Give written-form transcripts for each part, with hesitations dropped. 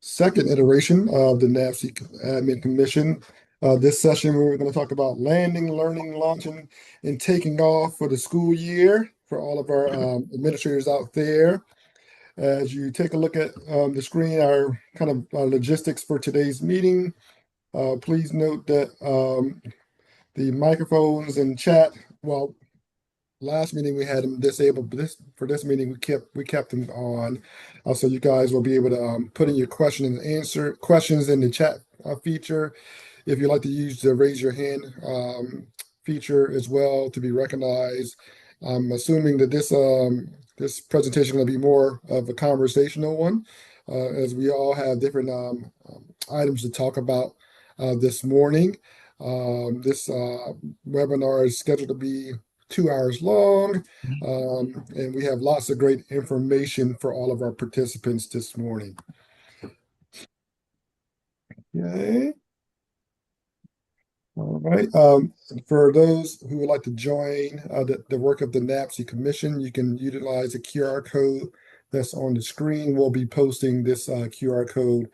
second iteration of the NABSE Admin Commission. This session, we're going to talk about landing, learning, launching, and taking off for the school year for all of our administrators out there. As you take a look at the screen, our kind of logistics for today's meeting, please note that the microphones and chat, well, last meeting we had them disabled, but this meeting we kept them on, so you guys will be able to put in your question and answer questions in the chat feature. If you'd like to use the raise your hand feature as well to be recognized, I'm assuming that this presentation is going to be more of a conversational one, as we all have different items to talk about this morning. This webinar is scheduled to be 2 hours long, and we have lots of great information for all of our participants this morning. Okay. All right. For those who would like to join the work of the NABSE Commission, you can utilize the QR code that's on the screen. We'll be posting this QR code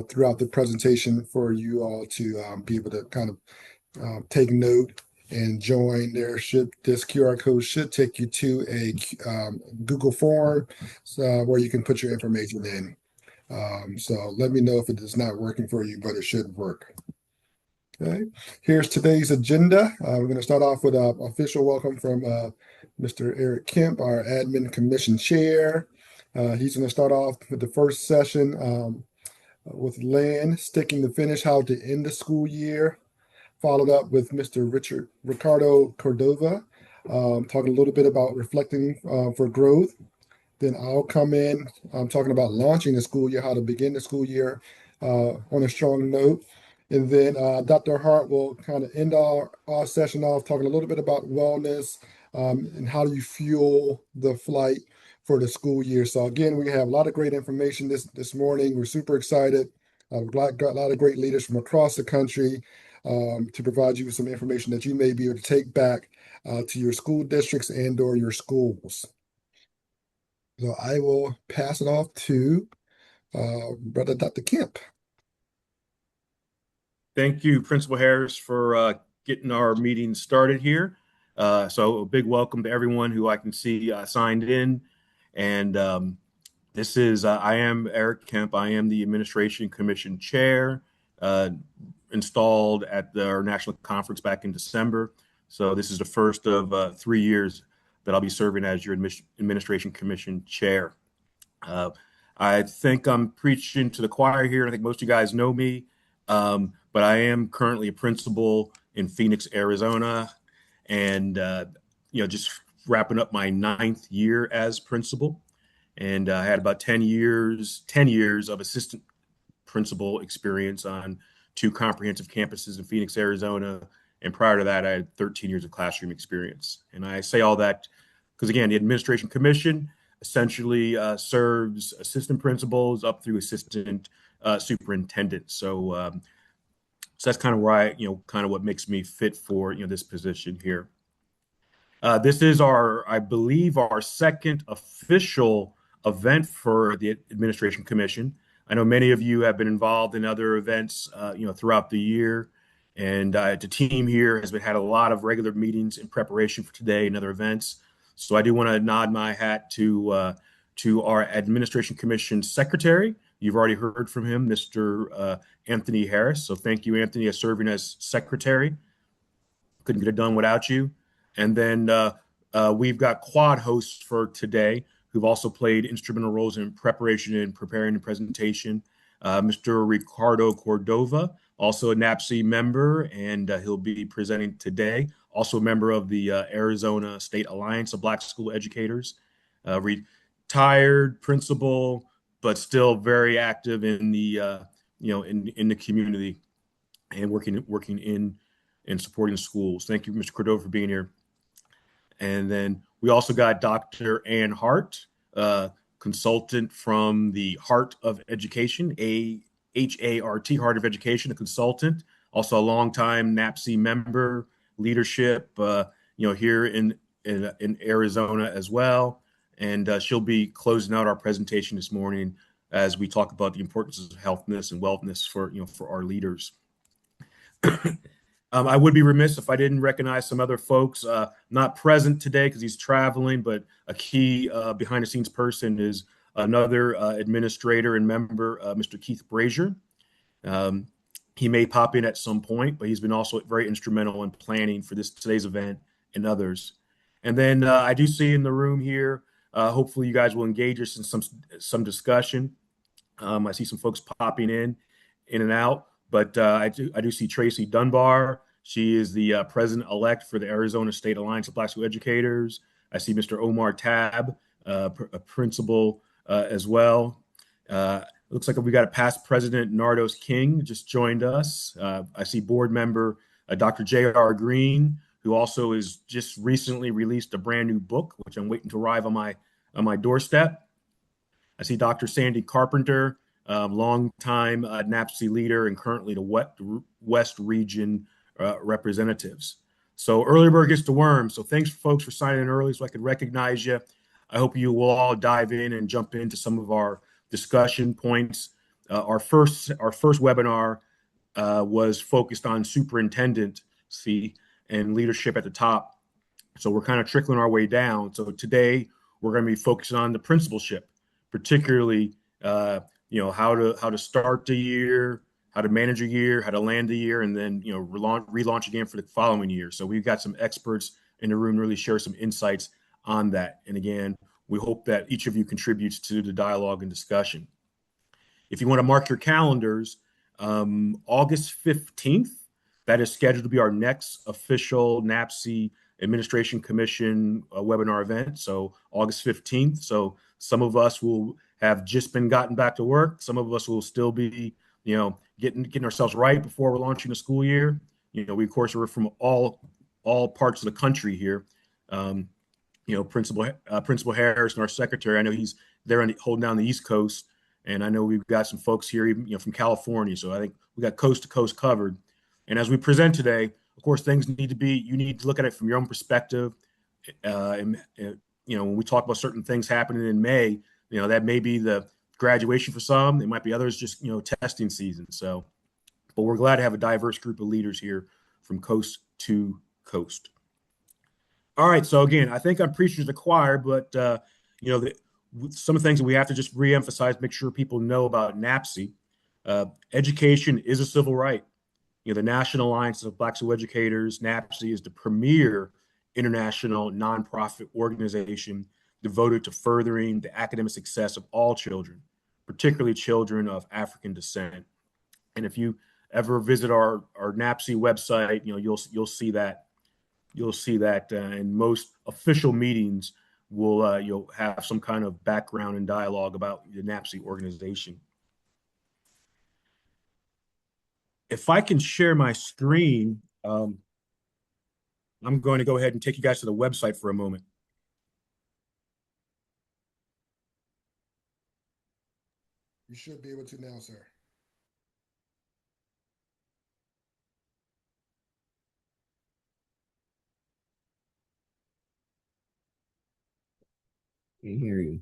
throughout the presentation for you all to be able to kind of take note and join. This QR code should take you to a Google form where you can put your information in. So let me know if it is not working for you, but it should work. Okay, here's today's agenda. We're going to start off with an official welcome from Mr. Eric Kemp, our Admin Commission Chair. He's going to start off with the first session with land, sticking the finish, how to end the school year, followed up with Mr. Ricardo Cordova, talking a little bit about reflecting for growth. Then I'll come in talking about launching the school year, how to begin the school year on a strong note. And then Dr. Hart will kind of end our session off talking a little bit about wellness and how do you fuel the flight for the school year. So again, we have a lot of great information this morning. We're super excited. We've got a lot of great leaders from across the country to provide you with some information that you may be able to take back to your school districts and or your schools. So I will pass it off to Brother Dr. Kemp. Thank you, Principal Harris, for getting our meeting started here. So a big welcome to everyone who I can see signed in. And this is, I am Eric Kemp. I am the Administration Commission Chair, installed at our national conference back in December. So this is the first of 3 years that I'll be serving as your Administration Commission Chair. I think I'm preaching to the choir here. I think most of you guys know me, but I am currently a principal in Phoenix, Arizona, and just wrapping up my 9th year as principal. And I had about 10 years of assistant principal experience on 2 comprehensive campuses in Phoenix, Arizona. And prior to that, I had 13 years of classroom experience. And I say all that because, again, the Administration Commission essentially serves assistant principals up through assistant superintendents. So that's kind of where kind of what makes me fit for, this position here. This is I believe, our second official event for the Administration Commission. I know many of you have been involved in other events, throughout the year. And the team here has had a lot of regular meetings in preparation for today and other events. So I do want to nod my hat to our Administration Commission Secretary. You've already heard from him, Mr. Anthony Harris. So thank you, Anthony, as serving as Secretary. Couldn't get it done without you. And then we've got quad hosts for today who've also played instrumental roles in preparation and preparing the presentation. Mr. Ricardo Cordova, also a NABSE member, and he'll be presenting today. Also a member of the Arizona State Alliance of Black School Educators, retired principal, but still very active in the in the community and working in supporting schools. Thank you, Mr. Cordova, for being here. And then we also got Dr. Ann Hart, consultant from the Heart of Education, HART, Heart of Education, a consultant, also a longtime NABSE member, leadership, here in Arizona as well. And she'll be closing out our presentation this morning as we talk about the importance of healthness and wellness for our leaders. I would be remiss if I didn't recognize some other folks not present today because he's traveling, but a key behind the scenes person is another administrator and member, Mr. Keith Brazier. Um, he may pop in at some point, but he's been also very instrumental in planning for today's event and others. And then I do see in the room here, hopefully you guys will engage us in some discussion. I see some folks popping in and out, but I do see Tracy Dunbar. She is the president-elect for the Arizona State Alliance of Black School Educators. I see Mr. Omar Tab, a principal as well. Looks like we got a past president, Nardos King, just joined us. I see board member Dr. J.R. Green, who also is just recently released a brand new book, which I'm waiting to arrive on my doorstep. I see Dr. Sandy Carpenter, longtime NABSE leader and currently the West Region representatives. So early bird gets the worm. So thanks, folks, for signing in early so I could recognize you. I hope you will all dive in and jump into some of our discussion points. Our first webinar was focused on superintendency and leadership at the top. So we're kind of trickling our way down. So today we're going to be focusing on the principalship, particularly how to start the year, how to manage a year, how to land the year, and then relaunch again for the following year. So we've got some experts in the room to really share some insights on that. And again, we hope that each of you contributes to the dialogue and discussion. If you want to mark your calendars, August 15th, that is scheduled to be our next official NABSE Administration Commission webinar event. So August 15th. So some of us will have just been gotten back to work. Some of us will still be, getting ourselves right before we're launching the school year. We of course are from all parts of the country here. Principal Harris and our secretary, I know he's there holding down the East Coast, and I know we've got some folks here, even from California. So I think we got coast to coast covered. And as we present today, of course, you need to look at it from your own perspective. When we talk about certain things happening in May, that may be the graduation for some. It might be others just, testing season. So, but we're glad to have a diverse group of leaders here from coast to coast. All right. So again, I think I'm preaching to the choir, but, some of the things that we have to just reemphasize, make sure people know about NABSE. Education is a civil right. The National Alliance of Black School Educators, NABSE, is the premier international nonprofit organization devoted to furthering the academic success of all children, particularly children of African descent. And if you ever visit our NABSE website, you'll see that. You'll see that in most official meetings, you'll have some kind of background and dialogue about the NABSE organization. If I can share my screen, I'm going to go ahead and take you guys to the website for a moment. You should be able to now, sir. Can't hear you.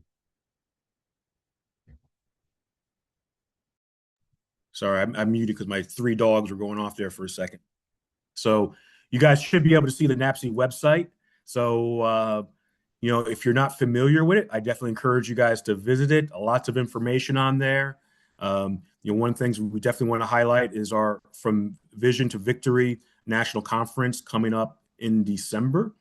Sorry, I'm muted because my 3 dogs were going off there for a second. So you guys should be able to see the NABSE website. So, if you're not familiar with it, I definitely encourage you guys to visit it. Lots of information on there. One of the things we definitely want to highlight is our From Vision to Victory National Conference coming up in December.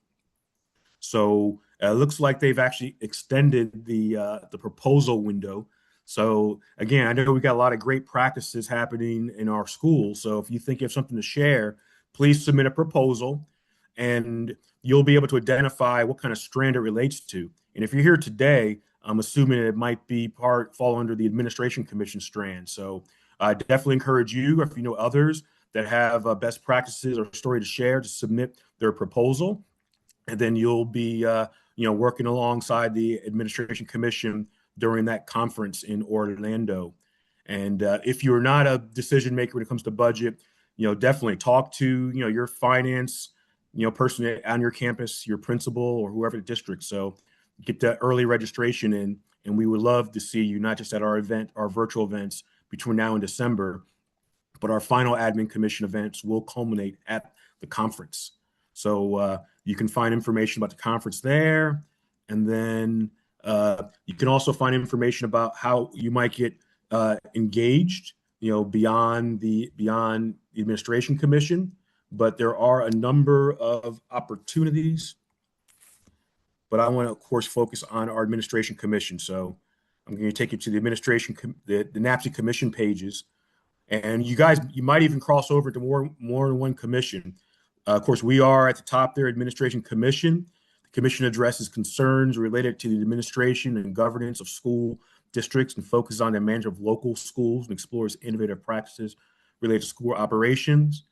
So it looks like they've actually extended the proposal window. So again, I know we got a lot of great practices happening in our school. So if you think you have something to share, please submit a proposal, and you'll be able to identify what kind of strand it relates to. And if you're here today, I'm assuming it might fall under the Administration Commission strand. So I definitely encourage you, if you know others that have best practices or story to share, to submit their proposal. And then you'll be, working alongside the Administration Commission during that conference in Orlando. And if you're not a decision maker when it comes to budget, definitely talk to, your finance, person on your campus, your principal, or whoever the district. So get that early registration in And we would love to see you not just at our event, our virtual events between now and December, but our final admin commission events will culminate at the conference. So you can find information about the conference there. And then you can also find information about how you might get engaged, beyond the administration commission. But there are a number of opportunities. But I want to, of course, focus on our administration commission. So I'm going to take you to the the NABSE commission pages. And you guys, you might even cross over to more than one commission. Of course, we are at the top there, Administration Commission. The commission addresses concerns related to the administration and governance of school districts and focuses on the management of local schools and explores innovative practices related to school operations.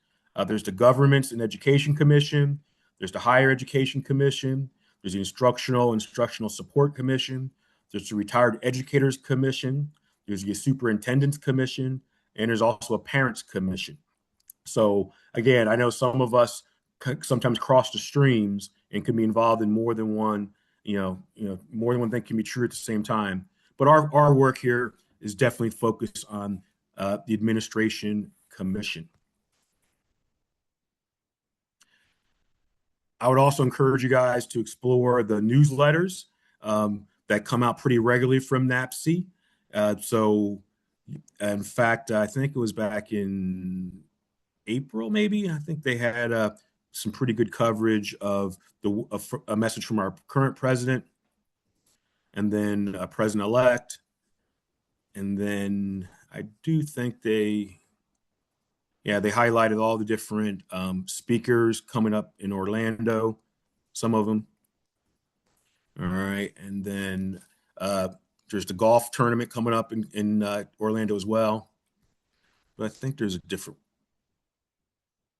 There's the Governments and Education Commission. There's the Higher Education Commission. There's the Instructional Support Commission. There's the Retired Educators Commission. There's the Superintendent's Commission. And there's also a Parents Commission. So again, I know some of us sometimes cross the streams and can be involved in more than one, more than one thing can be true at the same time. But our work here is definitely focused on the Administration Commission. I would also encourage you guys to explore the newsletters that come out pretty regularly from NABSE. So in fact, I think it was back in April, maybe. I think they had some pretty good coverage of a message from our current president, and then president-elect, and then I do think they highlighted all the different speakers coming up in Orlando, some of them. All right, and then there's the golf tournament coming up in Orlando as well. But I think there's a different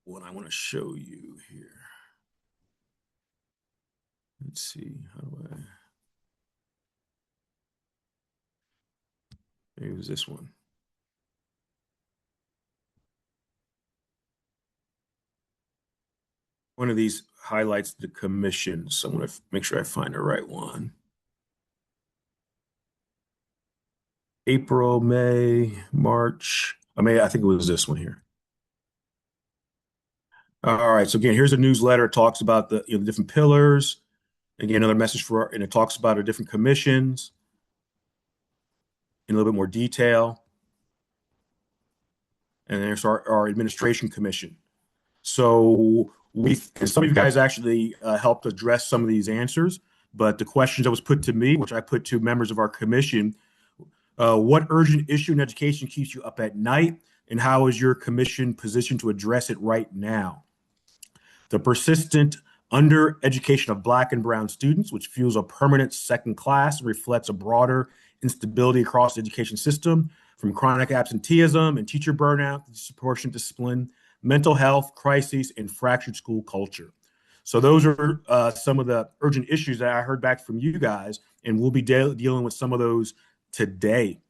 one I want to show you here. Let's see, how do I? Maybe it was this one. One of these highlights the commission, so I'm going to make sure I find the right one. April, May, March. I think it was this one here. All right. So again, here's a newsletter. It talks about the different pillars. Again, another message and it talks about our different commissions in a little bit more detail. And there's our administration commission. So some of you guys actually helped address some of these answers, but the questions that was put to me, which I put to members of our commission, what urgent issue in education keeps you up at night, and how is your commission positioned to address it right now? The persistent undereducation of Black and Brown students, which fuels a permanent second class and reflects a broader instability across the education system, from chronic absenteeism and teacher burnout to disproportionate discipline, mental health crises, and fractured school culture. So those are some of the urgent issues that I heard back from you guys, and we'll be dealing with some of those today.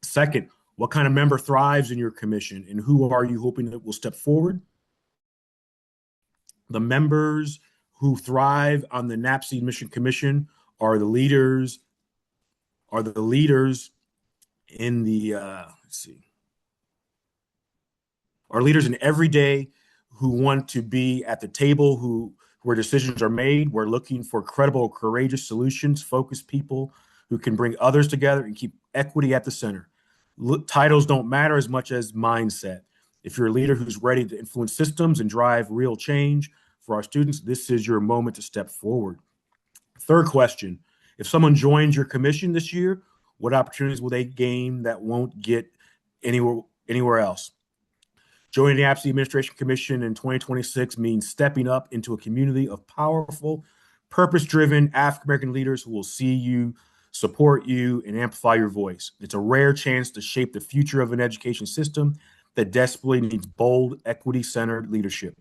Second, what kind of member thrives in your commission, and who are you hoping that will step forward? The members who thrive on the NABSE Admission Commission are the leaders in the are leaders in every day who want to be at the table, where decisions are made. We're looking for credible, courageous solutions, focused people who can bring others together and keep equity at the center. Titles don't matter as much as mindset. If you're a leader who's ready to influence systems and drive real change for our students, this is your moment to step forward. Third question, if someone joins your commission this year, what opportunities will they gain that won't get anywhere else? Joining the NABSE Administration Commission in 2026 means stepping up into a community of powerful, purpose-driven African-American leaders who will see you, support you, and amplify your voice. It's a rare chance to shape the future of an education system that desperately needs bold, equity-centered leadership.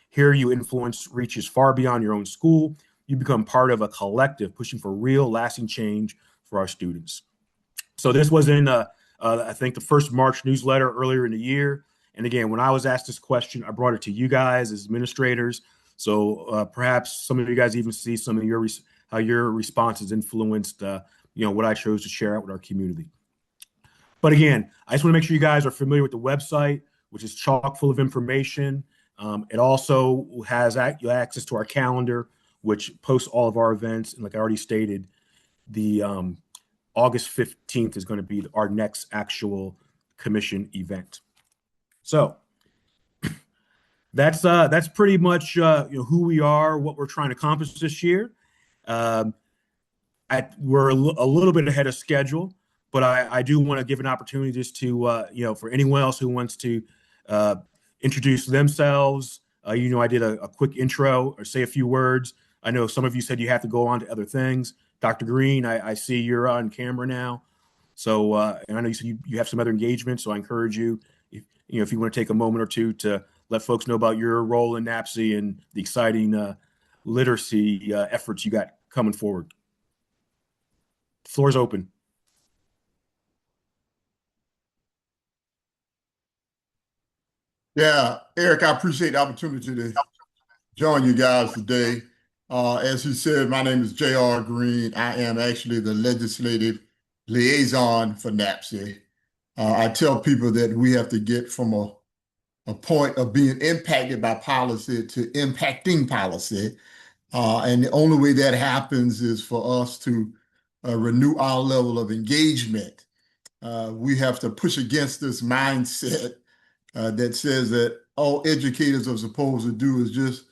Here, your influence reaches far beyond your own school. You become part of a collective pushing for real, lasting change for our students. So this was in, I think, the first March newsletter earlier in the year. And again, when I was asked this question, I brought it to you guys as administrators. So perhaps some of you guys even see some of how your responses influenced what I chose to share out with our community. But again, I just want to make sure you guys are familiar with the website, which is chock full of information. It also has access to our calendar, which posts all of our events. And like I already stated, the August 15th is going to be our next actual commission event. So that's pretty much who we are, what we're trying to accomplish this year. Um, we're a little bit ahead of schedule, but I do want to give an opportunity just to for anyone else who wants to uh, introduce themselves. I did a quick intro or say a few words. I know some of you said you have to go on to other things. Dr. Green, I see you're on camera now. So, and I know you said you have some other engagements. So I encourage you, if you want to take a moment or two to let folks know about your role in NABSE and the exciting literacy efforts you got coming forward. Floor's open. Yeah, Eric, I appreciate the opportunity to join you guys today. As you said, my name is J.R. Green. I am actually the legislative liaison for NABSE. I tell people that we have to get from a point of being impacted by policy to impacting policy. And the only way that happens is for us to renew our level of engagement. We have to push against this mindset that says that all educators are supposed to do is just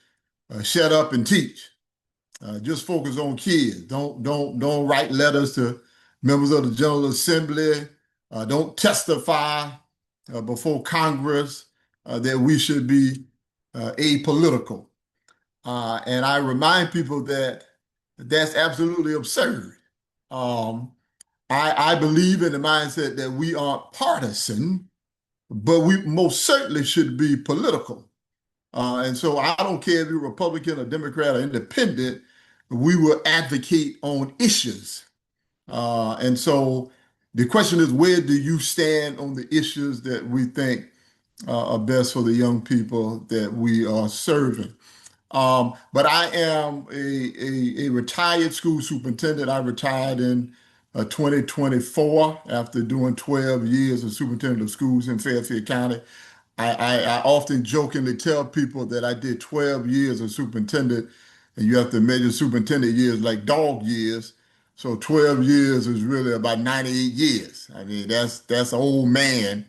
shut up and teach. Just focus on kids. Don't write letters to members of the General Assembly. Don't testify before Congress that we should be apolitical. And I remind people that that's absolutely absurd. Um, I believe in the mindset that we aren't partisan, but we most certainly should be political. And so I don't care if you're Republican or Democrat or independent, we will advocate on issues. And so the question is, where do you stand on the issues that we think are best for the young people that we are serving? But I am a retired school superintendent. I retired in 2024 after doing 12 years as superintendent of schools in Fairfield County. I often jokingly tell people that I did 12 years as superintendent, and you have to measure superintendent years like dog years. So 12 years is really about 98 years. I mean, that's an old man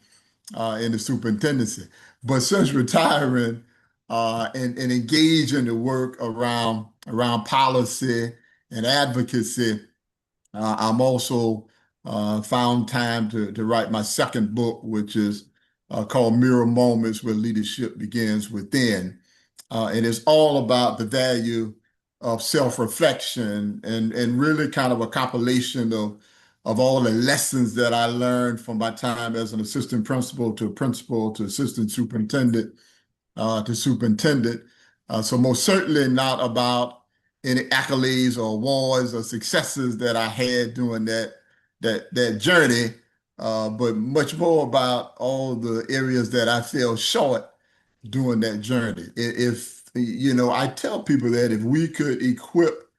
in the superintendency. But since retiring and engage in the work around policy and advocacy, I'm also found time to write my second book, which is called Mirror Moments Where Leadership Begins Within. And it's all about the value of self-reflection and really kind of a compilation of all the lessons that I learned from my time as an assistant principal to assistant superintendent to superintendent. So most certainly not about any accolades or awards or successes that I had during that journey, but much more about all the areas that I fell short during that journey. If I tell people that if we could equip,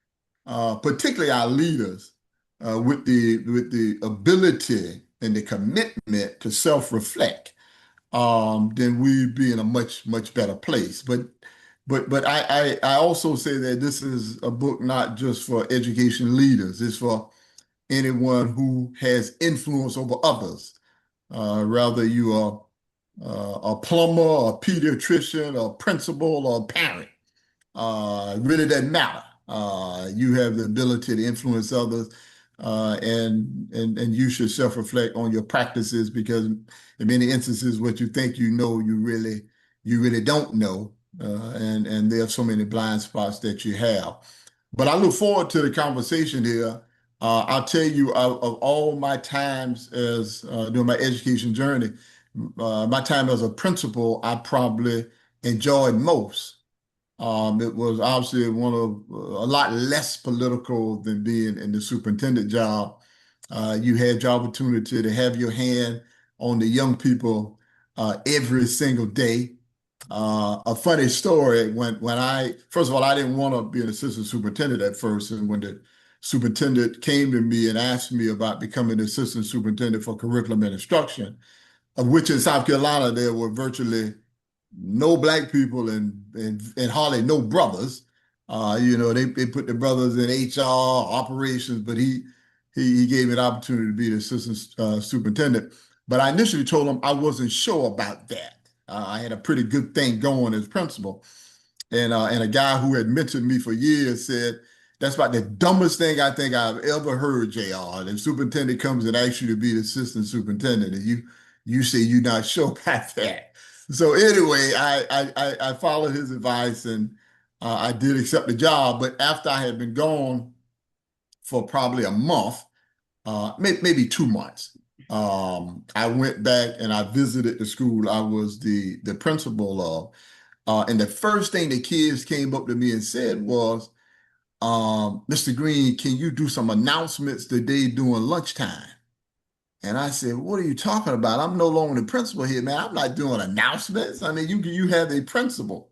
particularly our leaders, with the ability and the commitment to self-reflect, then we'd be in a much better place. But I also say that this is a book not just for education leaders. It's for anyone who has influence over others. Rather you are a plumber, a pediatrician, a principal, or a parent. It really doesn't matter. You have the ability to influence others, and you should self-reflect on your practices because in many instances, what you think you know, you really don't know, and there are so many blind spots that you have. But I look forward to the conversation here. I'll tell you of all my times as during my education journey, my time as a principal, I probably enjoyed most. It was obviously one of a lot less political than being in the superintendent job. You had your opportunity to have your hand on the young people every single day. A funny story when I first of all I didn't want to be an assistant superintendent at first, and when superintendent came to me and asked me about becoming the assistant superintendent for curriculum and instruction, of which in South Carolina there were virtually no black people and hardly no brothers. They put the brothers in HR operations, but he gave me the opportunity to be the assistant superintendent. But I initially told him I wasn't sure about that. I had a pretty good thing going as principal. And a guy who had mentored me for years said, that's about the dumbest thing I think I've ever heard, JR. The superintendent comes and asks you to be the assistant superintendent, and you say you're not sure about that. So anyway, I followed his advice and I did accept the job. But after I had been gone for probably a month, maybe 2 months, I went back and I visited the school I was the principal of. And the first thing the kids came up to me and said was, Mr. Green, can you do some announcements today during lunchtime? And I said, what are you talking about? I'm no longer the principal here, man. I'm not doing announcements. I mean, you have a principal.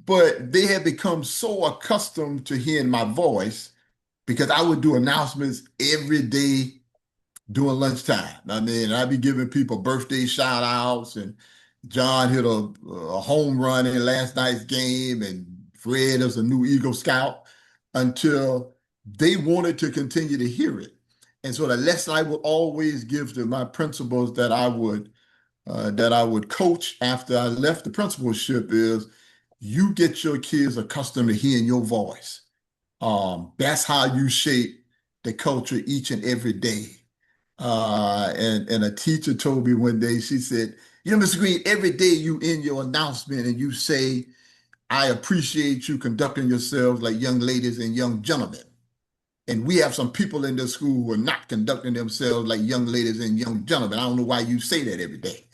But they had become so accustomed to hearing my voice because I would do announcements every day during lunchtime. I mean, I'd be giving people birthday shout outs, and John hit a home run in last night's game, and Fred is a new Eagle Scout, until they wanted to continue to hear it. And so the lesson I would always give to my principals that I would coach after I left the principalship is you get your kids accustomed to hearing your voice. That's how you shape the culture each and every day. And a teacher told me one day, she said, Mr. Green, every day you end your announcement and you say, I appreciate you conducting yourselves like young ladies and young gentlemen. And we have some people in this school who are not conducting themselves like young ladies and young gentlemen. I don't know why you say that every day.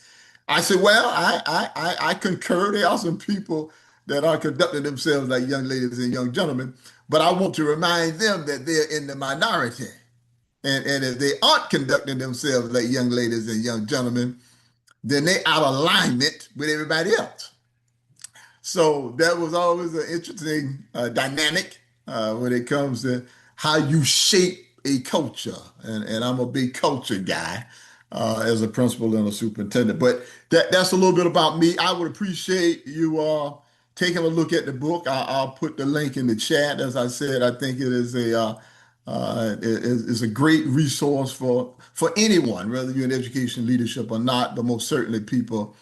I said, well, I concur. There are some people that are conducting themselves like young ladies and young gentlemen, but I want to remind them that they're in the minority. And if they aren't conducting themselves like young ladies and young gentlemen, then they're out of alignment with everybody else. So that was always an interesting dynamic when it comes to how you shape a culture. And I'm a big culture guy as a principal and a superintendent. But that's a little bit about me. I would appreciate you taking a look at the book. I'll put the link in the chat. As I said, I think it is is a great resource for anyone, whether you're in education leadership or not, but most certainly people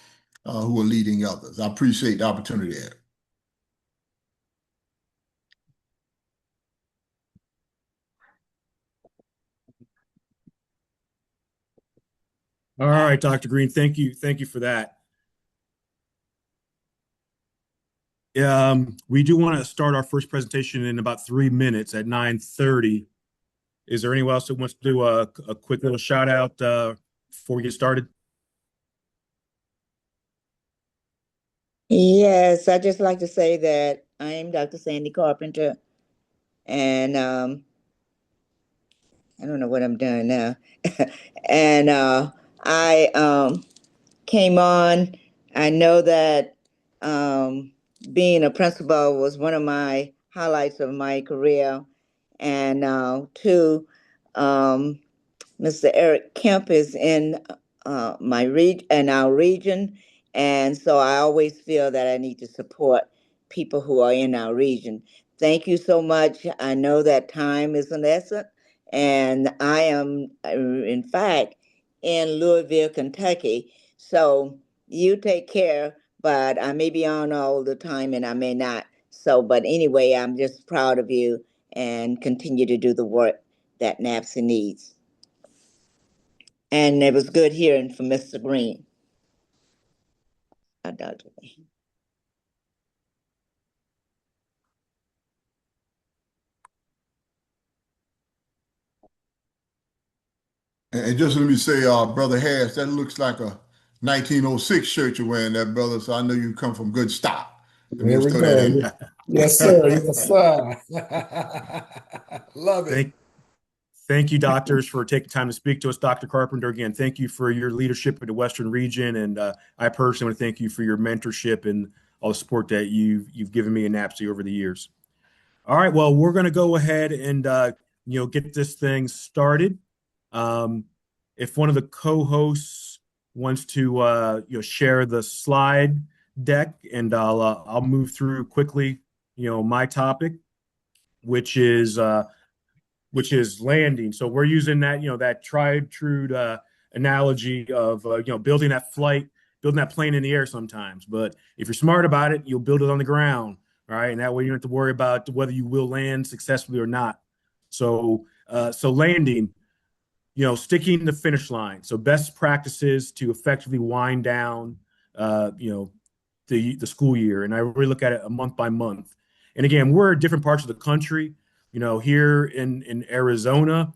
who are leading others. I appreciate the opportunity there. All right, Dr. Green, thank you. Thank you for that. We do want to start our first presentation in about 3 minutes at 9:30. Is there anyone else that wants to do a quick little shout out before we get started? Yes, I just like to say that I am Dr. Sandy Carpenter, and I don't know what I'm doing now. And I came on. I know that being a principal was one of my highlights of my career, and two, Mr. Eric Kemp is in our region, and so I always feel that I need to support people who are in our region. Thank you so much. I know that time is an essence, and I am, in fact, in Louisville, Kentucky. So you take care, but I may be on all the time, and I may not. So, but anyway, I'm just proud of you and continue to do the work that NABSE needs. And it was good hearing from Mr. Green. Dr. Green. And just let me say, Brother Harris, that looks like a 1906 shirt you're wearing there, brother. So I know you come from good stock. Let me There just we throw that in go. there. Yes, sir. Yes, sir. Love it. Thank you, doctors, for taking time to speak to us. Dr. Carpenter, again, thank you for your leadership in the Western region. And I personally want to thank you for your mentorship and all the support that you've given me in NABSE over the years. All right, well, we're going to go ahead and get this thing started. Um, if one of the co-hosts wants to, share the slide deck, and I'll move through quickly, my topic, which is uh, which is landing. So we're using that, that tried true analogy of, building that plane in the air sometimes. But if you're smart about it, you'll build it on the ground, right? And that way you don't have to worry about whether you will land successfully or not. So landing, sticking the finish line. So best practices to effectively wind down, uh, you know, the school year. And I really look at it a month by month. And again, we're in different parts of the country. Here in Arizona,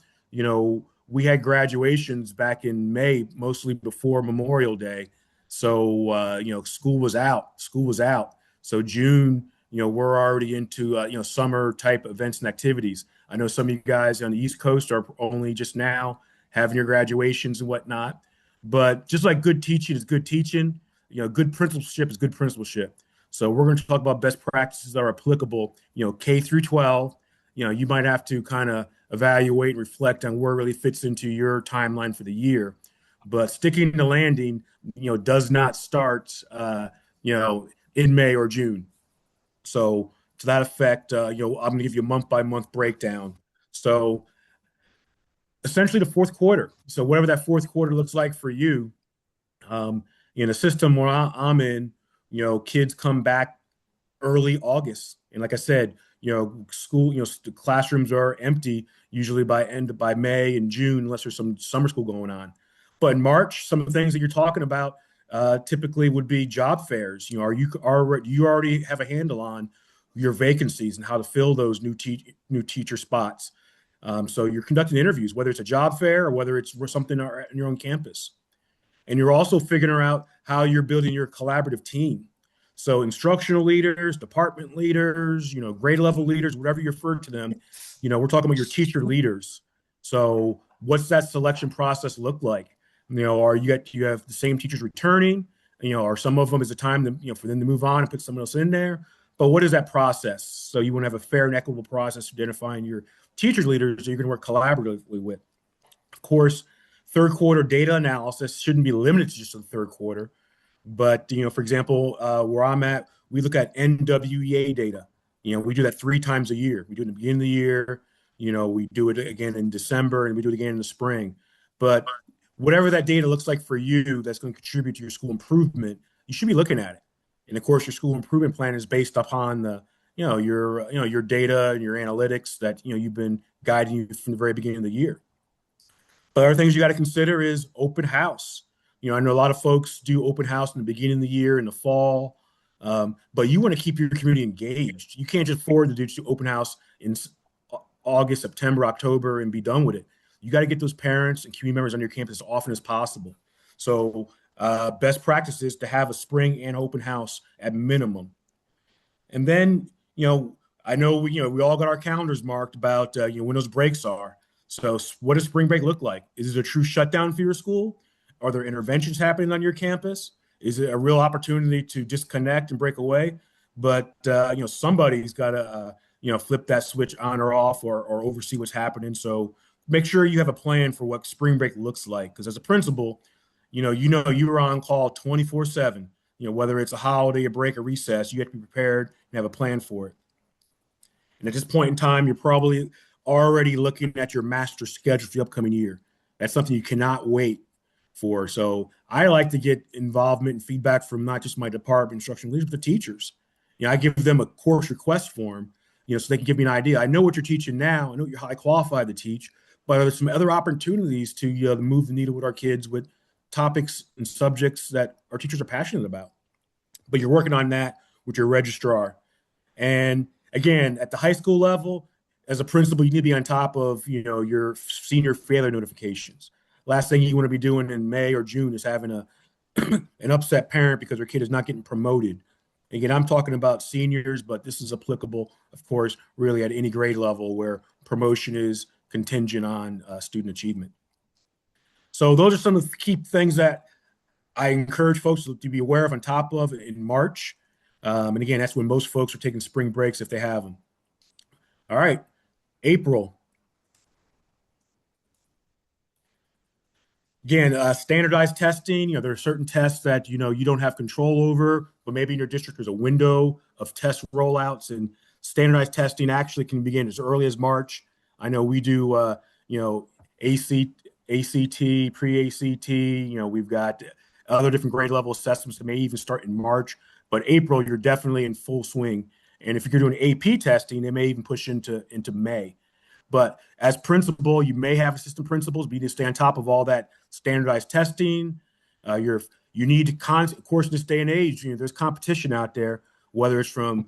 we had graduations back in May, mostly before Memorial Day. So school was out. School was out. So June, we're already into summer type events and activities. I know some of you guys on the East Coast are only just now having your graduations and whatnot. But just like good teaching is good teaching, good principalship is good principalship. So we're going to talk about best practices that are applicable, K through 12. You might have to kind of evaluate and reflect on where it really fits into your timeline for the year. But sticking to landing, does not start, in May or June. So to that effect, I'm going to give you a month by month breakdown. So essentially the fourth quarter. So whatever that fourth quarter looks like for you, um, in a system where I'm in, kids come back early August. And like I said, school, the classrooms are empty usually by May and June, unless there's some summer school going on. But in March, some of the things that you're talking about typically would be job fairs. Do you already have a handle on your vacancies and how to fill those new teacher spots? So you're conducting interviews, whether it's a job fair or whether it's something on your own campus. And you're also figuring out how you're building your collaborative team. So instructional leaders, department leaders, grade level leaders, whatever you refer to them, we're talking about your teacher leaders. So what's that selection process look like? Are you have the same teachers returning? Or some of them is a time for them to move on and put someone else in there. But what is that process? So you want to have a fair and equitable process identifying your teacher leaders that you're going to work collaboratively with. Of course, third quarter data analysis shouldn't be limited to just the third quarter. But, for example, where I'm at, we look at NWEA data. We do that 3 times a year. We do it in the beginning of the year. We do it again in December, and we do it again in the spring. But whatever that data looks like for you that's going to contribute to your school improvement, you should be looking at it. And of course, your school improvement plan is based upon your data and your analytics that, you've been guiding you from the very beginning of the year. But other things you got to consider is open house. I know a lot of folks do open house in the beginning of the year, in the fall, but you want to keep your community engaged. You can't just afford to do open house in August, September, October, and be done with it. You got to get those parents and community members on your campus as often as possible. So best practice is to have a spring and open house at minimum. And then, I know we all got our calendars marked about when those breaks are. So what does spring break look like? Is it a true shutdown for your school? Are there interventions happening on your campus? Is it a real opportunity to disconnect and break away? But somebody's got to flip that switch on or off, or oversee what's happening. So make sure you have a plan for what spring break looks like. Because as a principal, you're on call 24/7. Whether it's a holiday, a break, or recess, you have to be prepared and have a plan for it. And at this point in time, you're probably already looking at your master schedule for the upcoming year. That's something you cannot wait for. So I like to get involvement and feedback from not just my department instructional leaders, but the teachers. I give them a course request form, so they can give me an idea. I know what you're teaching now. I know you're highly qualified to teach, but are there some other opportunities to move the needle with our kids with topics and subjects that our teachers are passionate about? But you're working on that with your registrar. And again, at the high school level, as a principal, you need to be on top of your senior failure notifications. Last thing you want to be doing in May or June is having an upset parent because their kid is not getting promoted. Again, I'm talking about seniors, but this is applicable, of course, really at any grade level where promotion is contingent on student achievement. So those are some of the key things that I encourage folks to be aware of, on top of, in March. And again, that's when most folks are taking spring breaks if they have them. All right, April. Again, standardized testing, there are certain tests that, you don't have control over, but maybe in your district there's a window of test rollouts, and standardized testing actually can begin as early as March. I know we do, AC, ACT, pre-ACT, we've got other different grade level assessments that may even start in March, but April, you're definitely in full swing. And if you're doing AP testing, they may even push into May. But as principal, you may have assistant principals, but you need to stay on top of all that standardized testing. You need to, of course, in this day and age, there's competition out there, whether it's from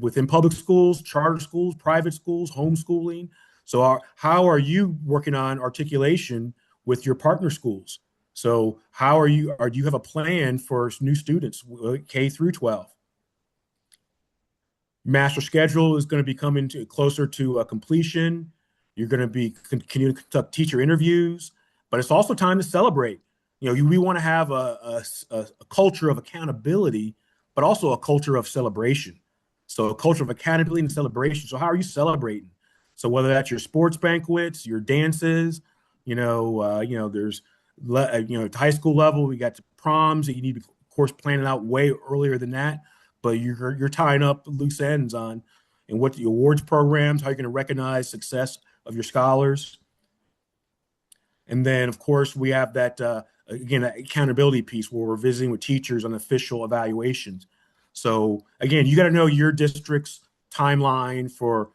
within public schools, charter schools, private schools, homeschooling. So how are you working on articulation with your partner schools? So how do you have a plan for new students, K through 12? Master schedule is going to be coming closer to completion. You're going to be continuing to conduct teacher interviews, but it's also time to celebrate. We want to have a culture of accountability, but also a culture of celebration. So a culture of accountability and celebration. So how are you celebrating? So whether that's your sports banquets, your dances, there's at the high school level, we got the proms that you need to, of course, plan it out way earlier than that. But you're tying up loose ends on and what the awards programs, how you're going to recognize success of your scholars. And then, of course, we have that, again, that accountability piece where we're visiting with teachers on official evaluations. So, again, you got to know your district's timeline for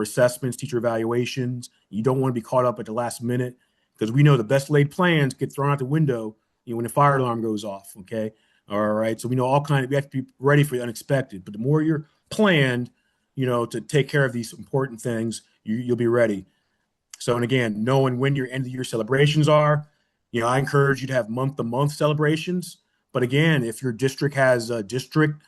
assessments, teacher evaluations. You don't want to be caught up at the last minute, because we know the best laid plans get thrown out the window when the fire alarm goes off, okay? All right. So we know we have to be ready for the unexpected. But the more you're planned, to take care of these important things, you'll be ready. So, and again, knowing when your end of the year celebrations are, I encourage you to have month-to-month celebrations. But again, if your district has district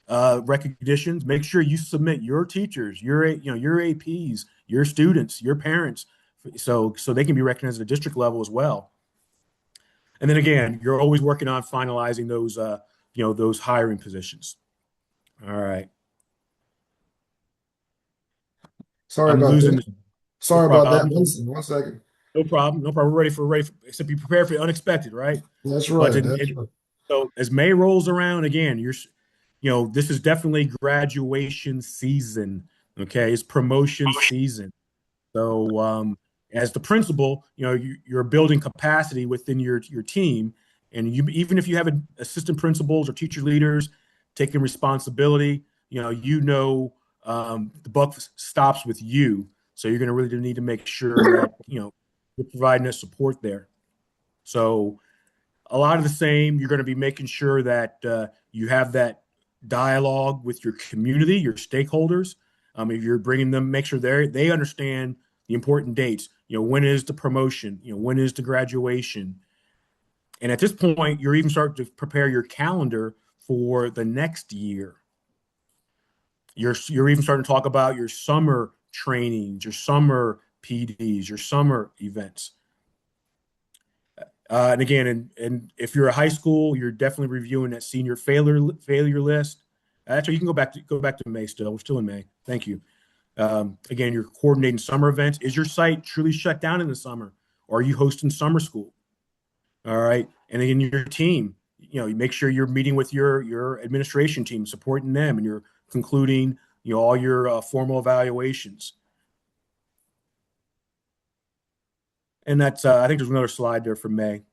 recognitions, make sure you submit your teachers, your APs, your students, your parents, so they can be recognized at a district level as well. And then again, you're always working on finalizing those hiring positions. All right. Sorry I'm about losing. that. No Sorry about that. problem. One second. No problem. No problem. We're ready for, except be prepared for the unexpected, right? That's But right. That's right. so as May rolls around again, this is definitely graduation season. Okay. It's promotion season. So as the principal, you're building capacity within your team, and even if you have assistant principals or teacher leaders taking responsibility, the buck stops with you. So you're going to really need to make sure that you're providing us support there. So a lot of the same, you're going to be making sure that you have that dialogue with your community, your stakeholders. If you're bringing them, make sure they understand the important dates. When is the promotion? When is the graduation? And at this point, you're even starting to prepare your calendar for the next year. You're even starting to talk about your summer trainings, your summer PDs, your summer events. And again, and if you're a high school, you're definitely reviewing that senior failure list. Actually, you can go back to May still. We're still in May. Thank you. Again, you're coordinating summer events. Is your site truly shut down in the summer, or are you hosting summer school? All right, and then your team. You make sure you're meeting with your administration team, supporting them, and you're concluding all your formal evaluations. And that's I think there's another slide there for May.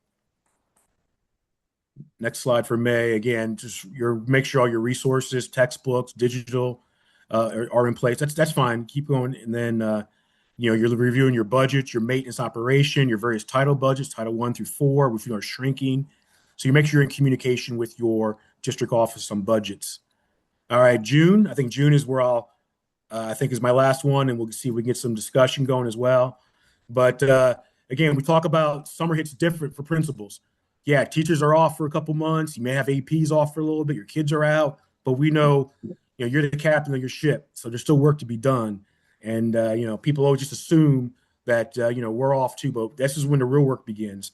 Next slide for May. Again, just make sure all your resources, textbooks, digital are in place. That's fine. Keep going. And then you're reviewing your budget, your maintenance operation, your various title budgets, Title 1 through 4, which are shrinking. So you make sure you're in communication with your district office on budgets. All right, June. I think June is where I think is my last one, and we'll see if we can get some discussion going as well. But again, we talk about summer hits different for principals. Yeah, teachers are off for a couple months. You may have APs off for a little bit. Your kids are out, but we know, you're the captain of your ship, so there's still work to be done. And people always just assume that we're off too, but this is when the real work begins.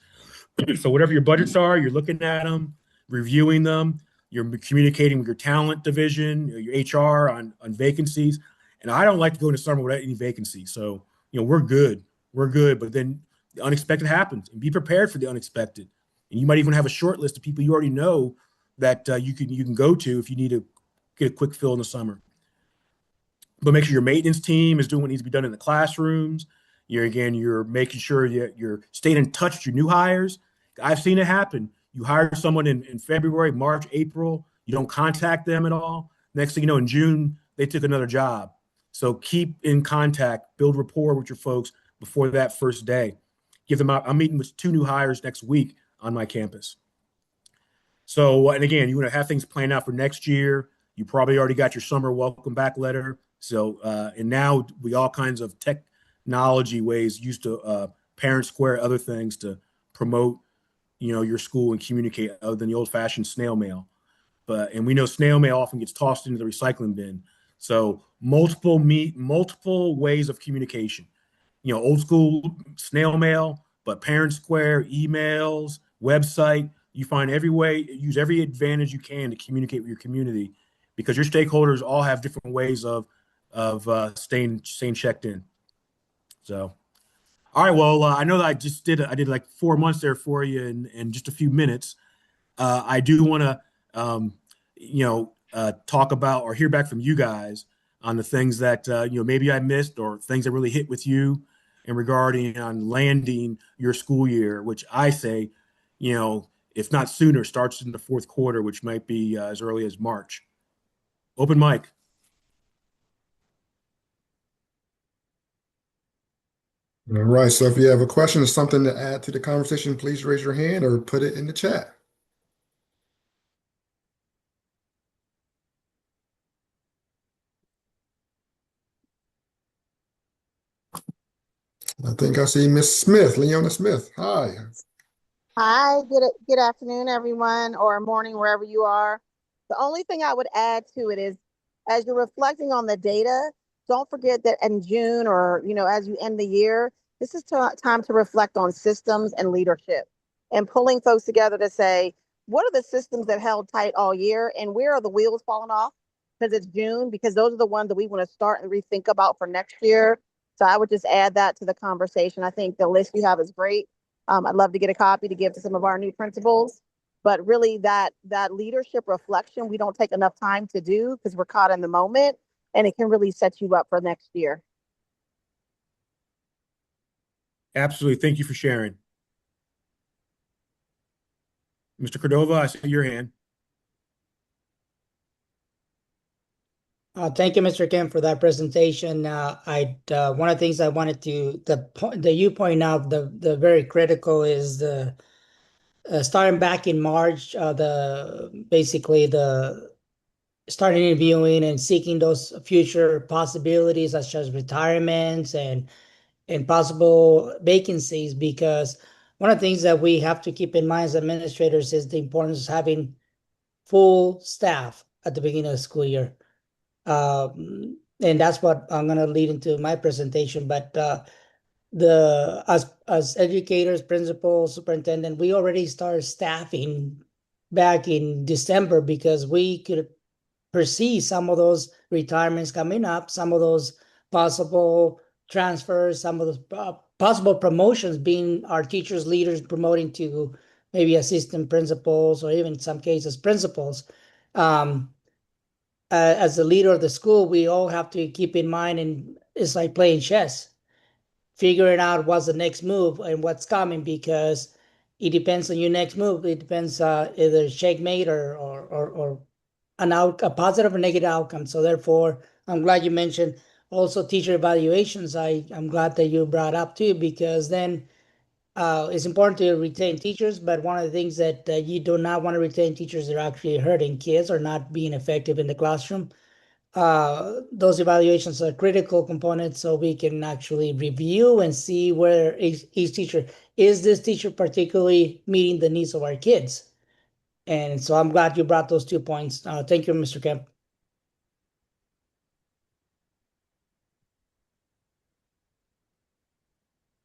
So whatever your budgets are, you're looking at them, reviewing them. You're communicating with your talent division, your HR on vacancies. And I don't like to go into summer without any vacancies. So we're good. But then The unexpected happens, and be prepared for the unexpected. And you might even have a short list of people you already know that you can go to if you need to get a quick fill in the summer. But make sure your maintenance team is doing what needs to be done in the classrooms. You're making sure that you're staying in touch with your new hires. I've seen it happen. You hire someone in February, March, April, you don't contact them at all. Next thing you know, in June, they took another job. So keep in contact, build rapport with your folks before that first day. Give them out. I'm meeting with 2 new hires next week on my campus. So, and again, you want to have things planned out for next year. You probably already got your summer welcome back letter. So, and now we all kinds of technology ways used to Parent Square, other things to promote, your school and communicate other than the old fashioned snail mail. And we know snail mail often gets tossed into the recycling bin. So multiple ways of communication. Old school snail mail, but Parent Square, emails, website. You find every way, use every advantage you can to communicate with your community, because your stakeholders all have different ways of staying checked in. So, all right. Well, I know that I did like 4 months there for you in just a few minutes. I do want to, talk about or hear back from you guys on the things that maybe I missed, or things that really hit with you in regarding on landing your school year, which I say, if not sooner, starts in the fourth quarter, which might be as early as March. Open mic. All right. So if you have a question or something to add to the conversation, please raise your hand or put it in the chat. I think I see Miss Smith, Leona Smith. Hi. Hi, good afternoon, everyone, or morning, wherever you are. The only thing I would add to it is, as you're reflecting on the data, don't forget that in June, or as you end the year, this is time to reflect on systems and leadership, and pulling folks together to say, what are the systems that held tight all year, and where are the wheels falling off? Because it's June, because those are the ones that we want to start and rethink about for next year. So I would just add that to the conversation. I think the list you have is great. I'd love to get a copy to give to some of our new principals. But really, that leadership reflection, we don't take enough time to do because we're caught in the moment, and it can really set you up for next year. Absolutely. Thank you for sharing. Mr. Cordova, I see your hand. Thank you, Mr. Kim, for that presentation. One of the things I wanted to the point that you point out, the very critical is the starting back in March, the basically the starting interviewing and seeking those future possibilities such as retirements and possible vacancies, because one of the things that we have to keep in mind as administrators is the importance of having full staff at the beginning of the school year. And that's what I'm going to lead into my presentation. But as educators, principals, superintendent, we already started staffing back in December because we could perceive some of those retirements coming up, some of those possible transfers, some of those possible promotions, being our teachers, leaders promoting to maybe assistant principals or even in some cases principals. As the leader of the school, we all have to keep in mind, and it's like playing chess, figuring out what's the next move and what's coming, because it depends on your next move. It depends either checkmate or a positive or negative outcome. So therefore, I'm glad you mentioned also teacher evaluations. I'm glad that you brought up too, because then it's important to retain teachers, but one of the things that you do not want to retain teachers that are actually hurting kids or not being effective in the classroom. Those evaluations are critical components, so we can actually review and see where each teacher is. This teacher particularly meeting the needs of our kids? And so I'm glad you brought those 2 points. Thank you, Mr. Kemp.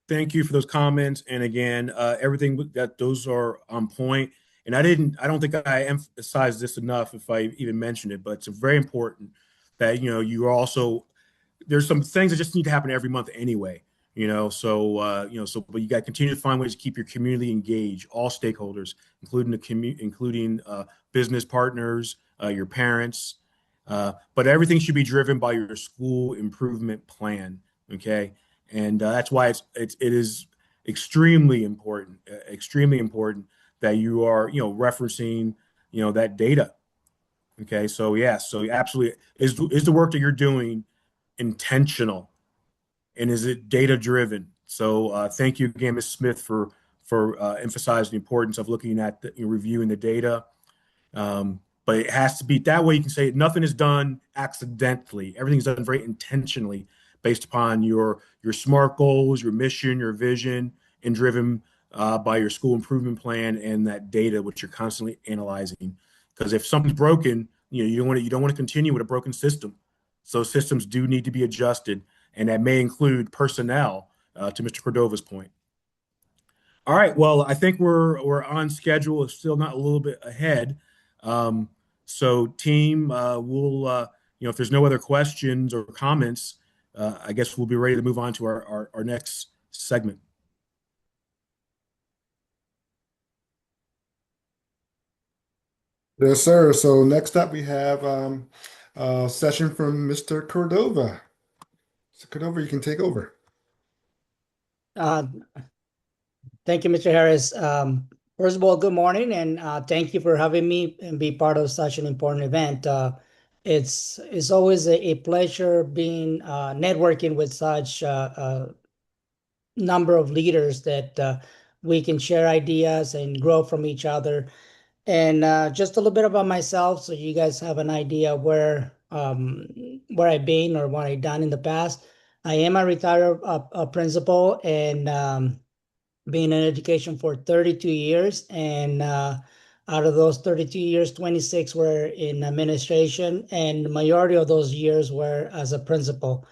Thank you for those comments. And again, everything that those are on point. And I don't think I emphasized this enough if I even mentioned it, but it's very important that, you also, there's some things that just need to happen every month anyway. But you got to continue to find ways to keep your community engaged, all stakeholders, including business partners, your parents. But everything should be driven by your school improvement plan. Okay, and that's why it is extremely important that you are referencing that data. Okay, so yes, so absolutely is the work that you're doing intentional, and is it data driven? So thank you again, Ms. Smith, for emphasizing the importance of looking at reviewing the data. But it has to be that way. You can say nothing is done accidentally. Everything's done very intentionally, based upon your SMART goals, your mission, your vision, and driven by your school improvement plan and that data which you're constantly analyzing. Because if something's broken, you don't want to continue with a broken system. So systems do need to be adjusted, and that may include personnel. To Mr. Cordova's point. All right. Well, I think we're on schedule. It's still not a little bit ahead. Um, so, team, if there's no other questions or comments, I guess we'll be ready to move on to our next segment. Yes, sir. So next up, we have a session from Mr. Cordova. Mr. Cordova, you can take over. Thank you, Mr. Harris. First of all, good morning, and thank you for having me and be part of such an important event. It's always a pleasure being networking with such number of leaders that we can share ideas and grow from each other. And just a little bit about myself, so you guys have an idea where I've been or what I've done in the past. I am a retired principal, and been in education for 32 years. And out of those 32 years, 26 were in administration, and the majority of those years were as a principal.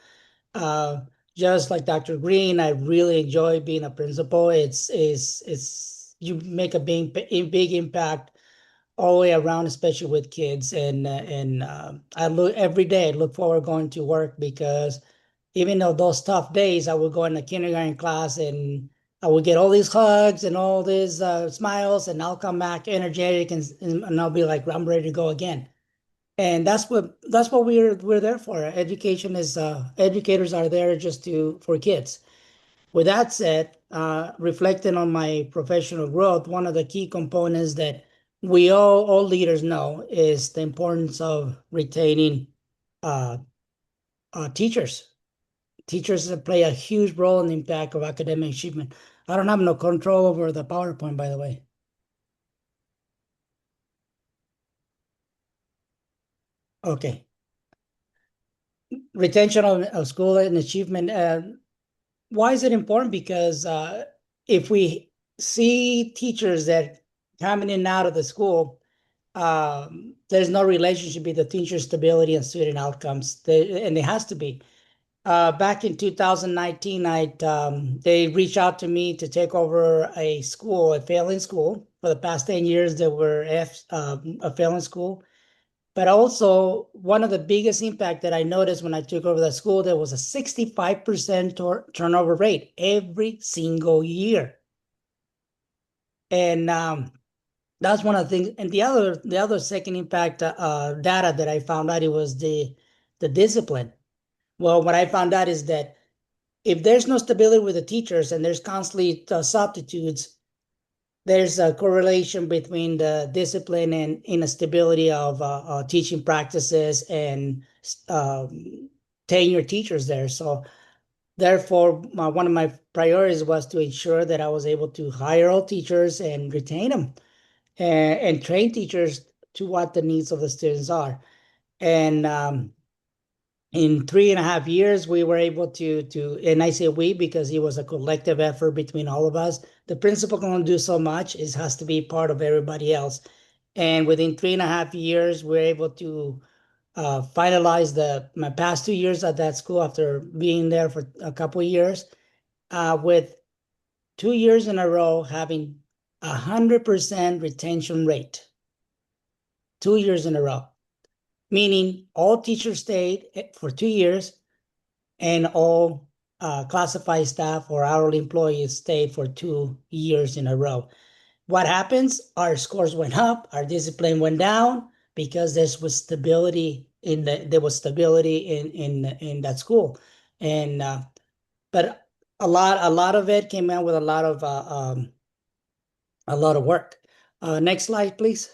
Uh, just like Dr. Green, I really enjoy being a principal. It's you make a big impact all the way around, especially with kids. And I look every day. I look forward going to work, because even though those tough days, I would go in the kindergarten class and I would get all these hugs and all these smiles, and I'll come back energetic, and I'll be like, I'm ready to go again. And that's what we're there for. Education is educators are there just for kids. With that said, reflecting on my professional growth, one of the key components that we all leaders know is the importance of retaining uh, teachers. Teachers play a huge role in the impact of academic achievement. I don't have no control over the PowerPoint, by the way. Okay. Retention of school and achievement. Why is it important? Because if we see teachers that coming in and out of the school, there's no relationship between teacher stability and student outcomes, and it has to be. Back in 2019, they reached out to me to take over a school, a failing school. For the past 10 years, they were a failing school. But also, one of the biggest impact that I noticed when I took over the school, there was a 65% turnover rate every single year. And that's one of the things. And the other second impact data that I found out, it was the discipline. Well, what I found out is that if there's no stability with the teachers and there's constantly substitutes, there's a correlation between the discipline and instability of teaching practices and tenure teachers there. So therefore, one of my priorities was to ensure that I was able to hire all teachers and retain them, and train teachers to what the needs of the students are. And in 3.5 years, we were able and I say we because it was a collective effort between all of us. The principal can only do so much. It has to be part of everybody else. And within 3.5 years, we're able to finalize my past 2 years at that school after being there for a couple of years, with 2 years in a row having 100% retention rate. 2 years in a row, meaning all teachers stayed for 2 years, and all classified staff or hourly employees stayed for 2 years in a row. What happens? Our scores went up, our discipline went down because there was stability in that school, and but a lot of it came out with a lot of work. Next slide, please.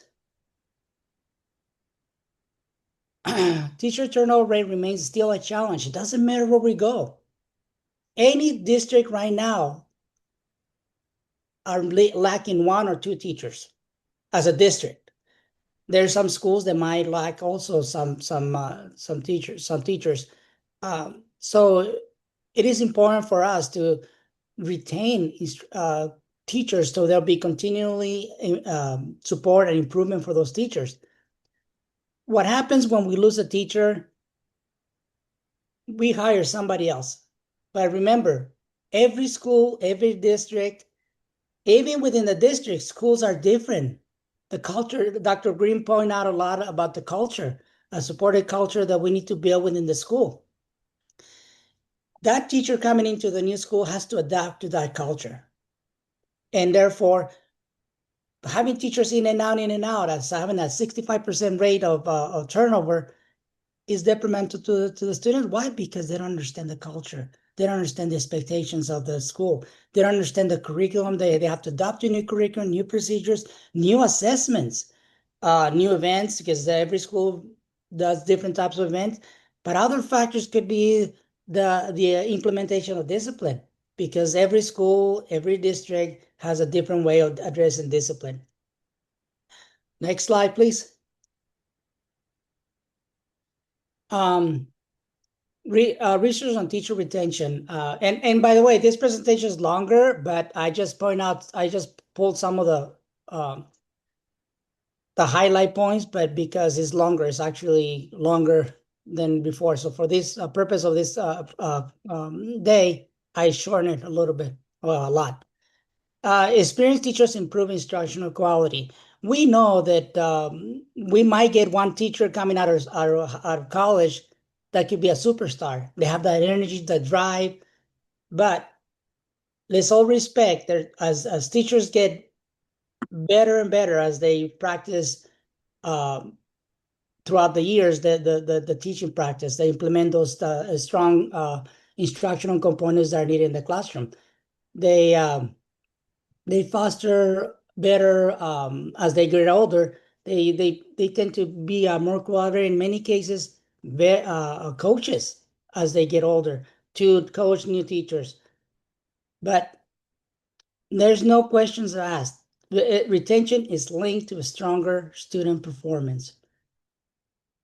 Teacher turnover rate remains still a challenge. It doesn't matter where we go. Any district right now are lacking 1 or 2 teachers as a district. There are some schools that might lack also some teachers. So it is important for us to retain teachers, so there'll be continually support and improvement for those teachers. What happens when we lose a teacher? We hire somebody else. But remember, every school, every district, even within the district, schools are different. The culture, Dr. Green pointed out a lot about the culture, a supported culture that we need to build within the school. That teacher coming into the new school has to adapt to that culture. And therefore, having teachers in and out, as having a 65% rate of turnover is detrimental to the student. Why? Because they don't understand the culture. They don't understand the expectations of the school. They don't understand the curriculum. They have to adopt a new curriculum, new procedures, new assessments, new events, because every school does different types of events. But other factors could be the implementation of discipline, because every school, every district has a different way of addressing discipline. Next slide, please. Research on teacher retention. And by the way, this presentation is longer, but I just pulled some of the highlight points, but because it's longer, it's actually longer than before. So for this purpose of this day, I shorten it a little bit, well, a lot. Experienced teachers improve instructional quality. We know that we might get one teacher coming out of college that could be a superstar. They have that energy, that drive, but let's all respect that as teachers get better and better as they practice throughout the years, the teaching practice, they implement those strong instructional components that are needed in the classroom. They foster better as they get older. They tend to be more collaborative, in many cases, coaches as they get older to coach new teachers. But there's no questions asked. Retention is linked to a stronger student performance.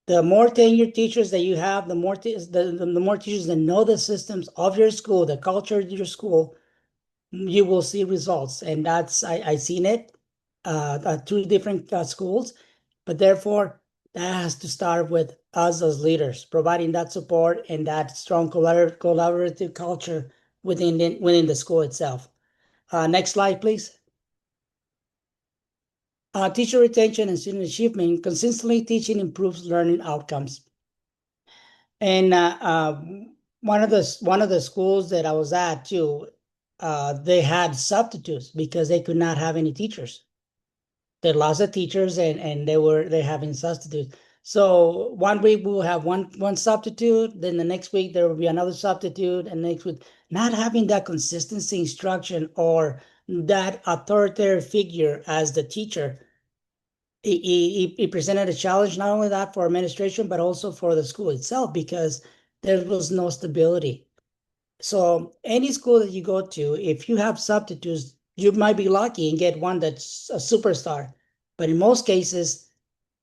The more tenured teachers that you have, the more teachers that know the systems of your school, the culture of your school, you will see results. And that's, I've seen it at 2 different schools, but therefore that has to start with us as leaders, providing that support and that strong collaborative culture within the school itself. Next slide, please. Teacher retention and student achievement. Consistently teaching improves learning outcomes. And one of the schools that I was at too, they had substitutes because they could not have any teachers. They lost the teachers and they're having substitutes. So one week we'll have one substitute, then the next week there will be another substitute, and next week, not having that consistency instruction or that authoritative figure as the teacher, it presented a challenge, not only that for administration, but also for the school itself, because there was no stability. So any school that you go to, if you have substitutes, you might be lucky and get one that's a superstar. But in most cases,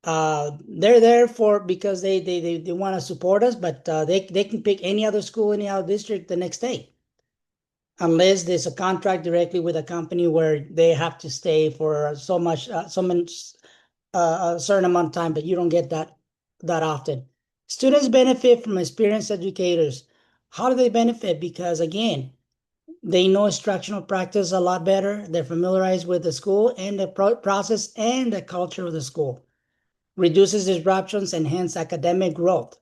they're there because they want to support us, but they can pick any other school, any other district the next day, unless there's a contract directly with a company where they have to stay for a certain amount of time, but you don't get that often. Students benefit from experienced educators. How do they benefit? Because again, they know instructional practice a lot better. They're familiarized with the school and the process and the culture of the school. Reduces disruptions, enhance academic growth.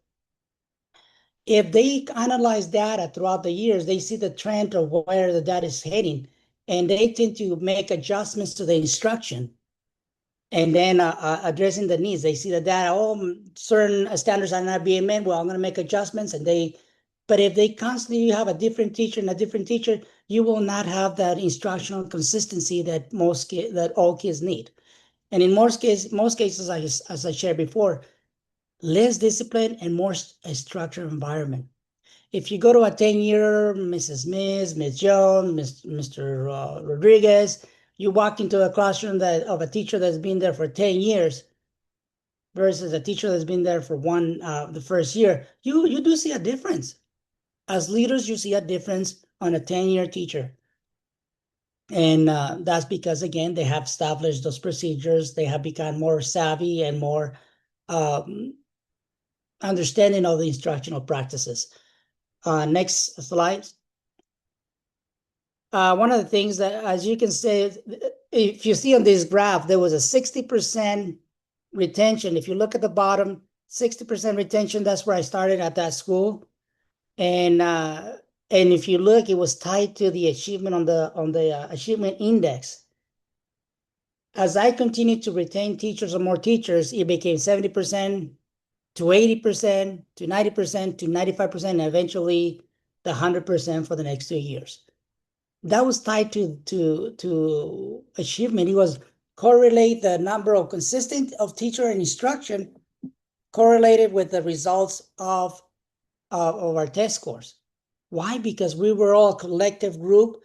If they analyze data throughout the years, they see the trend of where the data is heading, and they tend to make adjustments to the instruction. And then addressing the needs, they see the data. Oh, certain standards are not being met. Well, I'm going to make adjustments, and they. But if they constantly have a different teacher and a different teacher, you will not have that instructional consistency that that all kids need. And in most cases, as I shared before, less discipline and more a structured environment. If you go to a 10-year Mrs. Smith, Ms. Jones, Mr. Rodriguez, you walk into a classroom of a teacher that's been there for 10 years versus a teacher that's been there for the first year, you do see a difference. As leaders, you see a difference on a 10-year teacher. And that's because, again, they have established those procedures. They have become more savvy and more understanding of the instructional practices. Next slide. One of the things that, as you can see, if you see on this graph, there was a 60% retention. If you look at the bottom, 60% retention, that's where I started at that school. And if you look, it was tied to the achievement on the achievement index. As I continued to retain teachers or more teachers, it became 70% to 80% to 90% to 95%, and eventually the 100% for the next 2 years. That was tied to achievement. It was correlate the number of consistent of teacher and instruction correlated with the results of our test scores. Why? Because we were all a collective group,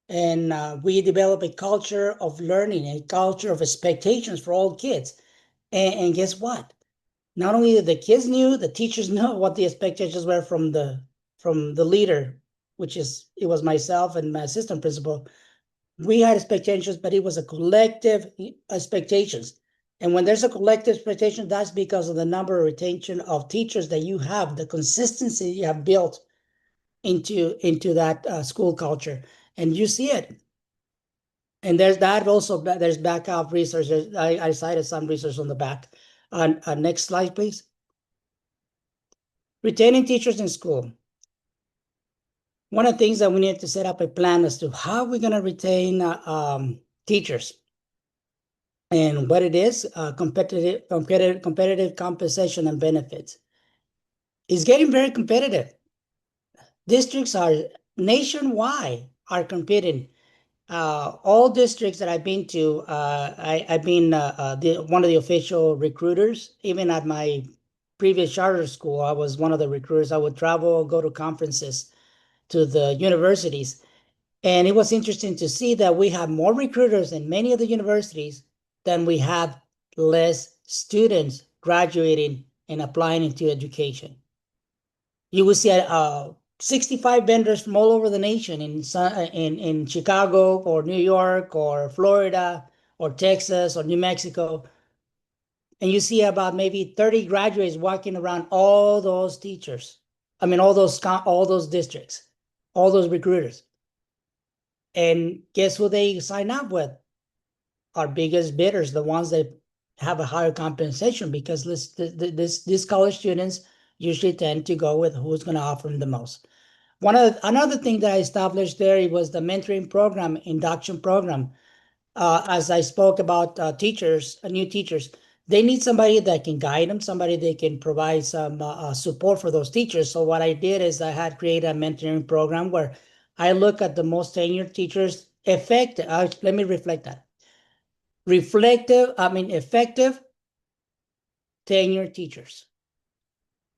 and we developed a culture of learning, a culture of expectations for all kids. And guess what? Not only the kids knew, the teachers knew what the expectations were from the leader, it was myself and my assistant principal. We had expectations, but it was a collective expectations. And when there's a collective expectation, that's because of the number of retention of teachers that you have, the consistency you have built into that school culture. And you see it. And there's that also, there's backup research. I cited some research on the back. Next slide, please. Retaining teachers in school. One of the things that we need to set up a plan as to how we're going to retain teachers, and what it is, competitive compensation and benefits. It's getting very competitive. Districts are nationwide are competing. All districts that I've been to, I've been one of the official recruiters. Even at my previous charter school, I was one of the recruiters. I would travel, go to conferences to the universities. And it was interesting to see that we have more recruiters in many of the universities than we have less students graduating and applying into education. You will see 65 vendors from all over the nation in Chicago or New York or Florida or Texas or New Mexico. And you see about maybe 30 graduates walking around all those teachers. I mean, all those districts, all those recruiters. And guess who they sign up with? Our biggest bidders, the ones that have a higher compensation, because these college students usually tend to go with who's going to offer them the most. Another thing that I established there was the mentoring program, induction program. As I spoke about teachers, new teachers, they need somebody that can guide them, somebody that can provide some support for those teachers. So what I did is I had created a mentoring program where I look at the most tenured teachers, effective. Let me reflect that. Effective tenured teachers.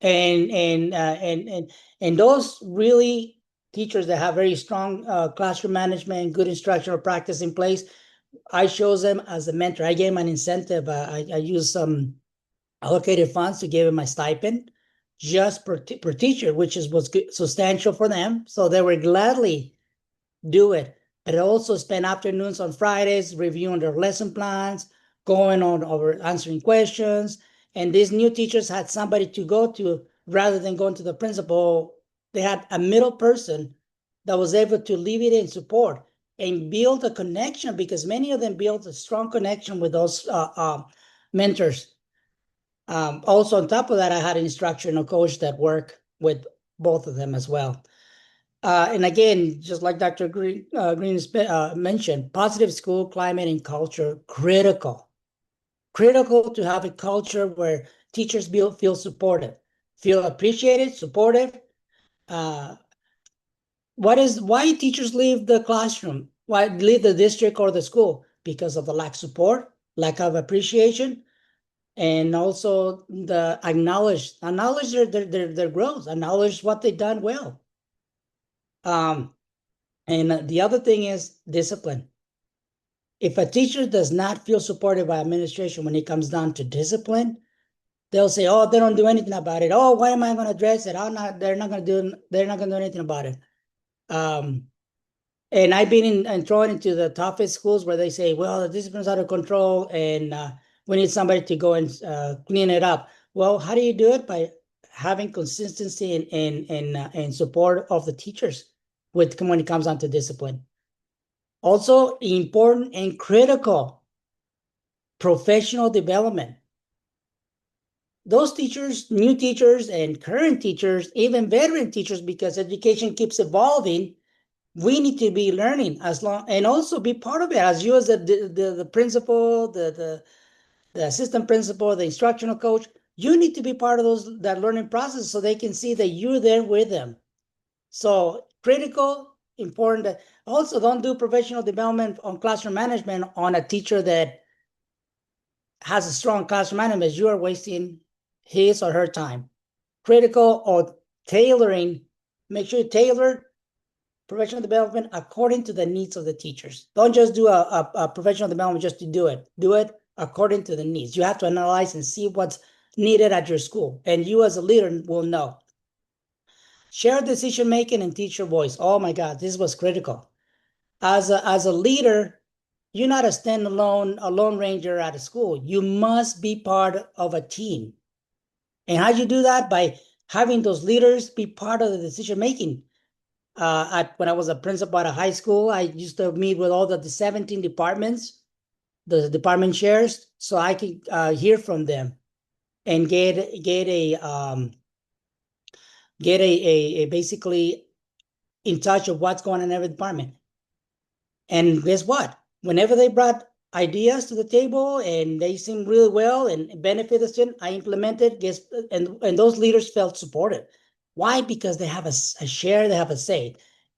And those really teachers that have very strong classroom management, good instructional practice in place, I chose them as a mentor. I gave them an incentive. I used some allocated funds to give them a stipend just per teacher, which was substantial for them. So they would gladly do it. But I also spent afternoons on Fridays reviewing their lesson plans, going on over answering questions. And these new teachers had somebody to go to rather than going to the principal. They had a middle person that was able to leave it in support and build a connection, because many of them built a strong connection with those mentors. Also, on top of that, I had an instructional coach that worked with both of them as well. And again, just like Dr. Green mentioned, positive school climate and culture, critical. Critical to have a culture where teachers feel supported, feel appreciated, supportive. Why teachers leave the classroom? Why leave the district or the school? Because of the lack of support, lack of appreciation, and also the acknowledge their growth, acknowledge what they've done well. And the other thing is discipline. If a teacher does not feel supported by administration when it comes down to discipline, they'll say, "Oh, they don't do anything about it. Oh, why am I going to address it? They're not going to do anything about it." And I've been thrown into the toughest schools where they say, "Well, the discipline's out of control, and we need somebody to go and clean it up." Well, how do you do it? By having consistency and support of the teachers when it comes down to discipline. Also, important and critical, professional development. Those teachers, new teachers and current teachers, even veteran teachers, because education keeps evolving, we need to be learning and also be part of it as you as the principal, the assistant principal, the instructional coach. You need to be part of that learning process so they can see that you're there with them. So critical, important. Also, don't do professional development on classroom management on a teacher that has a strong classroom management. You are wasting his or her time. Critical or tailoring, make sure you tailor professional development according to the needs of the teachers. Don't just do a professional development just to do it. Do it according to the needs. You have to analyze and see what's needed at your school. And you as a leader will know. Share decision-making and teacher voice. Oh my God, this was critical. As a leader, you're not a standalone, a lone ranger at a school. You must be part of a team. And how do you do that? By having those leaders be part of the decision-making. When I was a principal at a high school, I used to meet with all the 17 departments, the department chairs, so I could hear from them and get a basically in touch of what's going on in every department. And guess what? Whenever they brought ideas to the table and they seemed really well and benefited the student, I implemented. And those leaders felt supported. Why? Because they have a share, they have a say.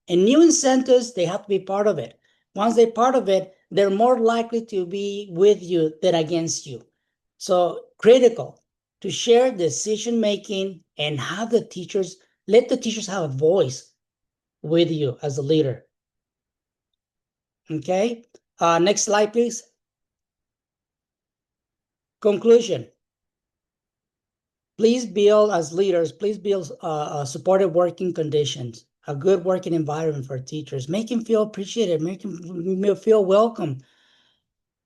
And new incentives, they have to be part of it. Once they're part of it, they're more likely to be with you than against you. So critical to share decision making and have let the teachers have a voice with you as a leader. Okay, next slide, please. Conclusion. Please build, as leaders, please build supportive working conditions, a good working environment for teachers. Make them feel appreciated, make them feel welcome.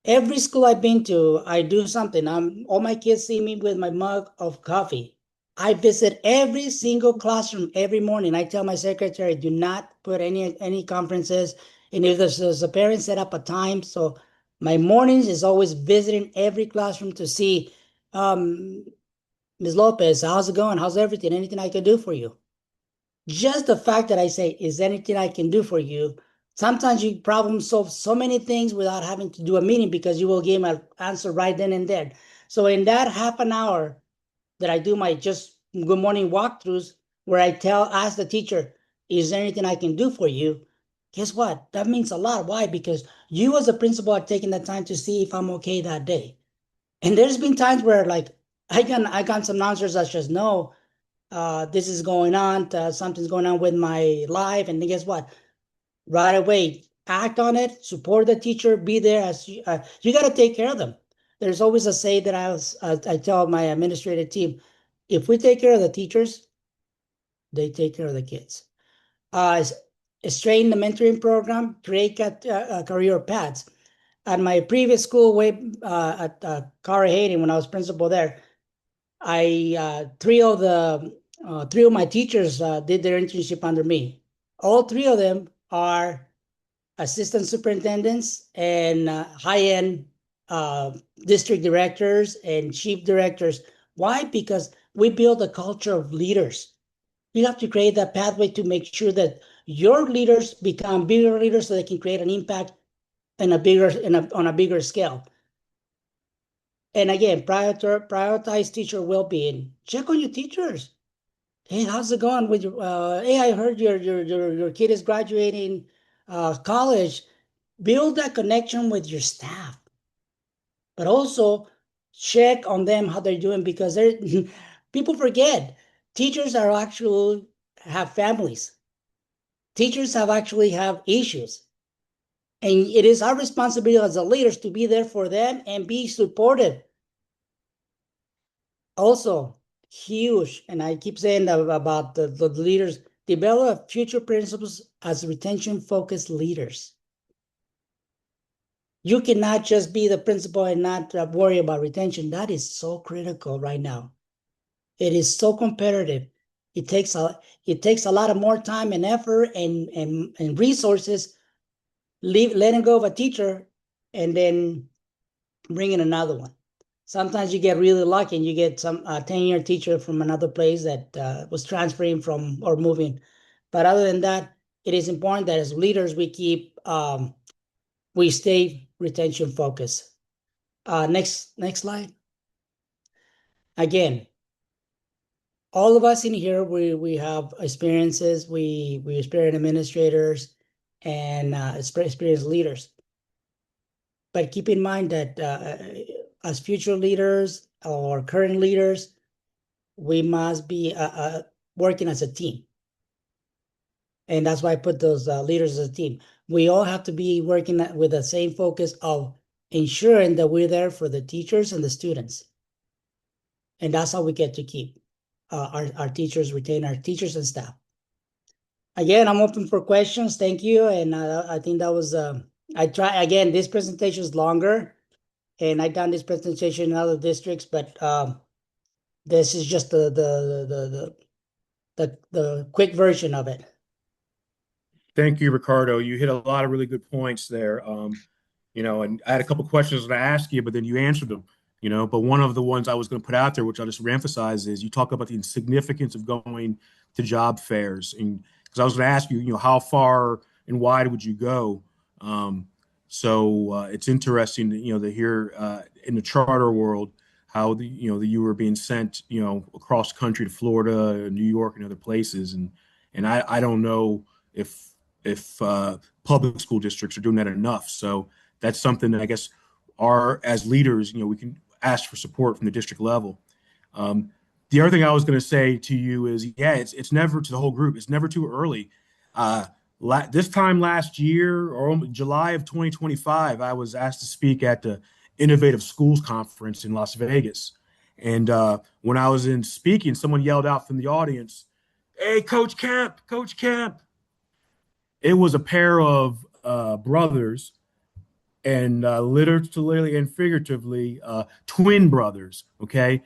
Every school I've been to, I do something. All my kids see me with my mug of coffee. I visit every single classroom every morning. I tell my secretary, do not put any conferences. And if there's a parent, set up a time. So my mornings is always visiting every classroom to see, Ms. Lopez, how's it going? How's everything? Anything I can do for you? Just the fact that I say, is there anything I can do for you? Sometimes you problem solve so many things without having to do a meeting because you will give an answer right then and there. So in that half an hour that I do my just good morning walkthroughs, where I ask the teacher, is there anything I can do for you? Guess what? That means a lot. Why? Because you as a principal are taking the time to see if I'm okay that day. And there's been times where like I got some answers that just no, this is going on, something's going on with my life, and then guess what? Right away, act on it, support the teacher, be there as you got to take care of them. There's always a say that I tell my administrative team, if we take care of the teachers, they take care of the kids. Strain the mentoring program, create career paths. At my previous school, at Cara Hayden, when I was principal there, three of my teachers did their internship under me. All three of them are assistant superintendents and high-end district directors and chief directors. Why? Because we build a culture of leaders. You have to create that pathway to make sure that your leaders become bigger leaders so they can create an impact on a bigger scale. And again, prioritize teacher well-being. Check on your teachers. Hey, how's it going with your? Hey, I heard your kid is graduating college. Build that connection with your staff, but also check on them how they're doing because they're people forget teachers are actually have families. Teachers have actually have issues. And it is our responsibility as the leaders to be there for them and be supportive. Also, huge, and I keep saying that about the leaders, develop future principles as retention-focused leaders. You cannot just be the principal and not worry about retention. That is so critical right now. It is so competitive. It takes a lot of more time and effort and resources letting go of a teacher and then bringing another one. Sometimes you get really lucky and you get some 10-year teacher from another place that was transferring from or moving. But other than that, it is important that as leaders we stay retention focused. Next slide. Again, all of us in here, we have experiences. We experienced administrators and experienced leaders. But keep in mind that as future leaders or current leaders, we must be working as a team. And that's why I put those leaders as a team. We all have to be working with the same focus of ensuring that we're there for the teachers and the students. And that's how we get to keep our teachers, retain our teachers and staff. Again, I'm open for questions. Thank you. And I think that was, again, this presentation is longer. And I've done this presentation in other districts, but this is just the quick version of it. Thank you, Ricardo. You hit a lot of really good points there. And I had a couple questions to ask you, but then you answered them. But one of the ones I was going to put out there, which I'll just reemphasize, is you talk about the significance of going to job fairs, and because I was going to ask you, how far and wide would you go? So it's interesting, to hear in the charter world how you were being sent, across country to Florida, New York, and other places, and I don't know if public school districts are doing that enough. So that's something that I guess as leaders, we can ask for support from the district level. The other thing I was going to say to you is, yeah, it's never to the whole group. It's never too early. This time last year, or July of 2025, I was asked to speak at the Innovative Schools Conference in Las Vegas. And when I was in speaking, someone yelled out from the audience, "Hey, Coach Camp, Coach Camp." It was a pair of brothers, and literally and figuratively, twin brothers, okay?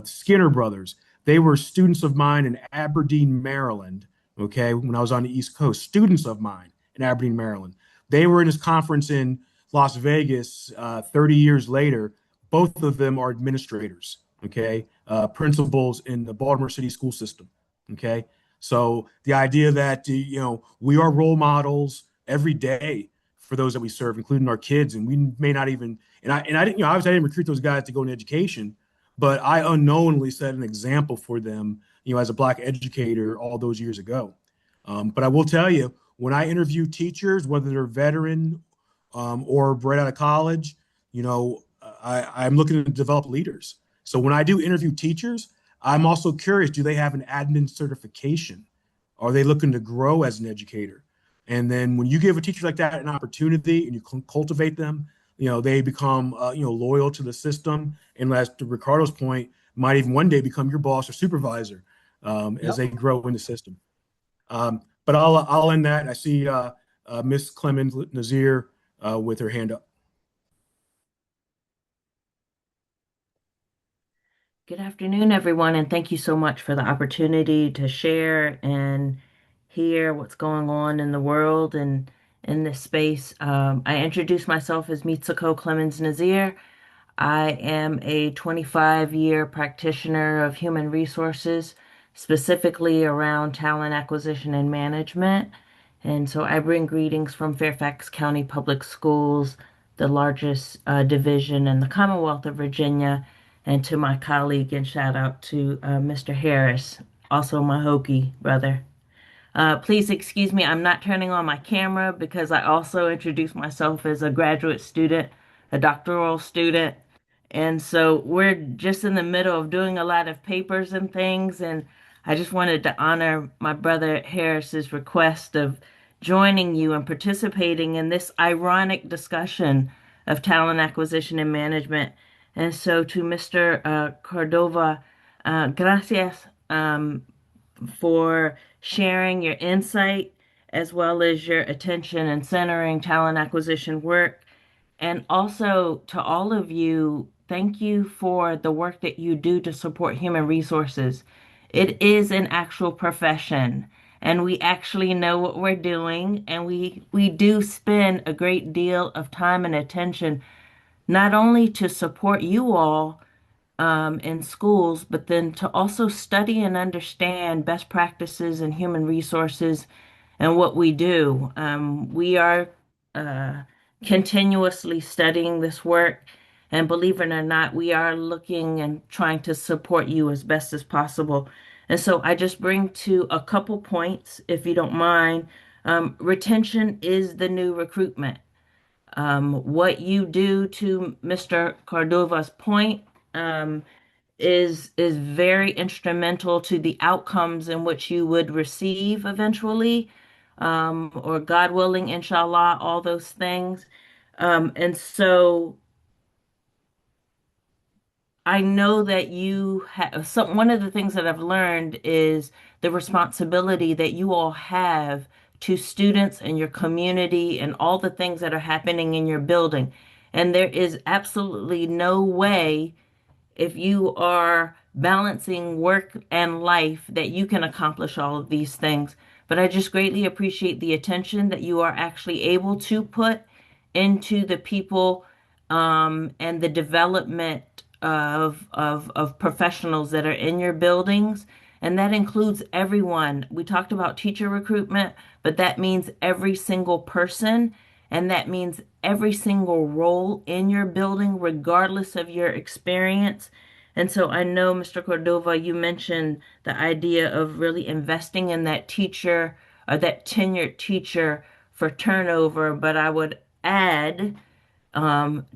Skinner brothers. They were students of mine in Aberdeen, Maryland, okay, when I was on the East Coast. Students of mine in Aberdeen, Maryland. They were in this conference in Las Vegas 30 years later. Both of them are administrators, okay, principals in the Baltimore City school system, okay? So the idea that, we are role models every day for those that we serve, including our kids. And we may not even, and I didn't, obviously I didn't recruit those guys to go into education, but I unknowingly set an example for them, as a Black educator all those years ago. But I will tell you, when I interview teachers, whether they're veteran or right out of college, I'm looking to develop leaders. So when I do interview teachers, I'm also curious, do they have an admin certification? Are they looking to grow as an educator? And then when you give a teacher like that an opportunity and you cultivate them, they become, loyal to the system. And as to Ricardo's point, might even one day become your boss or supervisor as they grow in the system. But I'll end that. I see Miss Clemens Nazir with her hand up. Good afternoon, everyone, and thank you so much for the opportunity to share and hear what's going on in the world and in this space. I introduce myself as Mitsuko Clemens Nazir. I am a 25-year practitioner of human resources, specifically around talent acquisition and management. And so I bring greetings from Fairfax County Public Schools, the largest division in the Commonwealth of Virginia, and to my colleague, and shout out to Mr. Harris, also my Hokie brother. Please excuse me, I'm not turning on my camera because I also introduced myself as a graduate student, a doctoral student. And so we're just in the middle of doing a lot of papers and things. And I just wanted to honor my brother Harris's request of joining you and participating in this ironic discussion of talent acquisition and management. And so to Mr. Cordova, gracias. For sharing your insight as well as your attention and centering talent acquisition work. And also to all of you, thank you for the work that you do to support human resources. It is an actual profession, and we actually know what we're doing, and we do spend a great deal of time and attention not only to support you all in schools, but then to also study and understand best practices in human resources and what we do. We are uh, continuously studying this work, and believe it or not, we are looking and trying to support you as best as possible. And so I just bring to a couple points, if you don't mind. Retention is the new recruitment. What you do, to Mr. Cordova's point, is very instrumental to the outcomes in which you would receive eventually, or God willing, inshallah, all those things. And so I know that you have some, one of the things that I've learned is the responsibility that you all have to students and your community and all the things that are happening in your building. And there is absolutely no way, if you are balancing work and life, that you can accomplish all of these things. But I just greatly appreciate the attention that you are actually able to put into the people, and the development of professionals that are in your buildings. And that includes everyone. We talked about teacher recruitment, but that means every single person. And that means every single role in your building, regardless of your experience. And so I know, Mr. Cordova, you mentioned the idea of really investing in that teacher or that tenured teacher for turnover, but I would add,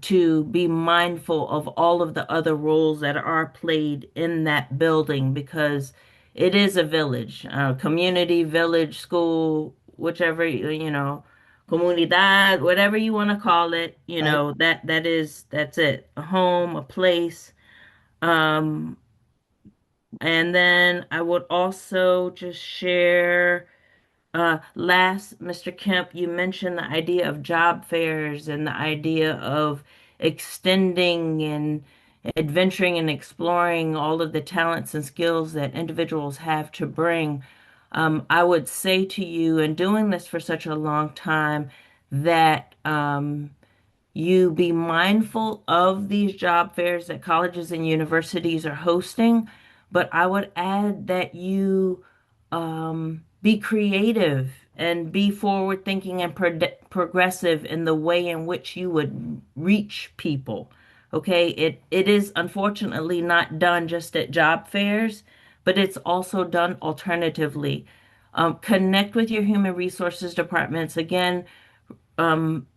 to be mindful of all of the other roles that are played in that building, because it is a village, community, village, school, whichever, comunidad, whatever you want to call it, Right. that's it. A home, a place. Um, and then I would also just share, last, Mr. Kemp, you mentioned the idea of job fairs and the idea of extending and adventuring and exploring all of the talents and skills that individuals have to bring. I would say to you, and doing this for such a long time, that you be mindful of these job fairs that colleges and universities are hosting, but I would add that you be creative and be forward thinking and progressive in the way in which you would reach people. Okay, it is unfortunately not done just at job fairs, but it's also done alternatively. Connect with your human resources departments. Again, um,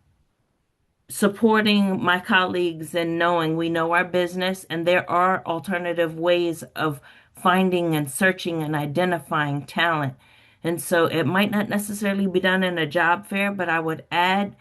supporting my colleagues and knowing we know our business, and there are alternative ways of finding and searching and identifying talent. And so it might not necessarily be done in a job fair, but I would add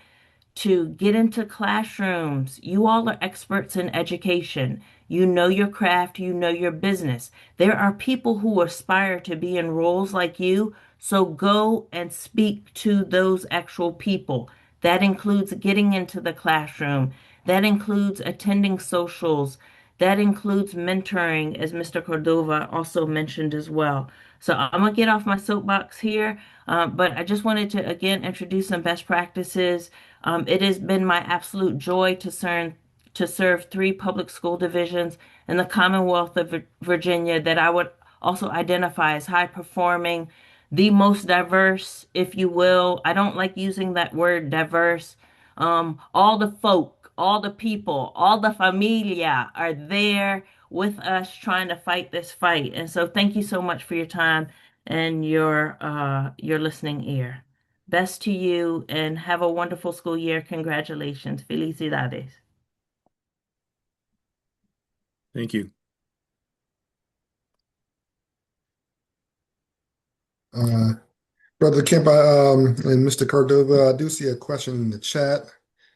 to get into classrooms. You all are experts in education. You know your craft, you know your business. There are people who aspire to be in roles like you, so go and speak to those actual people. That includes getting into the classroom. That includes attending socials. That includes mentoring, as Mr. Cordova also mentioned as well. So I'm gonna get off my soapbox here, but I just wanted to again introduce some best practices. It has been my absolute joy to serve three public school divisions in the Commonwealth of Virginia that I would also identify as high performing, the most diverse, if you will. I don't like using that word diverse. All the folk, all the people, all the familia are there with us trying to fight this fight. And so thank you so much for your time and your listening ear. Best to you and have a wonderful school year. Congratulations. Felicidades. Thank you. Brother Kemp, and Mr. Cordova, I do see a question in the chat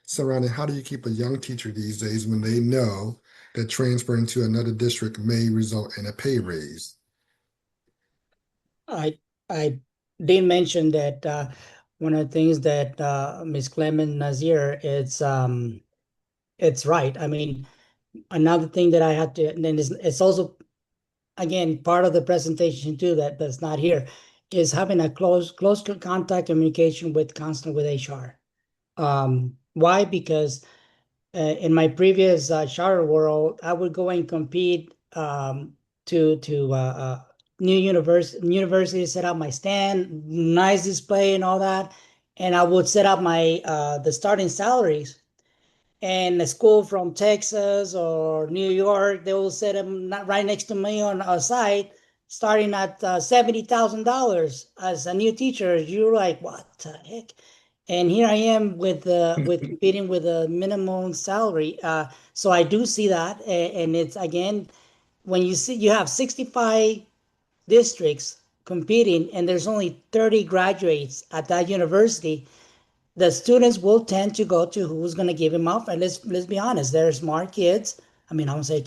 surrounding how do you keep a young teacher these days when they know that transferring to another district may result in a pay raise? I did mention that one of the things that Ms. Clement Nazir, it's right. I mean, another thing that I had to, and then it's also again part of the presentation too that's not here, is having a close contact communication with constant with HR. Why? Because in my previous charter world, I would go and compete to new university, set up my stand, nice display and all that, and I would set up my the starting salaries. And a school from Texas or New York, they will set them not right next to me on a site, starting at $70,000 as a new teacher. You're like, what the heck? And here I am with competing with a minimum salary. So I do see that, and it's again when you see you have 65 districts competing, and there's only 30 graduates at that university, the students will tend to go to who's going to give them off. And let's be honest, they're smart kids. I mean, I would say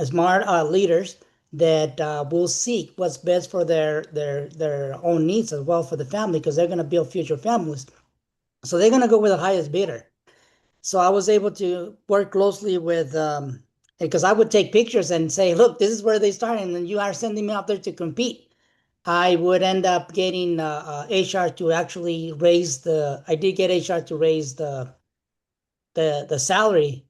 smart leaders that will seek what's best for their own needs as well for the family, because they're going to build future families. So they're going to go with the highest bidder. So I was able to work closely with, because I would take pictures and say, look, this is where they start, and then you are sending me out there to compete. I would end up getting HR to actually raise I did get HR to raise the salary,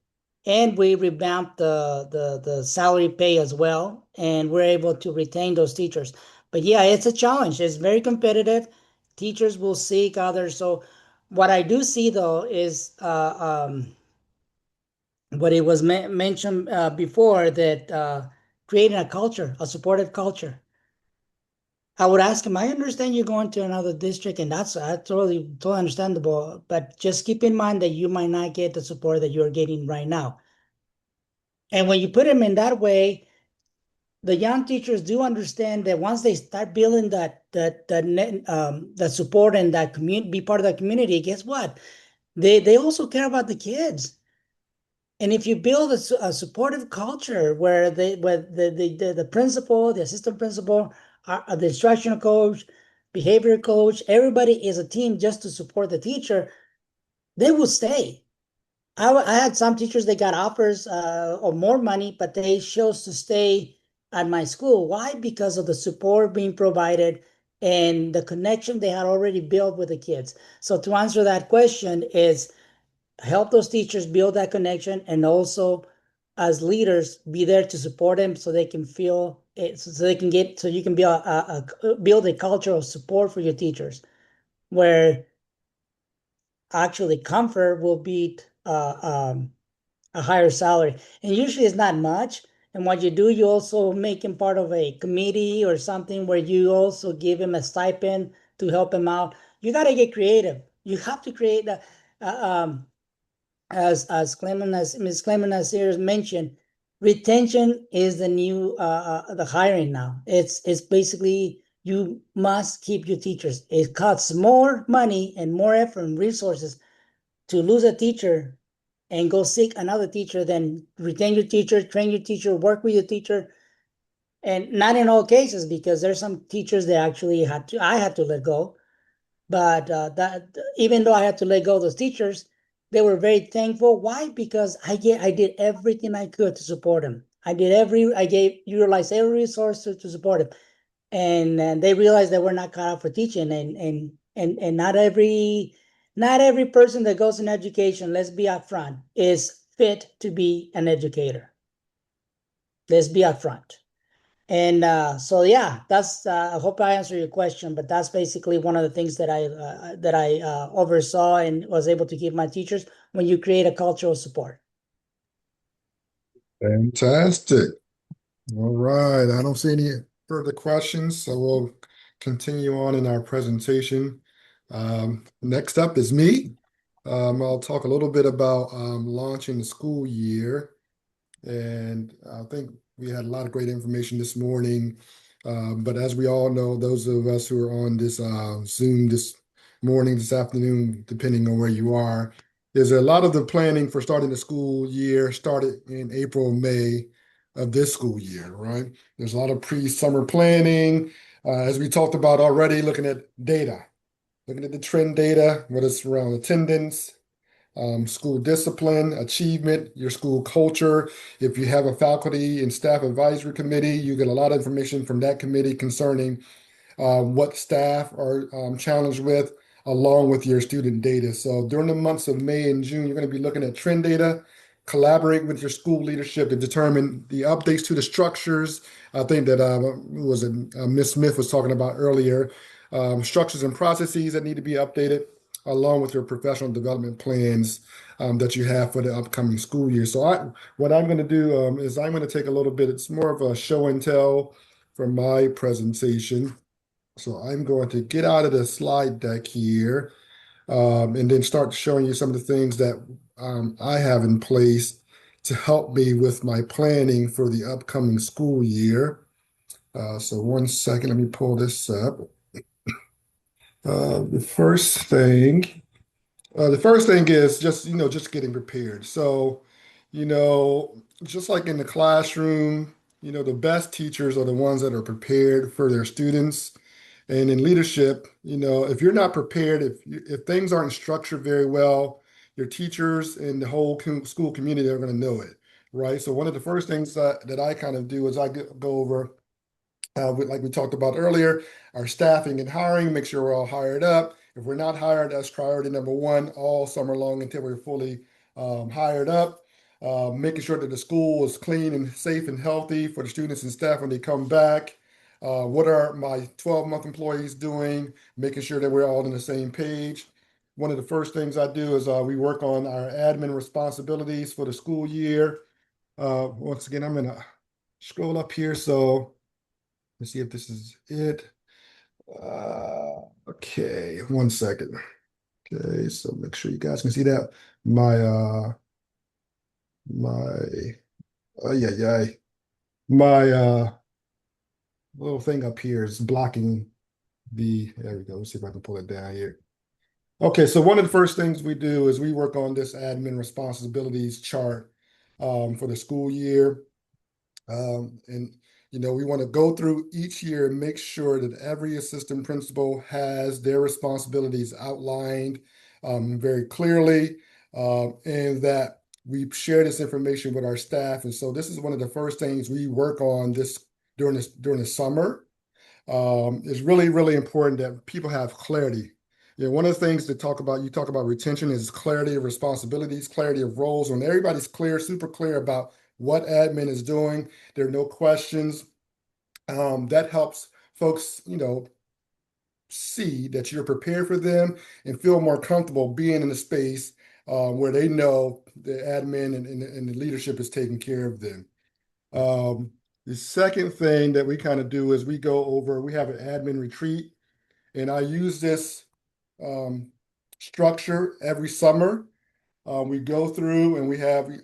and we revamped the salary pay as well, and we're able to retain those teachers. But yeah, it's a challenge. It's very competitive. Teachers will seek others. So what I do see though is what it was mentioned before, that creating a culture, a supportive culture. I would ask him, I understand you're going to another district, and that's totally understandable. But just keep in mind that you might not get the support that you're getting right now. And when you put them in that way, the young teachers do understand that once they start building that support and that community, be part of that community, guess what? They also care about the kids. And if you build a supportive culture where the principal, the assistant principal, the instructional coach, behavior coach, everybody is a team just to support the teacher, they will stay. I had some teachers, they got offers of more money, but they chose to stay at my school. Why? Because of the support being provided and the connection they had already built with the kids. So to answer that question is, help those teachers build that connection, and also as leaders be there to support them so they can feel it, so they can get, so you can build a culture of support for your teachers where actually comfort will beat a higher salary. And usually it's not much. And what you do, you also make him part of a committee or something where you also give him a stipend to help him out. You got to get creative. You have to create as Clement, as Ms. Clement has mentioned, retention is the new the hiring now. It's basically you must keep your teachers. It costs more money and more effort and resources to lose a teacher and go seek another teacher than retain your teacher, train your teacher, work with your teacher. And not in all cases, because there's some teachers that actually I had to let go. But that even though I had to let go of those teachers, they were very thankful. Why? Because I did everything I could to support them. Utilized every resource to support them, and they realized they were not cut out for teaching. And not every person that goes in education, let's be upfront, is fit to be an educator. Let's be upfront. And so yeah, that's I hope I answered your question, but that's basically one of the things that I oversaw and was able to give my teachers when you create a culture of support. Fantastic. All right. I don't see any further questions, so we'll continue on in our presentation. Next up is me. I'll talk a little bit about launching the school year. And I think we had a lot of great information this morning. But as we all know, those of us who are on this Zoom this morning, this afternoon, depending on where you are, is a lot of the planning for starting the school year started in April, May of this school year, right? There's a lot of pre-summer planning, as we talked about already, looking at data, looking at the trend data, whether it's around attendance, school discipline, achievement, your school culture. If you have a faculty and staff advisory committee, you get a lot of information from that committee concerning what staff are challenged with, along with your student data. So during the months of May and June, you're going to be looking at trend data, collaborate with your school leadership to determine the updates to the structures. I think that was it, Ms. Smith was talking about earlier, structures and processes that need to be updated, along with your professional development plans that you have for the upcoming school year. So what I'm going to do is I'm going to take a little bit, it's more of a show and tell from my presentation. So I'm going to get out of the slide deck here and then start showing you some of the things that I have in place to help me with my planning for the upcoming school year. So one second, let me pull this up. The first thing is just, just getting prepared. So, just like in the classroom, the best teachers are the ones that are prepared for their students. And in leadership, if you're not prepared, if things aren't structured very well, your teachers and the whole school community are going to know it, right? So one of the first things that I kind of do is I go over, like we talked about earlier, our staffing and hiring, make sure we're all hired up. If we're not hired, that's priority number one all summer long until we're fully hired up. Making sure that the school is clean and safe and healthy for the students and staff when they come back. What are my 12-month employees doing? Making sure that we're all on the same page. One of the first things I do is we work on our admin responsibilities for the school year. Once again, I'm going to scroll up here. So let's see if this is it. Okay, one second. Okay, so make sure you guys can see that. My yeah. My little thing up here is blocking there we go. Let's see if I can pull it down here. Okay, so one of the first things we do is we work on this admin responsibilities chart for the school year. And we want to go through each year and make sure that every assistant principal has their responsibilities outlined very clearly, and that we share this information with our staff. And so this is one of the first things we work on during the summer. It's really, really important that people have clarity. One of the things you talk about retention is clarity of responsibilities, clarity of roles. When everybody's clear, super clear about what admin is doing, there are no questions. That helps folks, see that you're prepared for them and feel more comfortable being in a space where they know the admin and the leadership is taking care of them. The second thing that we kind of do is we have an admin retreat, and I use this structure every summer. We go through and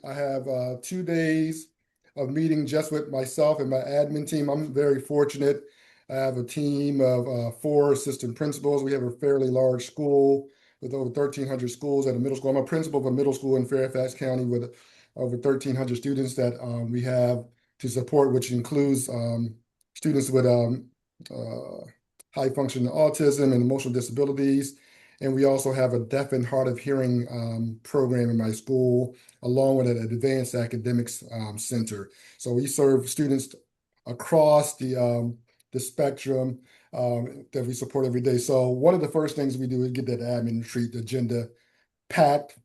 I have 2 days of meeting just with myself and my admin team. I'm very fortunate. I have a team of 4 assistant principals. We have a fairly large school with over 1,300 schools at a middle school. I'm a principal of a middle school in Fairfax County with over 1,300 students that we have to support, which includes students with high functioning autism and emotional disabilities. And we also have a deaf and hard of hearing program in my school, along with an advanced academics center. So we serve students across the spectrum that we support every day. So one of the first things we do is get that admin retreat agenda packed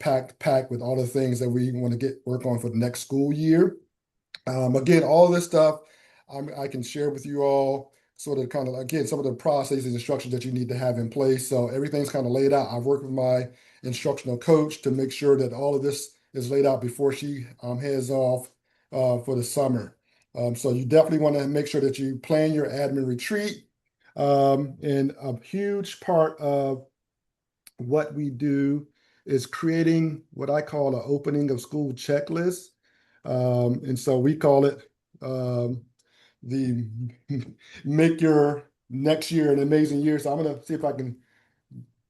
with all the things that we want to work on for the next school year. Again, all this stuff I can share with you all sort of kind of, again, some of the processes and instructions that you need to have in place. So everything's kind of laid out. I've worked with my instructional coach to make sure that all of this is laid out before she heads off for the summer. So you definitely want to make sure that you plan your admin retreat. And a huge part of what we do is creating what I call an opening of school checklist. And so we call it the make your next year an amazing year. So I'm going to see if I can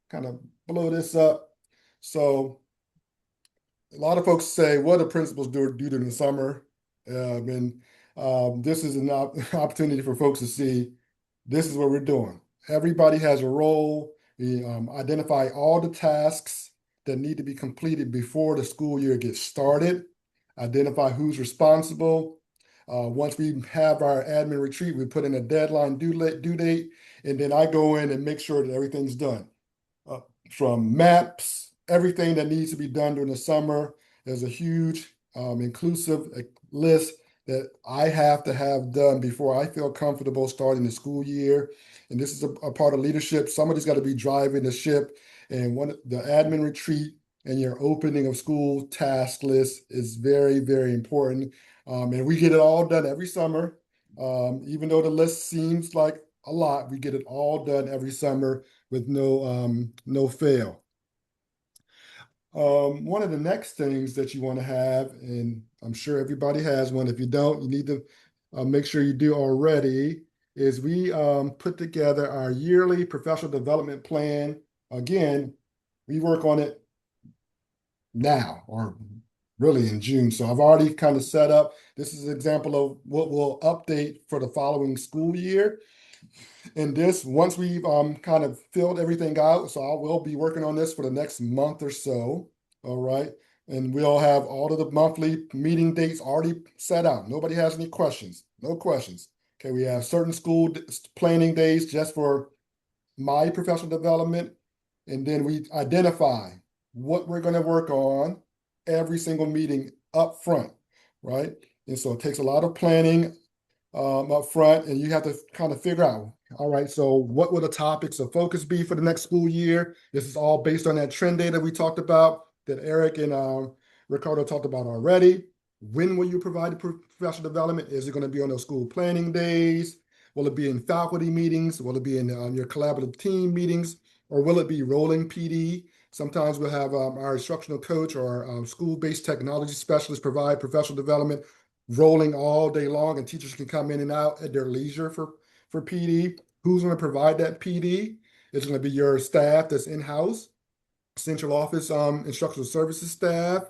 kind of blow this up. So a lot of folks say, what do principals do during the summer? And this is an opportunity for folks to see this is what we're doing. Everybody has a role. We identify all the tasks that need to be completed before the school year gets started, identify who's responsible. Once we have our admin retreat, we put in a deadline due date, and then I go in and make sure that everything's done. From maps, everything that needs to be done during the summer. There's a huge inclusive list that I have to have done before I feel comfortable starting the school year. And this is a part of leadership. Somebody's got to be driving the ship. And the admin retreat and your opening of school task list is very, very important. And we get it all done every summer. Even though the list seems like a lot, we get it all done every summer with no fail. One of the next things that you want to have, and I'm sure everybody has one, if you don't, you need to make sure you do already, is we put together our yearly professional development plan. Again, we work on it now, or really in June. So I've already kind of set up, this is an example of what we'll update for the following school year. And this, once we've kind of filled everything out, so I will be working on this for the next month or so. All right. And we'll have all of the monthly meeting dates already set out. Nobody has any questions. No questions. Okay. We have certain school planning days just for my professional development. And then we identify what we're going to work on every single meeting up front. Right. And so it takes a lot of planning up front, and you have to kind of figure out, all right, so what will the topics of focus be for the next school year? This is all based on that trend data we talked about that Eric and Ricardo talked about already. When will you provide the professional development? Is it going to be on those school planning days? Will it be in faculty meetings? Will it be in your collaborative team meetings? Or will it be rolling PD? Sometimes we'll have our instructional coach or school-based technology specialist provide professional development rolling all day long, and teachers can come in and out at their leisure for PD. Who's going to provide that PD? It's going to be your staff that's in-house, central office instructional services staff.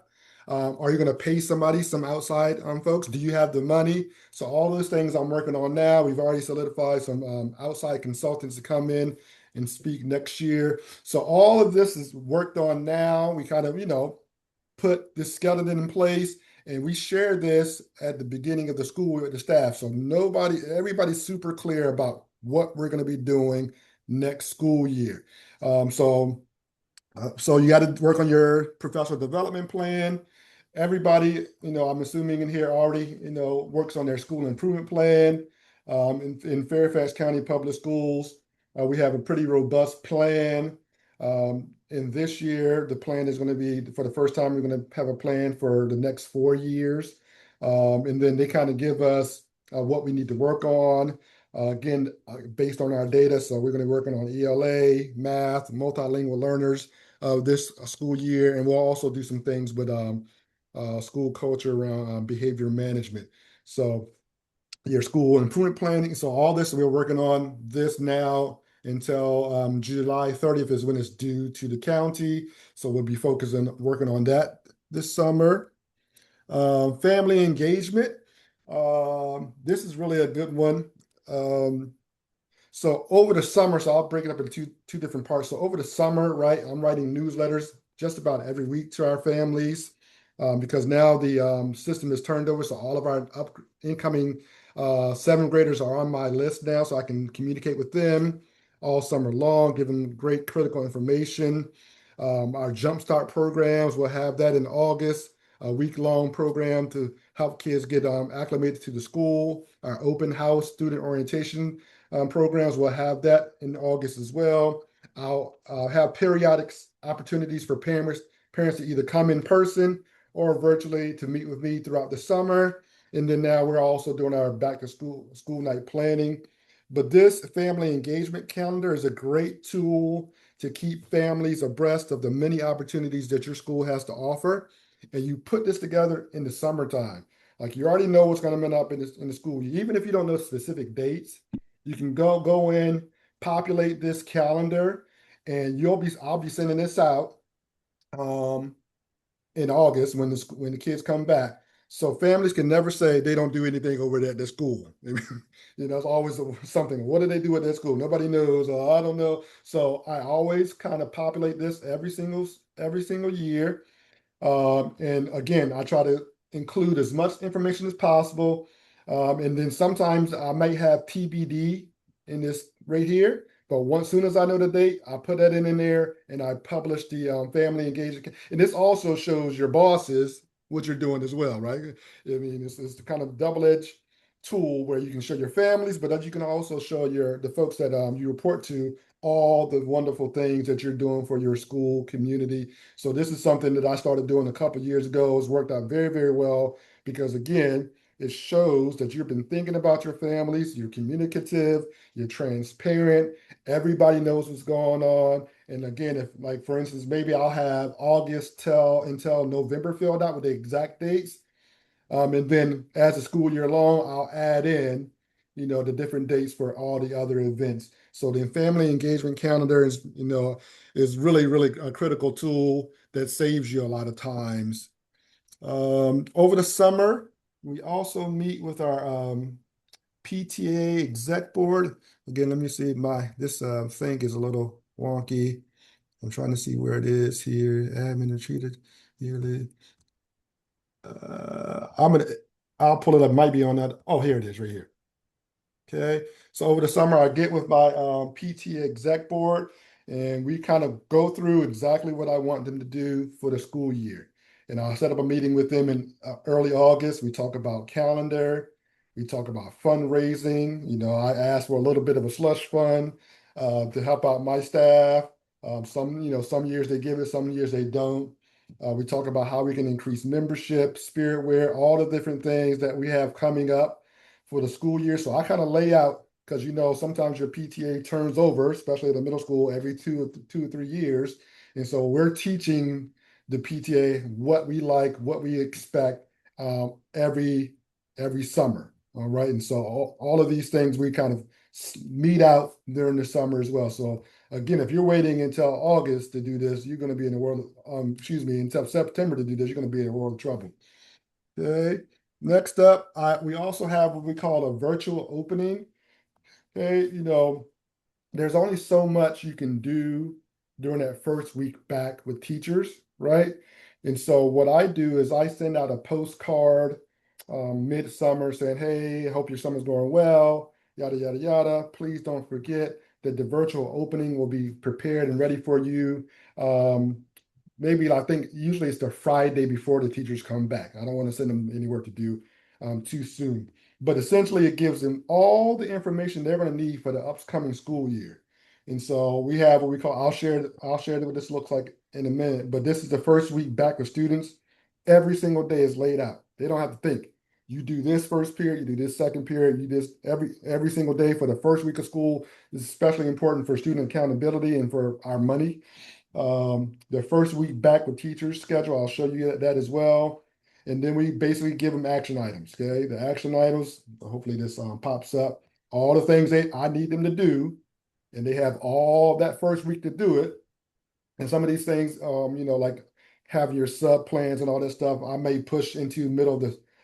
Are you going to pay somebody, some outside folks? Do you have the money? So all those things I'm working on now. We've already solidified some outside consultants to come in and speak next year. So all of this is worked on now. We kind of, put this skeleton in place, and we share this at the beginning of the school with the staff. So everybody's super clear about what we're going to be doing next school year. So you got to work on your professional development plan. Everybody, I'm assuming in here already, works on their school improvement plan. In Fairfax County Public Schools, we have a pretty robust plan. And this year, the plan is going to be, for the first time, we're going to have a plan for the next 4 years. And then they kind of give us what we need to work on, again, based on our data. So we're going to be working on ELA, math, multilingual learners this school year. And we'll also do some things with school culture around behavior management. So your school improvement planning. So all this, we're working on this now until July 30th is when it's due to the county. So we'll be focusing, working on that this summer. Family engagement. This is really a good one. So over the summer, so I'll break it up into two different parts. So over the summer, right, I'm writing newsletters just about every week to our families because now the system is turned over. So all of our incoming 7th graders are on my list now, so I can communicate with them all summer long, give them great critical information. Our Jumpstart programs, we'll have that in August, a week-long program to help kids get acclimated to the school. Our open house student orientation programs will have that in August as well. I'll have periodic opportunities for parents to either come in person or virtually to meet with me throughout the summer. And then now we're also doing our back to school night planning. But this family engagement calendar is a great tool to keep families abreast of the many opportunities that your school has to offer. And you put this together in the summertime. Like you already know what's going to be up in the school. Even if you don't know specific dates, you can go in, populate this calendar, and I'll be sending this out in August when the kids come back. So families can never say they don't do anything over there at their school. It's always something. What do they do at their school? Nobody knows. Or I don't know. So I always kind of populate this every single year. And again, I try to include as much information as possible. And then sometimes I might have TBD in this right here. But once soon as I know the date, I put that in there and I publish the family engagement. And this also shows your bosses what you're doing as well, right? I mean, it's the kind of double-edged tool where you can show your families, but that you can also show the folks that you report to all the wonderful things that you're doing for your school community. So this is something that I started doing a couple years ago. It's worked out very, very well because again, it shows that you've been thinking about your families, you're communicative, you're transparent, everybody knows what's going on. And again, if like for instance, maybe I'll have August until November filled out with the exact dates. And then as the school year long, I'll add in, the different dates for all the other events. So the family engagement calendar is really, really a critical tool that saves you a lot of times. Over the summer, we also meet with our PTA exec board. Again, let me see this thing is a little wonky. I'm trying to see where it is here. Admin retreated yearly. I'll pull it up. Might be on that. Oh, here it is right here. Okay. So over the summer, I get with my PTA exec board and we kind of go through exactly what I want them to do for the school year. And I'll set up a meeting with them in early August. We talk about calendar. We talk about fundraising. I ask for a little bit of a slush fund to help out my staff. Some years they give it, some years they don't. We talk about how we can increase membership, spirit wear, all the different things that we have coming up for the school year. So I kind of lay out because sometimes your PTA turns over, especially at the middle school, every 2 or 3 years. And so we're teaching the PTA what we like, what we expect every summer. All right. And so all of these things we kind of meet out during the summer as well. So again, if you're waiting until August to do this, you're going to be in the world, until September to do this, you're going to be in a world of trouble. Okay. Next up, we also have what we call a virtual opening. Okay. There's only so much you can do during that first week back with teachers, right? And so what I do is I send out a postcard midsummer saying, hey, I hope your summer's going well, yada, yada, yada. Please don't forget that the virtual opening will be prepared and ready for you. Maybe I think usually it's the Friday before the teachers come back. I don't want to send them any work to do too soon. But essentially it gives them all the information they're going to need for the upcoming school year. And so we have what we call, I'll share what this looks like in a minute, but this is the first week back with students. Every single day is laid out. They don't have to think. You do this first period, you do this second period, you do this every single day for the first week of school. This is especially important for student accountability and for our money. The first week back with teachers schedule, I'll show you that as well. And then we basically give them action items, okay? The action items, hopefully this pops up, all the things I need them to do, and they have all that first week to do it. And some of these things, like have your sub plans and all that stuff, I may push into middle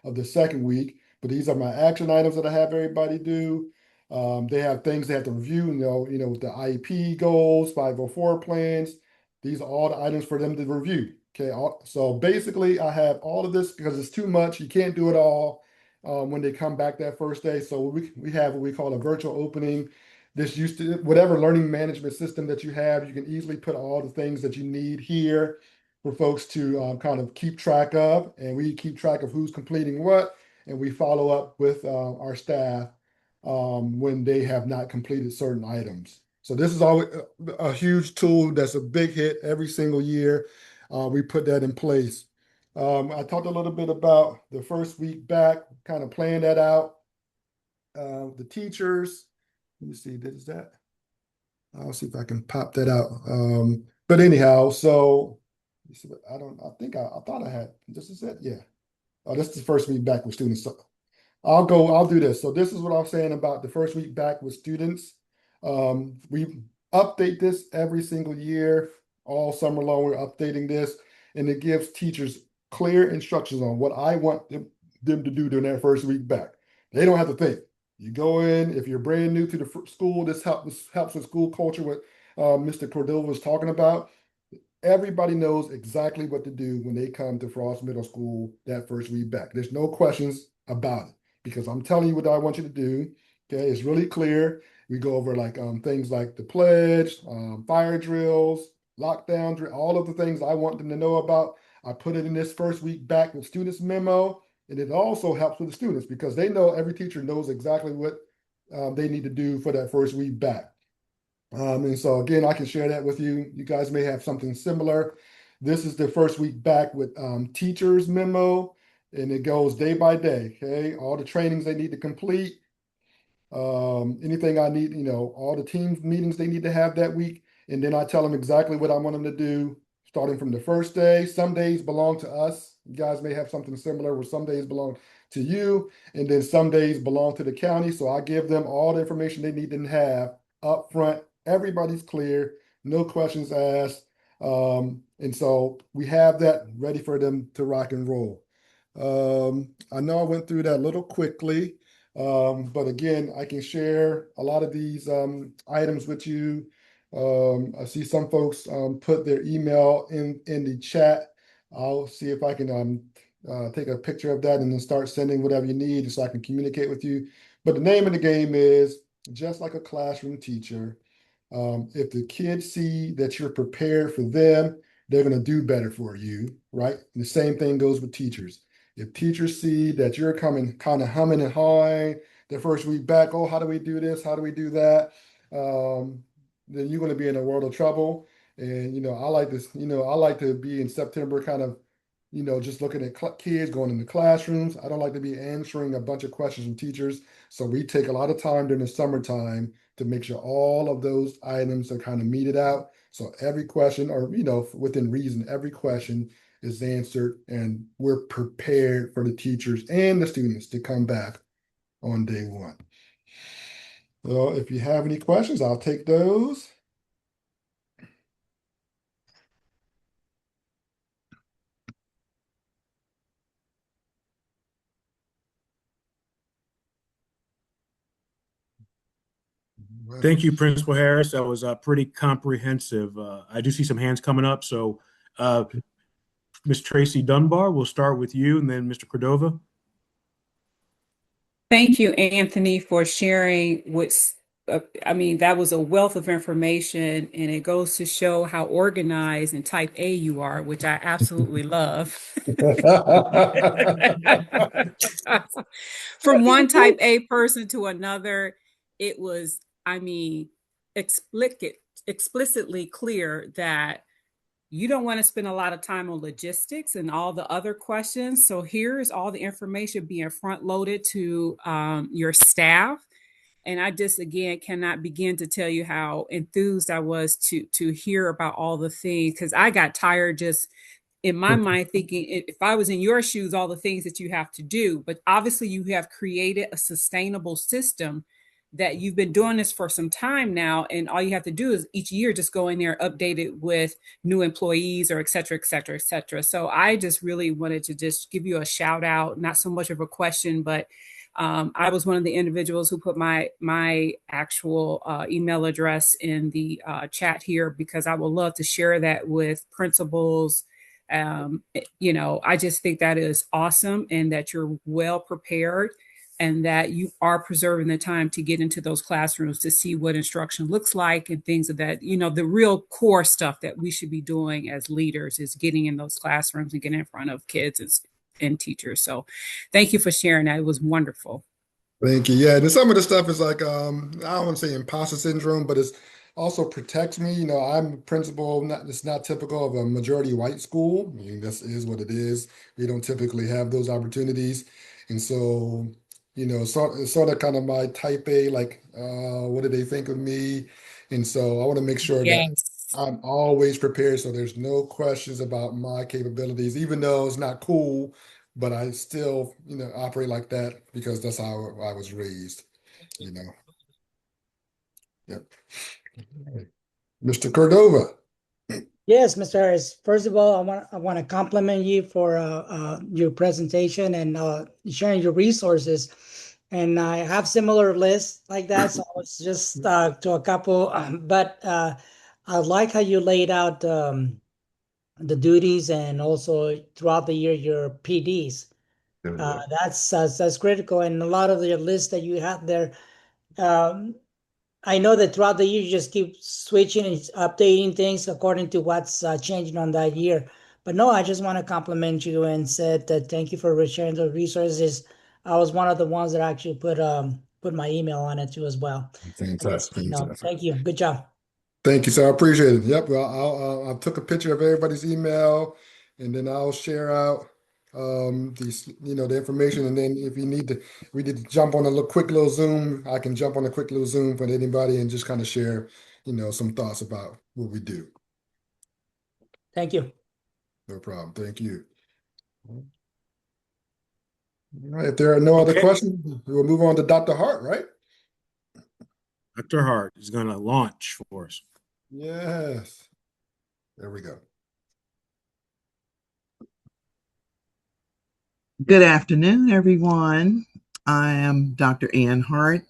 of the second week, but these are my action items that I have everybody do. They have things they have to review, with the IEP goals, 504 plans. These are all the items for them to review. Okay, so basically I have all of this because it's too much. You can't do it all when they come back that first day. So we have what we call a virtual opening. This used to, whatever learning management system that you have, you can easily put all the things that you need here. for folks to kind of keep track of, and we keep track of who's completing what, and we follow up with our staff when they have not completed certain items. So this is always a huge tool that's a big hit every single year. We put that in place. I talked a little bit about the first week back, kind of playing that out. The teachers, let me see, is that? I'll see if I can pop that out. But anyhow, so I thought I had, this is it, yeah. Oh, this is the first week back with students. So I'll do this. So this is what I'm saying about the first week back with students. We update this every single year, all summer long. We're updating this, and it gives teachers clear instructions on what I want them to do during that first week back. They don't have to think. You go in, if you're brand new to the school, this helps with school culture, what Mr. Cordova was talking about. Everybody knows exactly what to do when they come to Frost Middle School that first week back. There's no questions about it because I'm telling you what I want you to do. Okay, it's really clear. We go over like things like the pledge, fire drills, lockdown drill, all of the things I want them to know about. I put it in this first week back with students memo, and it also helps with the students because they know every teacher knows exactly what they need to do for that first week back. And so again, I can share that with you. You guys may have something similar. This is the first week back with teachers memo, and it goes day by day. Okay, all the trainings they need to complete, anything I need, all the team meetings they need to have that week, and then I tell them exactly what I want them to do, starting from the first day. Some days belong to us. You guys may have something similar where some days belong to you, and then some days belong to the county. So I give them all the information they need to have up front. Everybody's clear, no questions asked. And so we have that ready for them to rock and roll. I know I went through that a little quickly, but again, I can share a lot of these items with you. I see some folks put their email in the chat. I'll see if I can take a picture of that and then start sending whatever you need so I can communicate with you. But the name of the game is just like a classroom teacher. If the kids see that you're prepared for them, they're going to do better for you, right? And the same thing goes with teachers. If teachers see that you're coming kind of humming and hawing the first week back, oh, how do we do this? How do we do that? Then you're going to be in a world of trouble. And, I like this, I like to be in September kind of, just looking at kids going into classrooms. I don't like to be answering a bunch of questions from teachers. So we take a lot of time during the summertime to make sure all of those items are kind of meted out. So every question, or, within reason, every question is answered, and we're prepared for the teachers and the students to come back on day one. So if you have any questions, I'll take those. Thank you, Principal Harris. That was pretty comprehensive. I do see some hands coming up. So, Ms. Tracy Dunbar, we'll start with you, and then Mr. Cordova. Thank you, Anthony, for sharing what's, that was a wealth of information, and it goes to show how organized and type A you are, which I absolutely love. From one type A person to another, it was, explicitly clear that you don't want to spend a lot of time on logistics and all the other questions. So here's all the information being front loaded to your staff. And I just, again, cannot begin to tell you how enthused I was to hear about all the things, because I got tired just in my mind thinking, if I was in your shoes, all the things that you have to do. But obviously you have created a sustainable system that you've been doing this for some time now, and all you have to do is each year just go in there, update it with new employees, or et cetera, et cetera, et cetera. So I just really wanted to just give you a shout out, not so much of a question, but I was one of the individuals who put my actual email address in the chat here, because I would love to share that with principals. I just think that is awesome, and that you're well prepared. and that you are preserving the time to get into those classrooms to see what instruction looks like and things of that. The real core stuff that we should be doing as leaders is getting in those classrooms and getting in front of kids and teachers. So thank you for sharing that. It was wonderful. Thank you. Yeah, and some of the stuff is like I don't want to say imposter syndrome, but it's also protects me. I'm a principal. It's not typical of a majority white school. I mean, this is what it is. We don't typically have those opportunities, and so it's sort of kind of my type A. Like, what do they think of me? And so I want to make sure that Yes. I'm always prepared, so there's no questions about my capabilities, even though it's not cool. But I still, operate like that because that's how I was raised, you know. Yep. Mr. Cordova. Yes, Mr. Harris. First of all, I want to compliment you for your presentation and sharing your resources. And I have similar lists like that, so I was just to a couple, but I like how you laid out the duties and also throughout the year your PDs. That's critical, and a lot of the lists that you have there. Um, I know that throughout the year you just keep switching and updating things according to what's changing on that year. But no, I just want to compliment you and said that thank you for sharing the resources. I was one of the ones that actually put my email on it too as well. I guess Fantastic. Fantastic. thank you. Good job. Thank you, sir. I appreciate it. Yep. Well, I took a picture of everybody's email, and then I'll share out these, the information. And then if we need to jump on a quick little Zoom. I can jump on a quick little Zoom for anybody and just kind of share, some thoughts about what we do. Thank you. No problem. Thank you. All right. If there are no other Okay. questions, we'll move on to Dr. Hart, right? Dr. Hart is going to launch for us. Yes. There we go. Good afternoon, everyone. I am Dr. Ann Hart.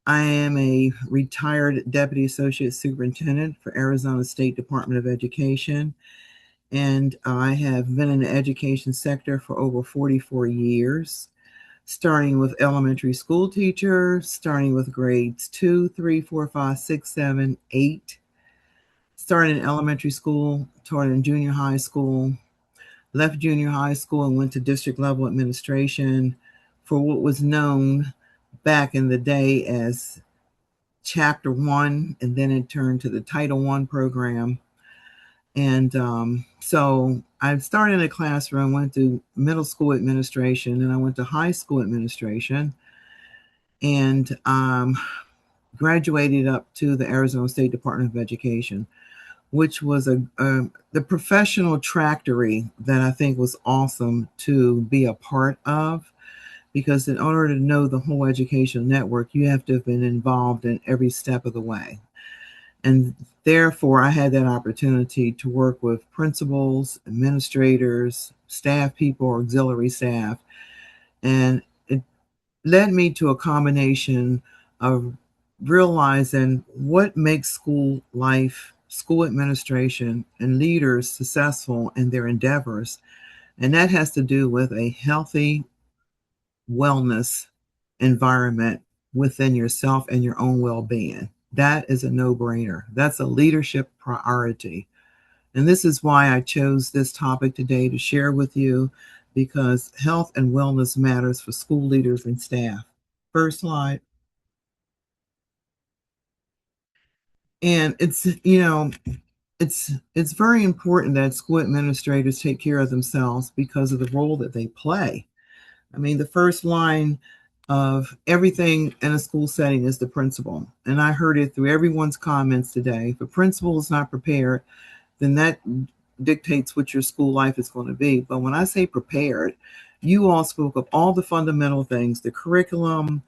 I am a retired Deputy Associate Superintendent for Arizona State Department of Education, and I have been in the education sector for over 44 years, starting with elementary school teacher, starting with grades 2, 3, 4, 5, 6, 7, 8, started in elementary school, taught in junior high school, left junior high school and went to district level administration for what was known back in the day as Chapter 1, and then it turned to the Title 1 program. And so I started in a classroom, went to middle school administration, and I went to high school administration, and graduated up to the Arizona State Department of Education, which was the professional tractory that I think was awesome to be a part of, because in order to know the whole educational network, you have to have been involved in every step of the way. And therefore, I had that opportunity to work with principals, administrators, staff people, auxiliary staff, and it led me to a combination of realizing what makes school life, school administration, and leaders successful in their endeavors. And that has to do with a healthy wellness environment within yourself and your own well-being. That is a no-brainer. That's a leadership priority. And this is why I chose this topic today to share with you, because health and wellness matters for school leaders and staff. First slide. And it's very important that school administrators take care of themselves because of the role that they play. I mean, the first line of everything in a school setting is the principal. And I heard it through everyone's comments today. If a principal is not prepared, then that dictates what your school life is going to be. But when I say prepared, you all spoke of all the fundamental things, the curriculum,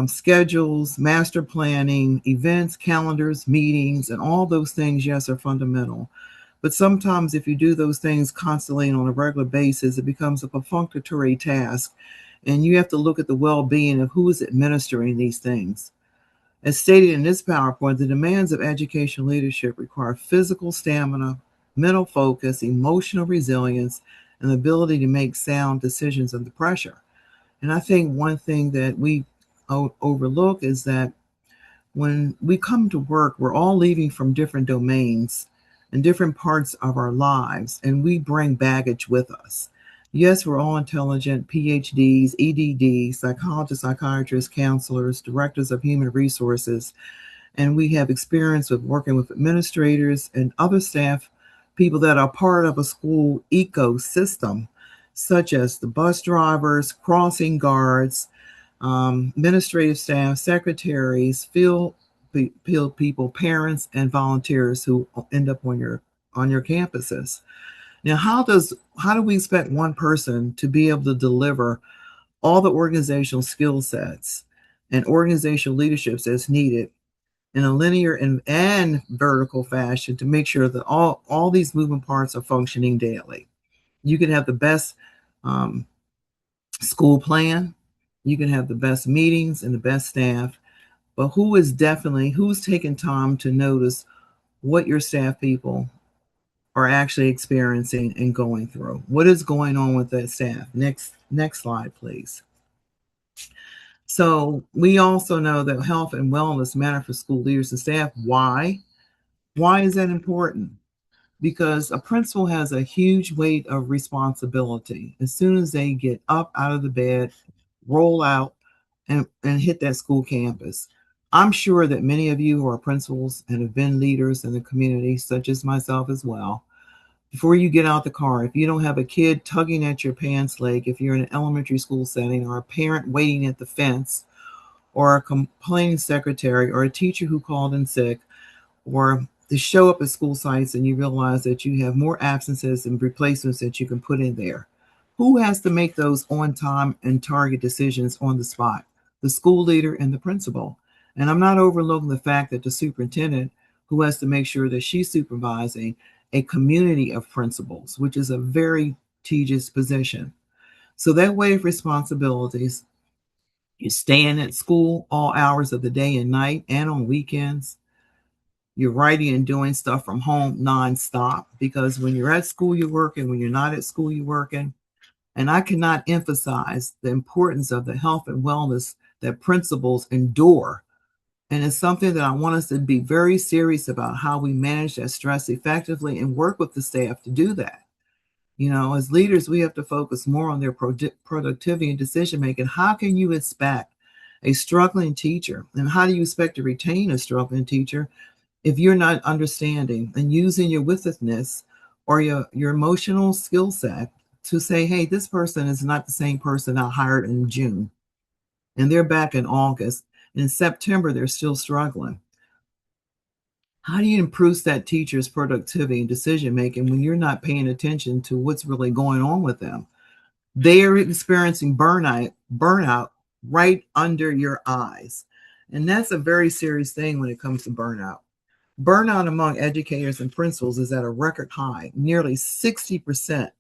schedules, master planning, events, calendars, meetings, and all those things, yes, are fundamental. But sometimes if you do those things constantly and on a regular basis, it becomes a perfunctory task. And you have to look at the well-being of who is administering these things. As stated in this PowerPoint, the demands of educational leadership require physical stamina, mental focus, emotional resilience, and the ability to make sound decisions under pressure. And I think one thing that we overlook is that when we come to work, we're all leaving from different domains and different parts of our lives, and we bring baggage with us. Yes, we're all intelligent, PhDs, EDDs, psychologists, psychiatrists, counselors, directors of human resources, and we have experience with working with administrators and other staff, people that are part of a school ecosystem, such as the bus drivers, crossing guards, administrative staff, secretaries, field people, parents, and volunteers who end up on your campuses. Now, how do we expect one person to be able to deliver all the organizational skill sets and organizational leaderships that's needed in a linear and vertical fashion to make sure that all these moving parts are functioning daily? You can have the best um, school plan, you can have the best meetings and the best staff, but who's taking time to notice what your staff people are actually experiencing and going through? What is going on with that staff? Next slide, please. So we also know that health and wellness matter for school leaders and staff. Why? Why is that important? Because a principal has a huge weight of responsibility. As soon as they get up out of the bed, roll out, and hit that school campus. I'm sure that many of you who are principals and have been leaders in the community, such as myself as well, before you get out the car, if you don't have a kid tugging at your pants leg, if you're in an elementary school setting, or a parent waiting at the fence, or a complaining secretary, or a teacher who called in sick, or to show up at school sites and you realize that you have more absences and replacements that you can put in there. Who has to make those on time and target decisions on the spot? The school leader and the principal. And I'm not overlooking the fact that the superintendent, who has to make sure that she's supervising a community of principals, which is a very tedious position. So that way of responsibilities, you're staying at school all hours of the day and night and on weekends. You're writing and doing stuff from home nonstop, because when you're at school, you're working. When you're not at school, you're working. And I cannot emphasize the importance of the health and wellness that principals endure. And it's something that I want us to be very serious about, how we manage that stress effectively and work with the staff to do that. You know, as leaders, we have to focus more on their productivity and decision making. How can you expect a struggling teacher, and how do you expect to retain a struggling teacher if you're not understanding and using your witness or your emotional skill set to say, hey, this person is not the same person I hired in June, and they're back in August, and in September they're still struggling? How do you improve that teacher's productivity and decision making when you're not paying attention to what's really going on with them? They are experiencing burnout right under your eyes. And that's a very serious thing when it comes to burnout. Burnout among educators and principals is at a record high. Nearly 60%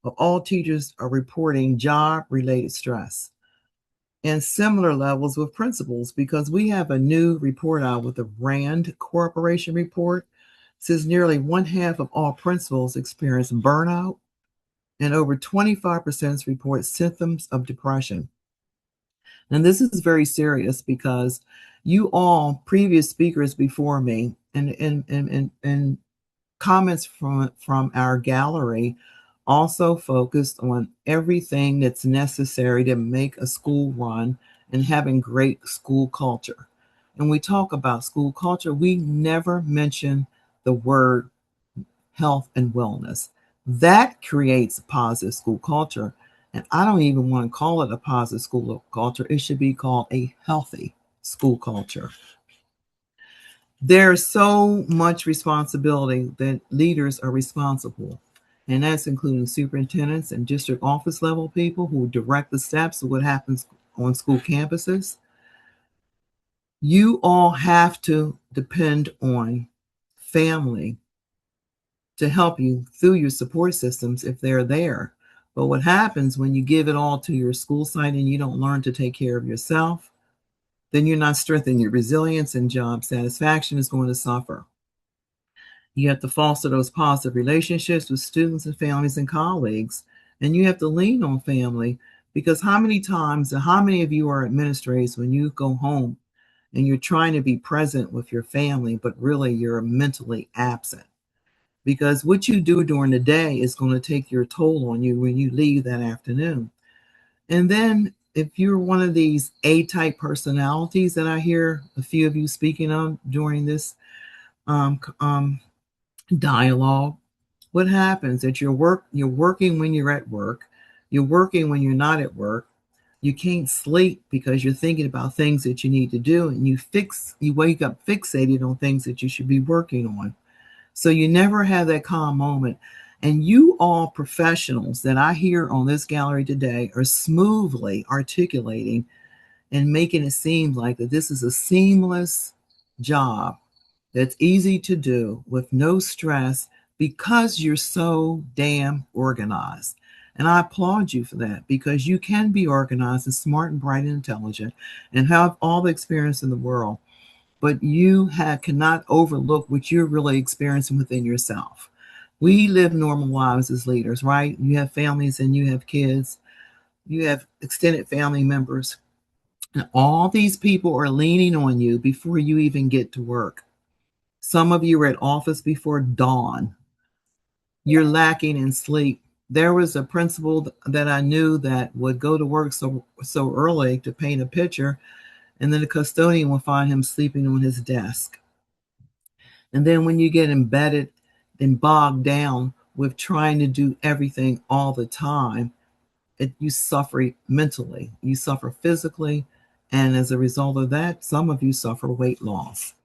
of all teachers are reporting job-related stress, and similar levels with principals, because we have a new report out with the RAND Corporation report. It says nearly one half of all principals experience burnout, and over 25% report symptoms of depression. And this is very serious because you all, previous speakers before me, and comments from our gallery also focused on everything that's necessary to make a school run and having great school culture. And we talk about school culture, we never mention the word health and wellness. That creates a positive school culture. And I don't even want to call it a positive school culture. It should be called a healthy school culture. There's so much responsibility that leaders are responsible, and that's including superintendents and district office level people who direct the steps of what happens on school campuses. You all have to depend on family to help you through your support systems if they're there. But what happens when you give it all to your school site and you don't learn to take care of yourself? Then you're not strengthening your resilience, and job satisfaction is going to suffer. You have to foster those positive relationships with students and families and colleagues. And you have to lean on family, Because how many times and how many of you are administrators when you go home and you're trying to be present with your family, but really you're mentally absent? Because what you do during the day is going to take your toll on you when you leave that afternoon. And then if you're one of these A-type personalities that I hear a few of you speaking on during this dialogue, what happens that you're working when you're at work, you're working when you're not at work, you can't sleep because you're thinking about things that you need to do, and you wake up fixated on things that you should be working on. So you never have that calm moment. And you all professionals that I hear on this gallery today are smoothly articulating and making it seem like that this is a seamless job that's easy to do with no stress because you're so damn organized. And I applaud you for that, because you can be organized and smart and bright and intelligent and have all the experience in the world, but you cannot overlook what you're really experiencing within yourself. We live normal lives as leaders, right? You have families and you have kids, you have extended family members, and all these people are leaning on you before you even get to work. Some of you are at office before dawn. You're lacking in sleep. There was a principal that I knew that would go to work so early to paint a picture, and then the custodian would find him sleeping on his desk. And then when you get embedded and bogged down with trying to do everything all the time, you suffer mentally, you suffer physically, and as a result of that, some of you suffer weight loss.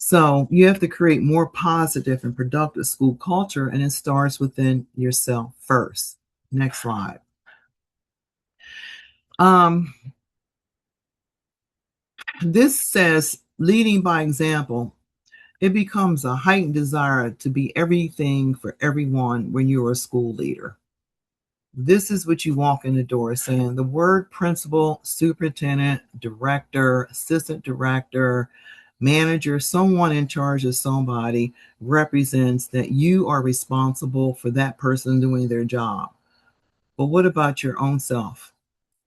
So you have to create more positive and productive school culture, and it starts within yourself first. Next slide. This says, leading by example. It becomes a heightened desire to be everything for everyone when you're a school leader. This is what you walk in the door saying. The word principal, superintendent, director, assistant director, manager, someone in charge of somebody, represents that you are responsible for that person doing their job. But what about your own self?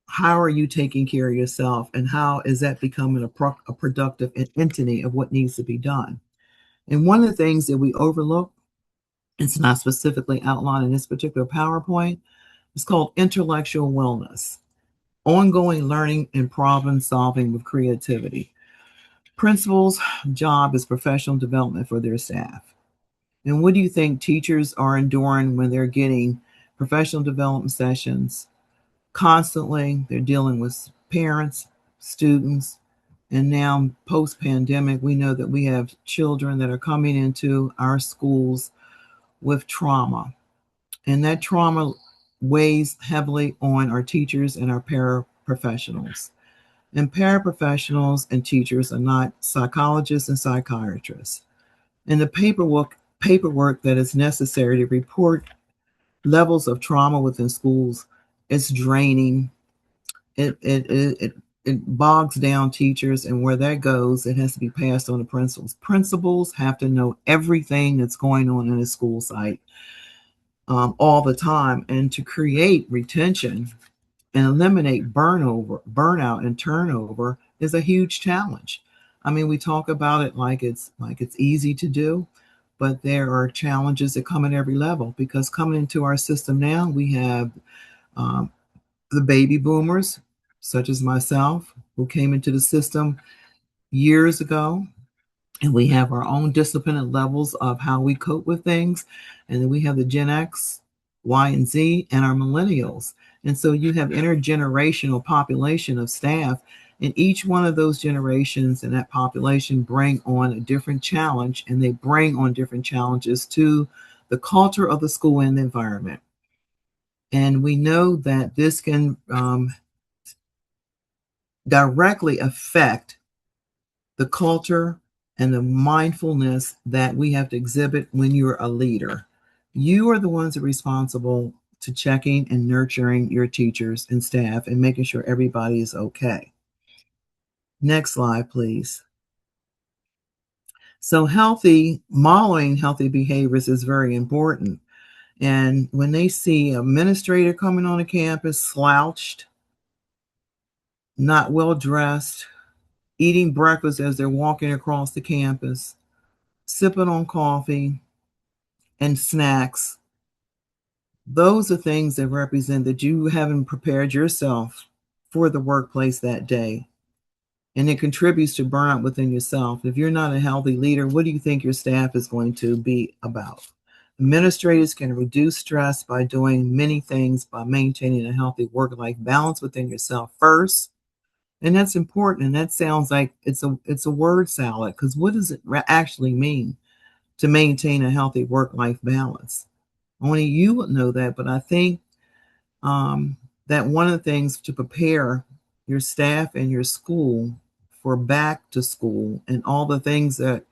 How are you taking care of yourself, and how is that becoming a productive entity of what needs to be done? And one of the things that we overlook, it's not specifically outlined in this particular PowerPoint, it's called intellectual wellness, ongoing learning and problem solving with creativity. Principals' job is professional development for their staff. And what do you think teachers are enduring when they're getting professional development sessions constantly? They're dealing with parents, students, and now post-pandemic, we know that we have children that are coming into our schools with trauma. And that trauma weighs heavily on our teachers and our paraprofessionals. And paraprofessionals and teachers are not psychologists and psychiatrists. And the paperwork that is necessary to report levels of trauma within schools is draining. It bogs down teachers, and where that goes, it has to be passed on to principals. Principals have to know everything that's going on in a school site all the time, and to create retention and eliminate burnout, and turnover is a huge challenge. I mean, we talk about it like it's easy to do, but there are challenges that come at every level, because coming into our system now, we have the baby boomers, such as myself, who came into the system years ago, and we have our own discipline levels of how we cope with things. And then we have the Gen X, Y, and Z, and our millennials. And so you have intergenerational population of staff, and each one of those generations and that population bring on a different challenge, and they bring on different challenges to the culture of the school and the environment. And we know that this can directly affect the culture and the mindfulness that we have to exhibit when you're a leader. You are the ones that are responsible to checking and nurturing your teachers and staff and making sure everybody is okay. Next slide, please. So modeling healthy behaviors is very important. And when they see an administrator coming on the campus slouched, not well dressed, eating breakfast as they're walking across the campus, sipping on coffee and snacks, those are things that represent that you haven't prepared yourself for the workplace that day. And it contributes to burnout within yourself. If you're not a healthy leader, what do you think your staff is going to be about? Administrators can reduce stress by doing many things, by maintaining a healthy work-life balance within yourself first. And that's important. And that sounds like it's a word salad, because what does it actually mean to maintain a healthy work-life balance? Only you would know that, but I think that one of the things to prepare your staff and your school for back to school and all the things that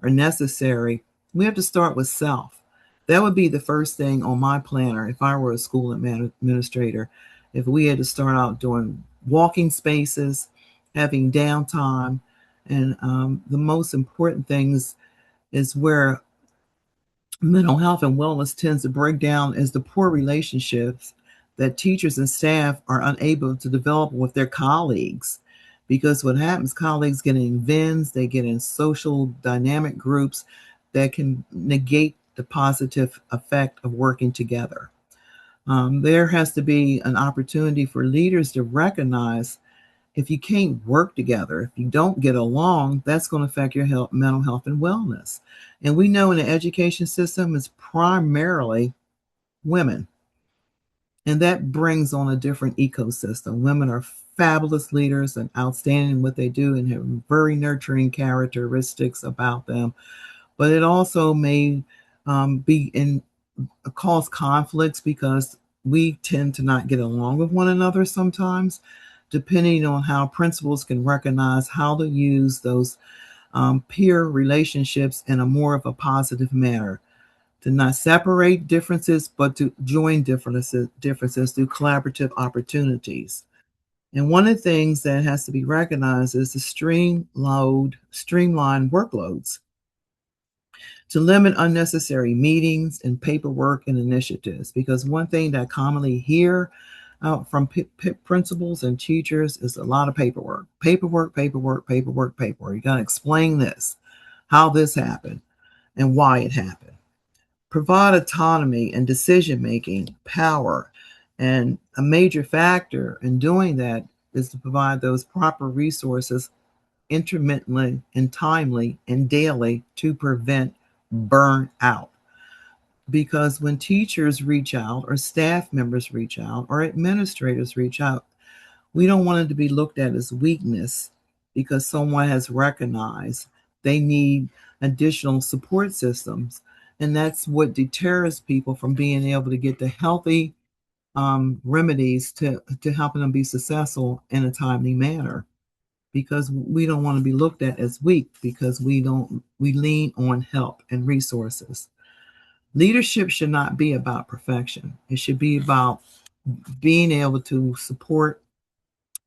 are necessary, we have to start with self. That would be the first thing on my planner if I were a school administrator. If we had to start out doing walking spaces, having downtime, and the most important things is where mental health and wellness tends to break down is the poor relationships that teachers and staff are unable to develop with their colleagues. Because what happens, colleagues get in VINs, they get in social dynamic groups that can negate the positive effect of working together. There has to be an opportunity for leaders to recognize if you can't work together, if you don't get along, that's going to affect your health, mental health and wellness. And we know in the education system it's primarily women. And that brings on a different ecosystem. Women are fabulous leaders and outstanding in what they do and have very nurturing characteristics about them. But it also may be in cause conflicts because we tend to not get along with one another sometimes, depending on how principals can recognize how to use those peer relationships in a more of a positive manner, to not separate differences, but to join differences through collaborative opportunities. And one of the things that has to be recognized is the streamline workloads to limit unnecessary meetings and paperwork and initiatives. Because one thing that I commonly hear from principals and teachers is a lot of paperwork. Paperwork. You got to explain this, how this happened, and why it happened. Provide autonomy and decision-making power. And a major factor in doing that is to provide those proper resources intermittently and timely and daily to prevent burnout. Because when teachers reach out or staff members reach out or administrators reach out, we don't want it to be looked at as weakness because someone has recognized they need additional support systems. And that's what deters people from being able to get the healthy remedies to helping them be successful in a timely manner. Because we don't want to be looked at as weak because we lean on help and resources. Leadership should not be about perfection. It should be about being able to support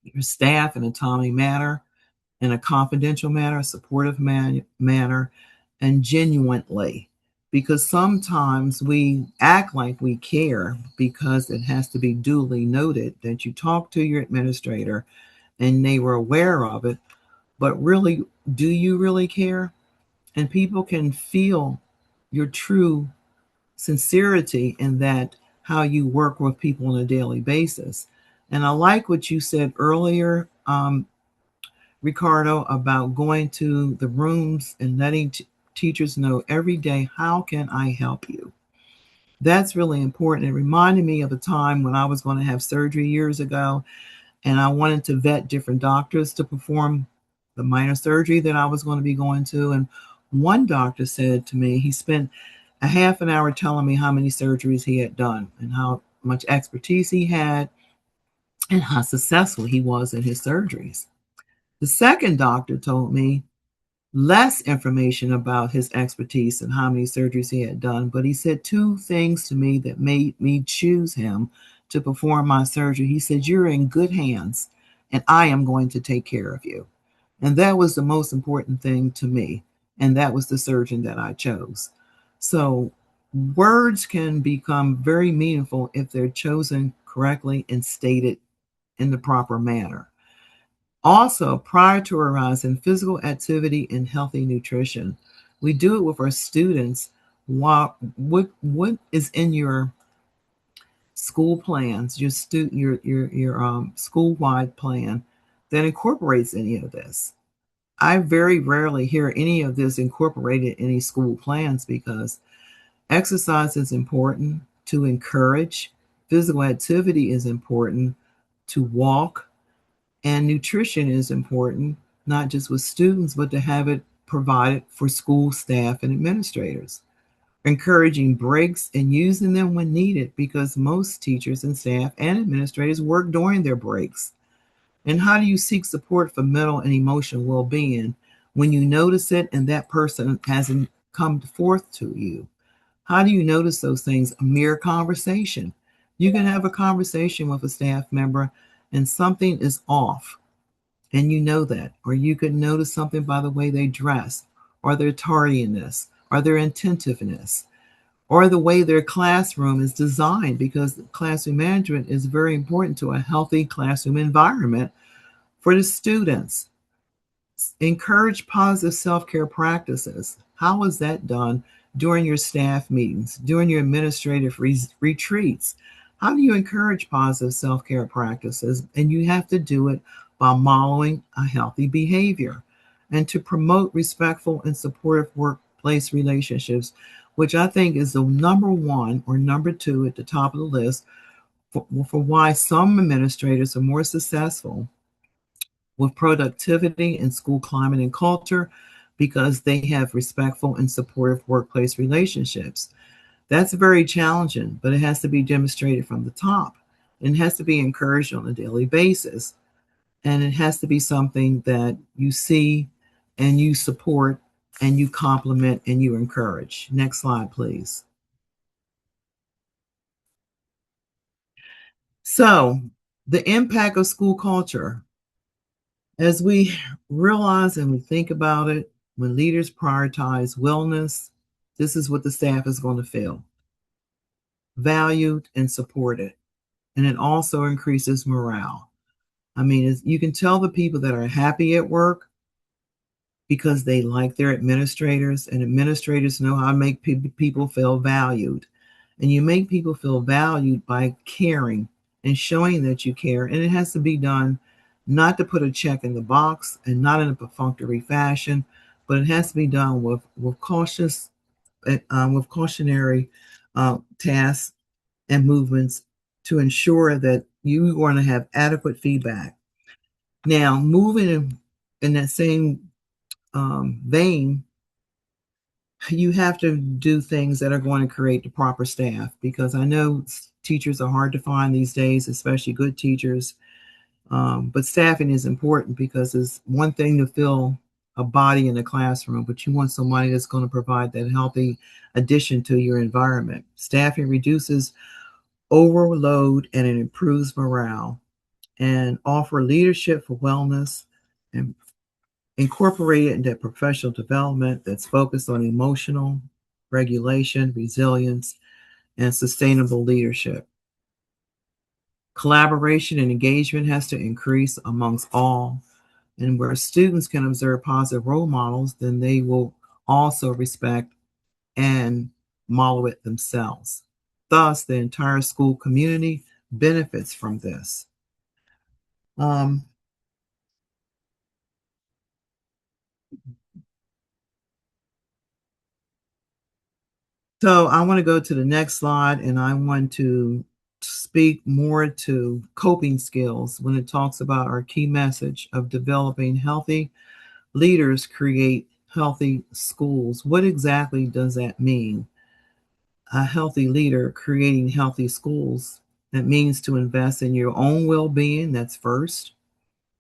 your staff in a timely manner, in a confidential manner, a supportive manner, and genuinely. Because sometimes we act like we care because it has to be duly noted that you talk to your administrator and they were aware of it. But really, do you really care? And people can feel your true sincerity in that how you work with people on a daily basis. And I like what you said earlier, Ricardo, about going to the rooms and letting teachers know every day, how can I help you? That's really important. It reminded me of a time when I was going to have surgery years ago, and I wanted to vet different doctors to perform the minor surgery that I was going to be going to. And one doctor said to me, he spent a half an hour telling me how many surgeries he had done and how much expertise he had and how successful he was in his surgeries. The second doctor told me less information about his expertise and how many surgeries he had done, but he said two things to me that made me choose him to perform my surgery. He said, "You're in good hands, and I am going to take care of you." And that was the most important thing to me. And that was the surgeon that I chose. So Words can become very meaningful if they're chosen correctly and stated in the proper manner. Also, prioritizing physical activity and healthy nutrition. We do it with our students. What is in your school plans, your school-wide plan that incorporates any of this? I very rarely hear any of this incorporated in any school plans because exercise is important to encourage, physical activity is important to walk, and nutrition is important, not just with students, but to have it provided for school staff and administrators. Encouraging breaks and using them when needed because most teachers and staff and administrators work during their breaks. And how do you seek support for mental and emotional well being when you notice it and that person hasn't come forth to you? How do you notice those things? A mere conversation. You can have a conversation with a staff member and something is off, and you know that. Or you could notice something by the way they dress, or their tardiness, or their attentiveness, or the way their classroom is designed, because classroom management is very important to a healthy classroom environment for the students. Encourage positive self-care practices. How is that done during your staff meetings, during your administrative retreats? How do you encourage positive self-care practices? And you have to do it by modeling a healthy behavior and to promote respectful and supportive workplace relationships, which I think is the number one or number two at the top of the list for why some administrators are more successful with productivity in school climate and culture because they have respectful and supportive workplace relationships. That's very challenging, but it has to be demonstrated from the top. It has to be encouraged on a daily basis. And it has to be something that you see and you support and you compliment and you encourage. Next slide, please. So, the impact of school culture. As we realize and we think about it, when leaders prioritize wellness, this is what the staff is going to feel: valued and supported. And it also increases morale. I mean, you can tell the people that are happy at work because they like their administrators, and administrators know how to make people feel valued. And you make people feel valued by caring and showing that you care. And it has to be done not to put a check in the box and not in a perfunctory fashion, but it has to be done with cautionary tasks and movements to ensure that you are going to have adequate feedback. Now, moving in that same vein, you have to do things that are going to create the proper staff, because I know teachers are hard to find these days, especially good teachers. But staffing is important because it's one thing to fill a body in a classroom, but you want somebody that's going to provide that healthy addition to your environment. Staffing reduces overload and it improves morale, and offer leadership for wellness and incorporate it into professional development that's focused on emotional regulation, resilience, and sustainable leadership. Collaboration and engagement has to increase amongst all, and where students can observe positive role models, then they will also respect and model it themselves. Thus, the entire school community benefits from this. So I want to go to the next slide, and I want to speak more to coping skills when it talks about our key message of developing healthy leaders create healthy schools. What exactly does that mean? A healthy leader creating healthy schools. That means to invest in your own well-being. That's first.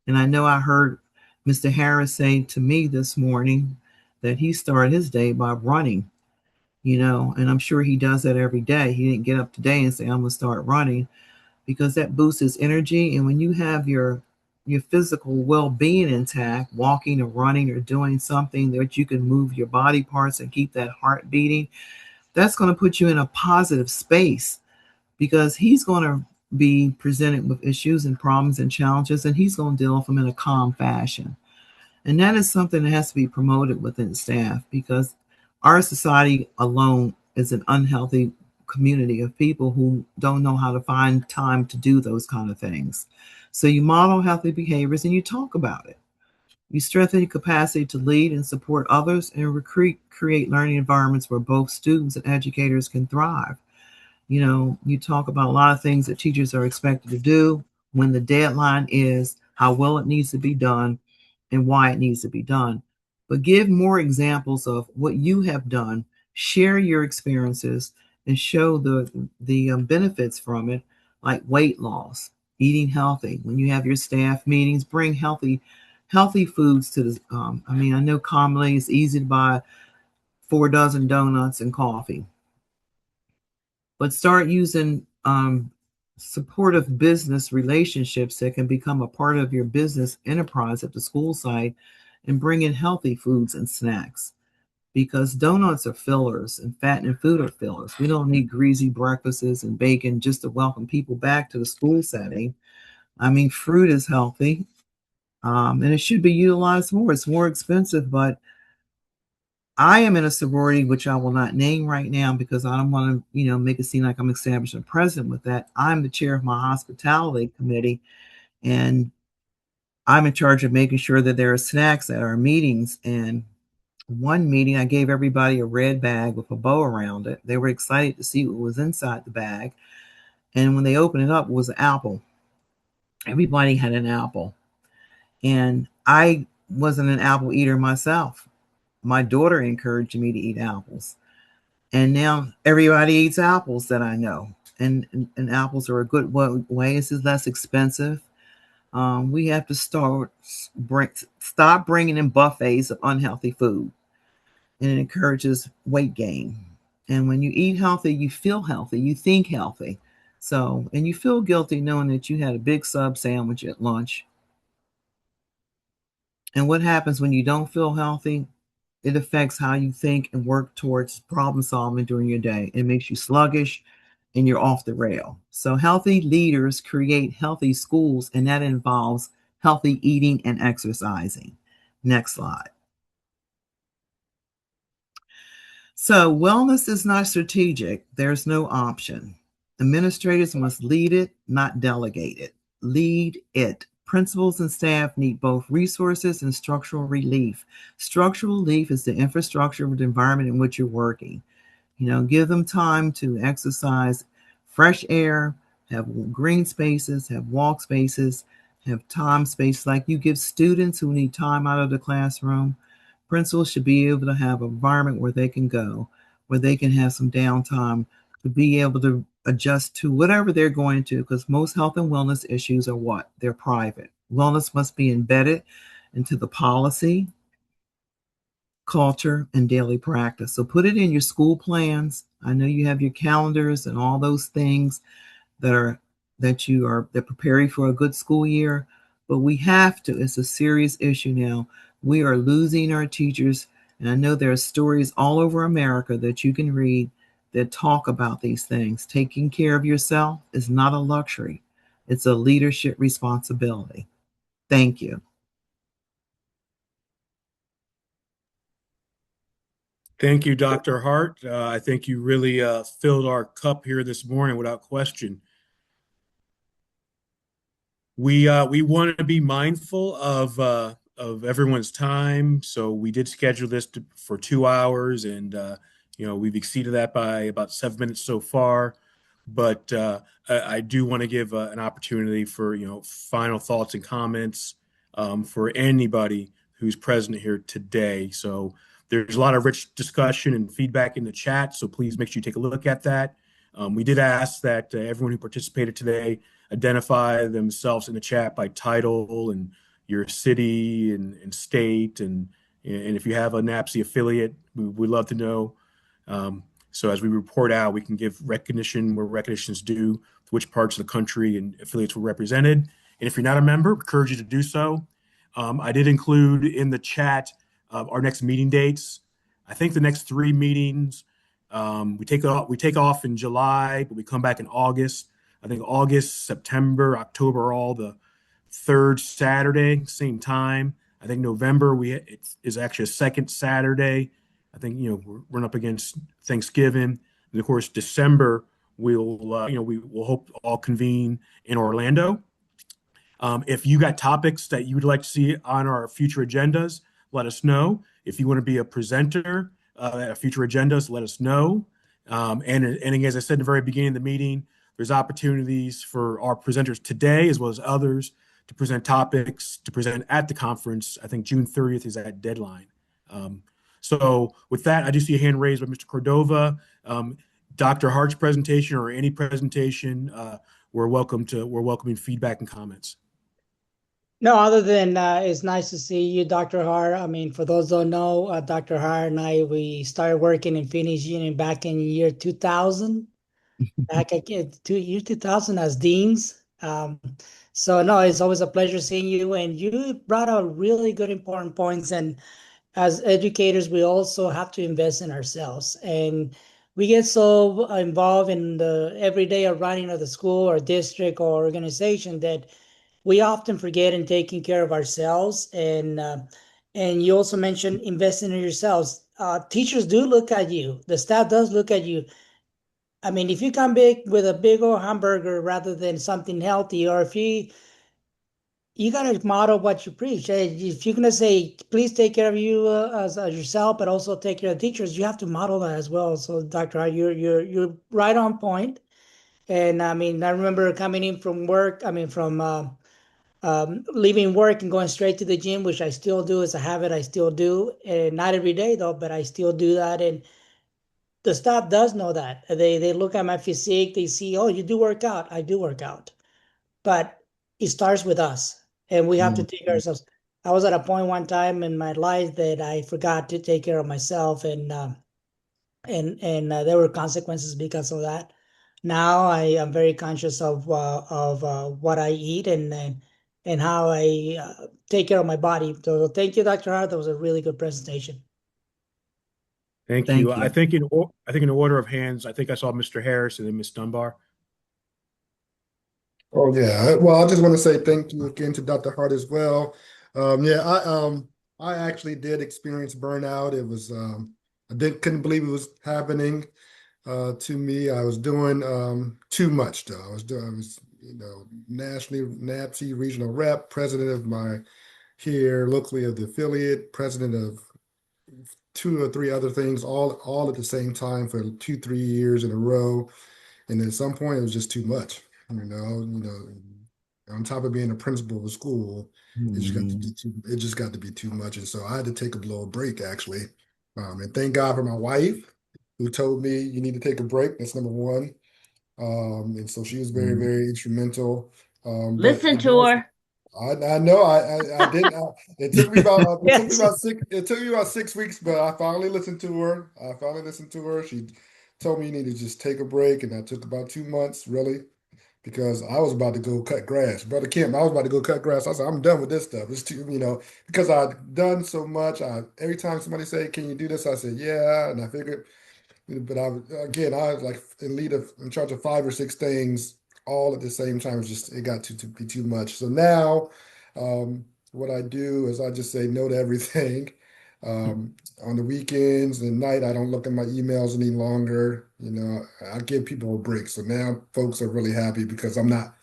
And I know I heard Mr. Harris say to me this morning that he started his day by running, and I'm sure he does that every day. He didn't get up today and say, I'm going to start running, because that boosts his energy. And when you have your physical well-being intact, walking or running or doing something that you can move your body parts and keep that heart beating, that's going to put you in a positive space, because he's going to be presented with issues and problems and challenges, and he's going to deal with them in a calm fashion. And that is something that has to be promoted within staff, because our society alone is an unhealthy community of people who don't know how to find time to do those kind of things. So you model healthy behaviors and you talk about it. You strengthen your capacity to lead and support others, and create learning environments where both students and educators can thrive. You talk about a lot of things that teachers are expected to do, when the deadline is, how well it needs to be done, and why it needs to be done. But give more examples of what you have done, share your experiences, and show the benefits from it, like weight loss, eating healthy. When you have your staff meetings, bring healthy foods to the. I know commonly it's easy to buy 4 dozen donuts and coffee, but start using supportive business relationships that can become a part of your business enterprise at the school site, and bring in healthy foods and snacks, because donuts are fillers and fattening food are fillers. We don't need greasy breakfasts and bacon just to welcome people back to the school setting. Fruit is healthy, and it should be utilized more. It's more expensive, but I am in a sorority, which I will not name right now because I don't want to, make it seem like I'm establishing a precedent with that. I'm the chair of my hospitality committee, and I'm in charge of making sure that there are snacks at our meetings. And one meeting, I gave everybody a red bag with a bow around it. They were excited to see what was inside the bag. And when they opened it up, it was an apple. Everybody had an apple. And I wasn't an apple eater myself. My daughter encouraged me to eat apples. And now everybody eats apples that I know. And apples are a good way. It's less expensive. We have to stop bringing in buffets of unhealthy food, and it encourages weight gain. And when you eat healthy, you feel healthy, you think healthy. So, and you feel guilty knowing that you had a big sub sandwich at lunch. And what happens when you don't feel healthy? It affects how you think and work towards problem solving during your day. It makes you sluggish and you're off the rail. So healthy leaders create healthy schools, and that involves healthy eating and exercising. Next slide. So wellness is not strategic. There's no option. Administrators must lead it, not delegate it. Lead it. Principals and staff need both resources and structural relief. Structural relief is the infrastructure of the environment in which you're working. Give them time to exercise, fresh air, have green spaces, have walk spaces, have time space like you give students who need time out of the classroom. Principals should be able to have an environment where they can go, where they can have some downtime to be able to adjust to whatever they're going to, because most health and wellness issues are what? They're private. Wellness must be embedded into the policy, culture, and daily practice. So put it in your school plans. I know you have your calendars and all those things that prepare you for a good school year, but we have to. It's a serious issue now. We are losing our teachers, and I know there are stories all over America that you can read that talk about these things. Taking care of yourself is not a luxury. It's a leadership responsibility. Thank you. Thank you, Dr. Hart. I think you really filled our cup here this morning without question. We want to be mindful of everyone's time, so we did schedule this for 2 hours, and we've exceeded that by about 7 minutes so far. But I do want to give an opportunity for final thoughts and comments for anybody who's present here today. So there's a lot of rich discussion and feedback in the chat, so please make sure you take a look at that. We did ask that everyone who participated today identify themselves in the chat by title and your city and state, and if you have a NABSE affiliate, we'd love to know. So as we report out, we can give recognition where recognition is due, to which parts of the country and affiliates were represented. And if you're not a member, I encourage you to do so. I did include in the chat our next meeting dates. I think the next 3 meetings We take off in July, but we come back in August. I think August, September, October are all the third Saturday, same time. I think November it is actually a second Saturday. I think we're running up against Thanksgiving, and of course December we will hope all convene in Orlando. If you got topics that you would like to see on our future agendas, let us know. If you want to be a presenter at future agendas, let us know. And as I said in the very beginning of the meeting, there's opportunities for our presenters today as well as others to present topics to present at the conference. I think June 30th is that deadline. So with that, I do see a hand raised by Mr. Cordova. Dr. Hart's presentation or any presentation, we're welcoming feedback and comments. No, other than it's nice to see you, Dr. Hart. I mean, for those who don't know, Dr. Hart and I, we started working in Phoenix Union back in year 2000, back at year 2000 as deans. So no, it's always a pleasure seeing you, and you brought out really good, important points. And as educators, we also have to invest in ourselves, and we get so involved in the everyday of running of the school or district or organization that we often forget in taking care of ourselves. And you also mentioned investing in yourselves. Teachers do look at you. The staff does look at you. I mean, if you come big with a big old hamburger rather than something healthy, or if you gotta model what you preach. If you're gonna say, please take care of you as yourself, but also take care of teachers, you have to model that as well. So, Dr. Hart, you're right on point. And I mean, I remember coming in from work. I mean, from leaving work and going straight to the gym, which I still do as a habit. I still do, and not every day though, but I still do that. And the staff does know that. They look at my physique. They see, oh, you do work out. I do work out, but it starts with us, and we have to take care of ourselves. I was at a point one time in my life that I forgot to take care of myself, and there were consequences because of that. Now I am very conscious of what I eat and how I take care of my body. So thank you, Dr. Hart. That was a really good presentation. Thank you. Thank you. I think in order of hands, I think I saw Mr. Harris and then Ms. Dunbar. Oh yeah. Well, I just want to say thank you again to Dr. Hart as well. Yeah, I actually did experience burnout. It was I did couldn't believe it was happening to me. I was doing too much though. I was nationally NABSE regional rep, president of my here locally of the affiliate, president of two or three other things all at the same time for 2, 3 years in a row. And at some point, it was just too much. On top of being a principal of a school, it just got to be too much. And so I had to take a little break actually. And thank God for my wife who told me you need to take a break. That's number one. And so she was very, very instrumental. But Listen it to was, her. I know I didn't. It took me about Yes. it took me about 6 weeks, but I finally listened to her. She told me you need to just take a break, and I took about 2 months really because I was about to go cut grass. Brother Kim, I was about to go cut grass. I said, I'm done with this stuff. It's too, because I'd done so much. Every time somebody say, "Can you do this?" I said, "Yeah," and I figured. But I was like in charge of 5 or 6 things all at the same time. It got to be too much. So now, what I do is I just say no to everything. On the weekends and night, I don't look at my emails any longer. I give people a break. So now folks are really happy because I'm not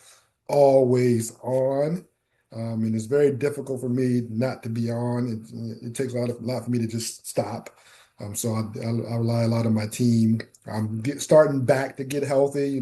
always on. And it's very difficult for me not to be on. It takes a lot for me to just stop. So I rely a lot on my team. I'm starting back to get healthy.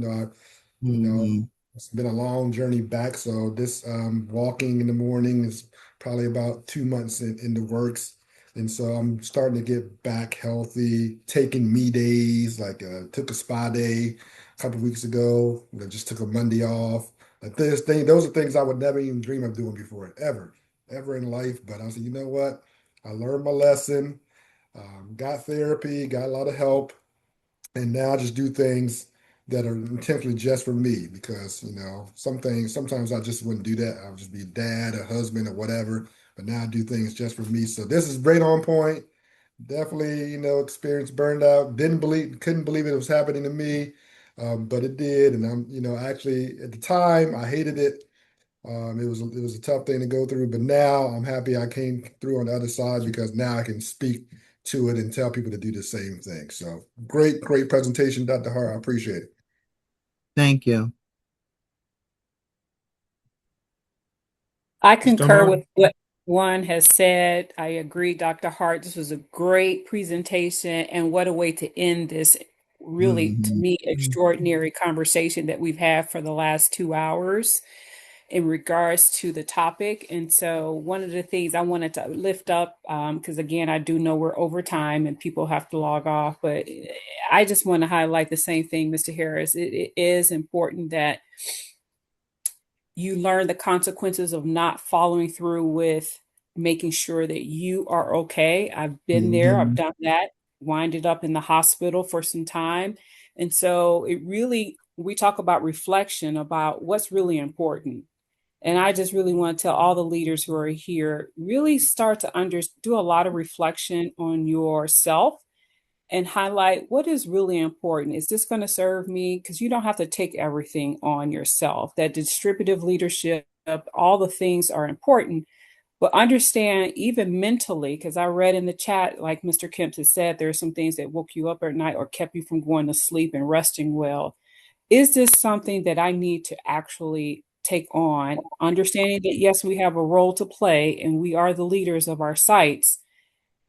It's been a long journey back. So this walking in the morning is probably about 2 months in the works. And so I'm starting to get back healthy, taking me days, like took a spa day a couple of weeks ago. Just took a Monday off. Those are things I would never even dream of doing before, ever in life. But I said, you know what? I learned my lesson. Got therapy, got a lot of help, and now I just do things that are intentionally just for me because sometimes I just wouldn't do that. I would just be a dad, a husband, or whatever. But now I do things just for me. So this is right on point. definitely, experienced burned out. Couldn't believe it was happening to me, but it did. And actually at the time I hated it. It was a tough thing to go through, but now I'm happy I came through on the other side because now I can speak to it and tell people to do the same thing. So great presentation, Dr. Hart. I appreciate it. Thank you. I Ms. concur Dunbar? with what one has said. I agree, Dr. Hart. This was a great presentation, and what a way to end this really, to Mhm. me, extraordinary conversation that we've had for the last 2 hours in regards to the topic. And so, one of the things I wanted to lift up, because again, I do know we're over time and people have to log off, but I just want to highlight the same thing, Mr. Harris. It is important that you learn the consequences of not following through with making sure that you are okay. I've been there, I've Mhm. done that, winded up in the hospital for some time. And so it really, we talk about reflection about what's really important. And I just really want to tell all the leaders who are here, really start to do a lot of reflection on yourself and highlight what is really important. Is this going to serve me? Because you don't have to take everything on yourself. That distributive leadership, all the things are important, but understand even mentally, because I read in the chat, like Mr. Kemp has said, there are some things that woke you up at night or kept you from going to sleep and resting well. Is this something that I need to actually take on? Understanding that, yes, we have a role to play and we are the leaders of our sites,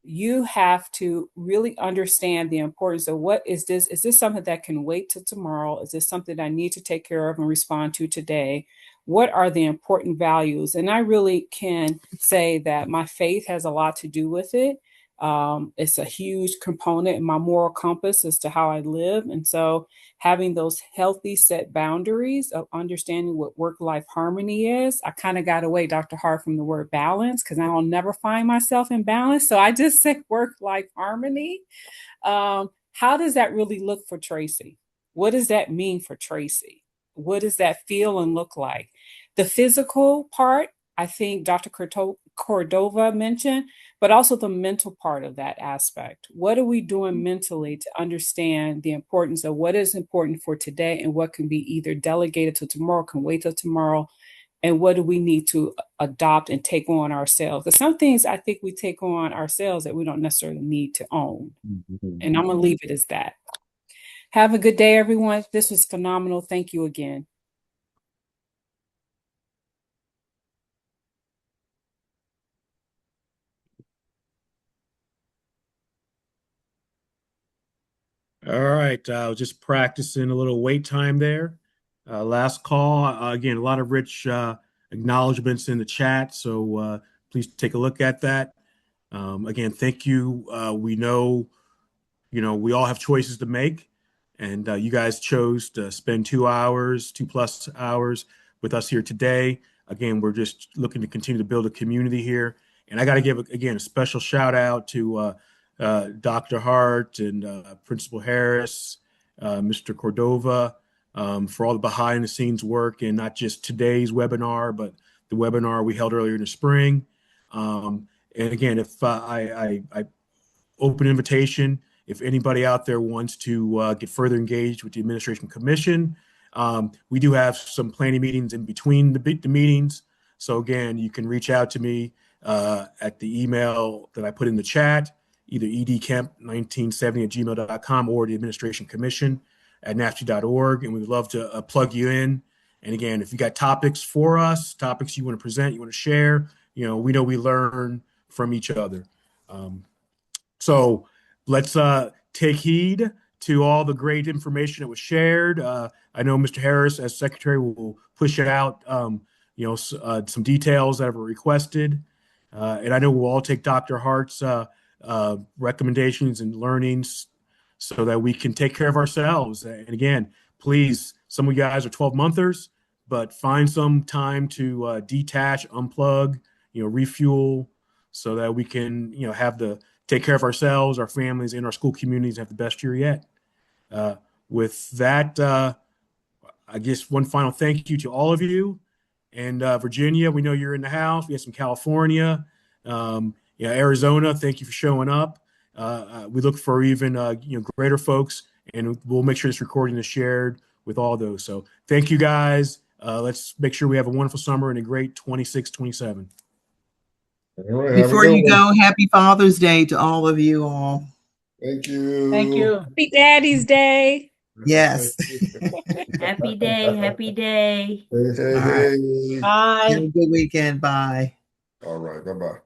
you have to really understand the importance of what is this? Is this something that can wait till tomorrow? Is this something I need to take care of and respond to today? What are the important values? And I really can say that my faith has a lot to do with it. It's a huge component in my moral compass as to how I live. And so having those healthy set boundaries of understanding what work-life harmony is. I kind of got away, Dr. Hart, from the word balance because I'll never find myself in balance. So I just say work-life harmony. How does that really look for Tracy? What does that mean for Tracy? What does that feel and look like? The physical part, I think Dr. Cordova mentioned, but also the mental part of that aspect. What are we doing mentally to understand the importance of what is important for today and what can be either delegated to tomorrow, can wait till tomorrow, and what do we need to adopt and take on ourselves? Because some things I think we take on ourselves that we don't necessarily need to own. And I'm going to leave it as that. Have a good day, everyone. This was phenomenal. Thank you again. All right. I was just practicing a little wait time there. Last call. Again, a lot of rich acknowledgments in the chat. So please take a look at that. Again, thank you. We know, we all have choices to make. And you guys chose to spend 2 hours, 2+ hours with us here today. Again, we're just looking to continue to build a community here. And I got to give, again, a special shout out to Dr. Hart and Principal Harris, Mr. Cordova, for all the behind the scenes work and not just today's webinar, but the webinar we held earlier in the spring. And again, if I open invitation, if anybody out there wants to get further engaged with the Administration Commission, we do have some planning meetings in between the meetings. So again, you can reach out to me at the email that I put in the chat, either edkemp1970@gmail.com or the Administration Commission at NABSE.org. And we'd love to plug you in. And again, if you got topics for us, topics you want to present, you want to share, we know we learn from each other. So let's take heed to all the great information that was shared. I know Mr. Harris, as secretary, will push it out, some details that were requested. And I know we'll all take Dr. Hart's recommendations and learnings so that we can take care of ourselves. And again, please, some of you guys are 12-monthers, but find some time to detach, unplug, refuel so that we can, take care of ourselves, our families, and our school communities, have the best year yet. With that, I guess one final thank you to all of you. And Virginia, we know you're in the house. We have some California, Arizona. Thank you for showing up. we look for even greater folks, and we'll make sure this recording is shared with all those. So thank you guys. Let's make sure we have a wonderful summer and a great 26, 27. All right, have a Before good you one. go, happy Father's Day to all of you all. Thank you. Thank you. Happy Daddy's Day. Yes. Happy day. Happy day. Hey, hey, All right. hey. Bye. Have a good weekend. Bye. All right, bye-bye.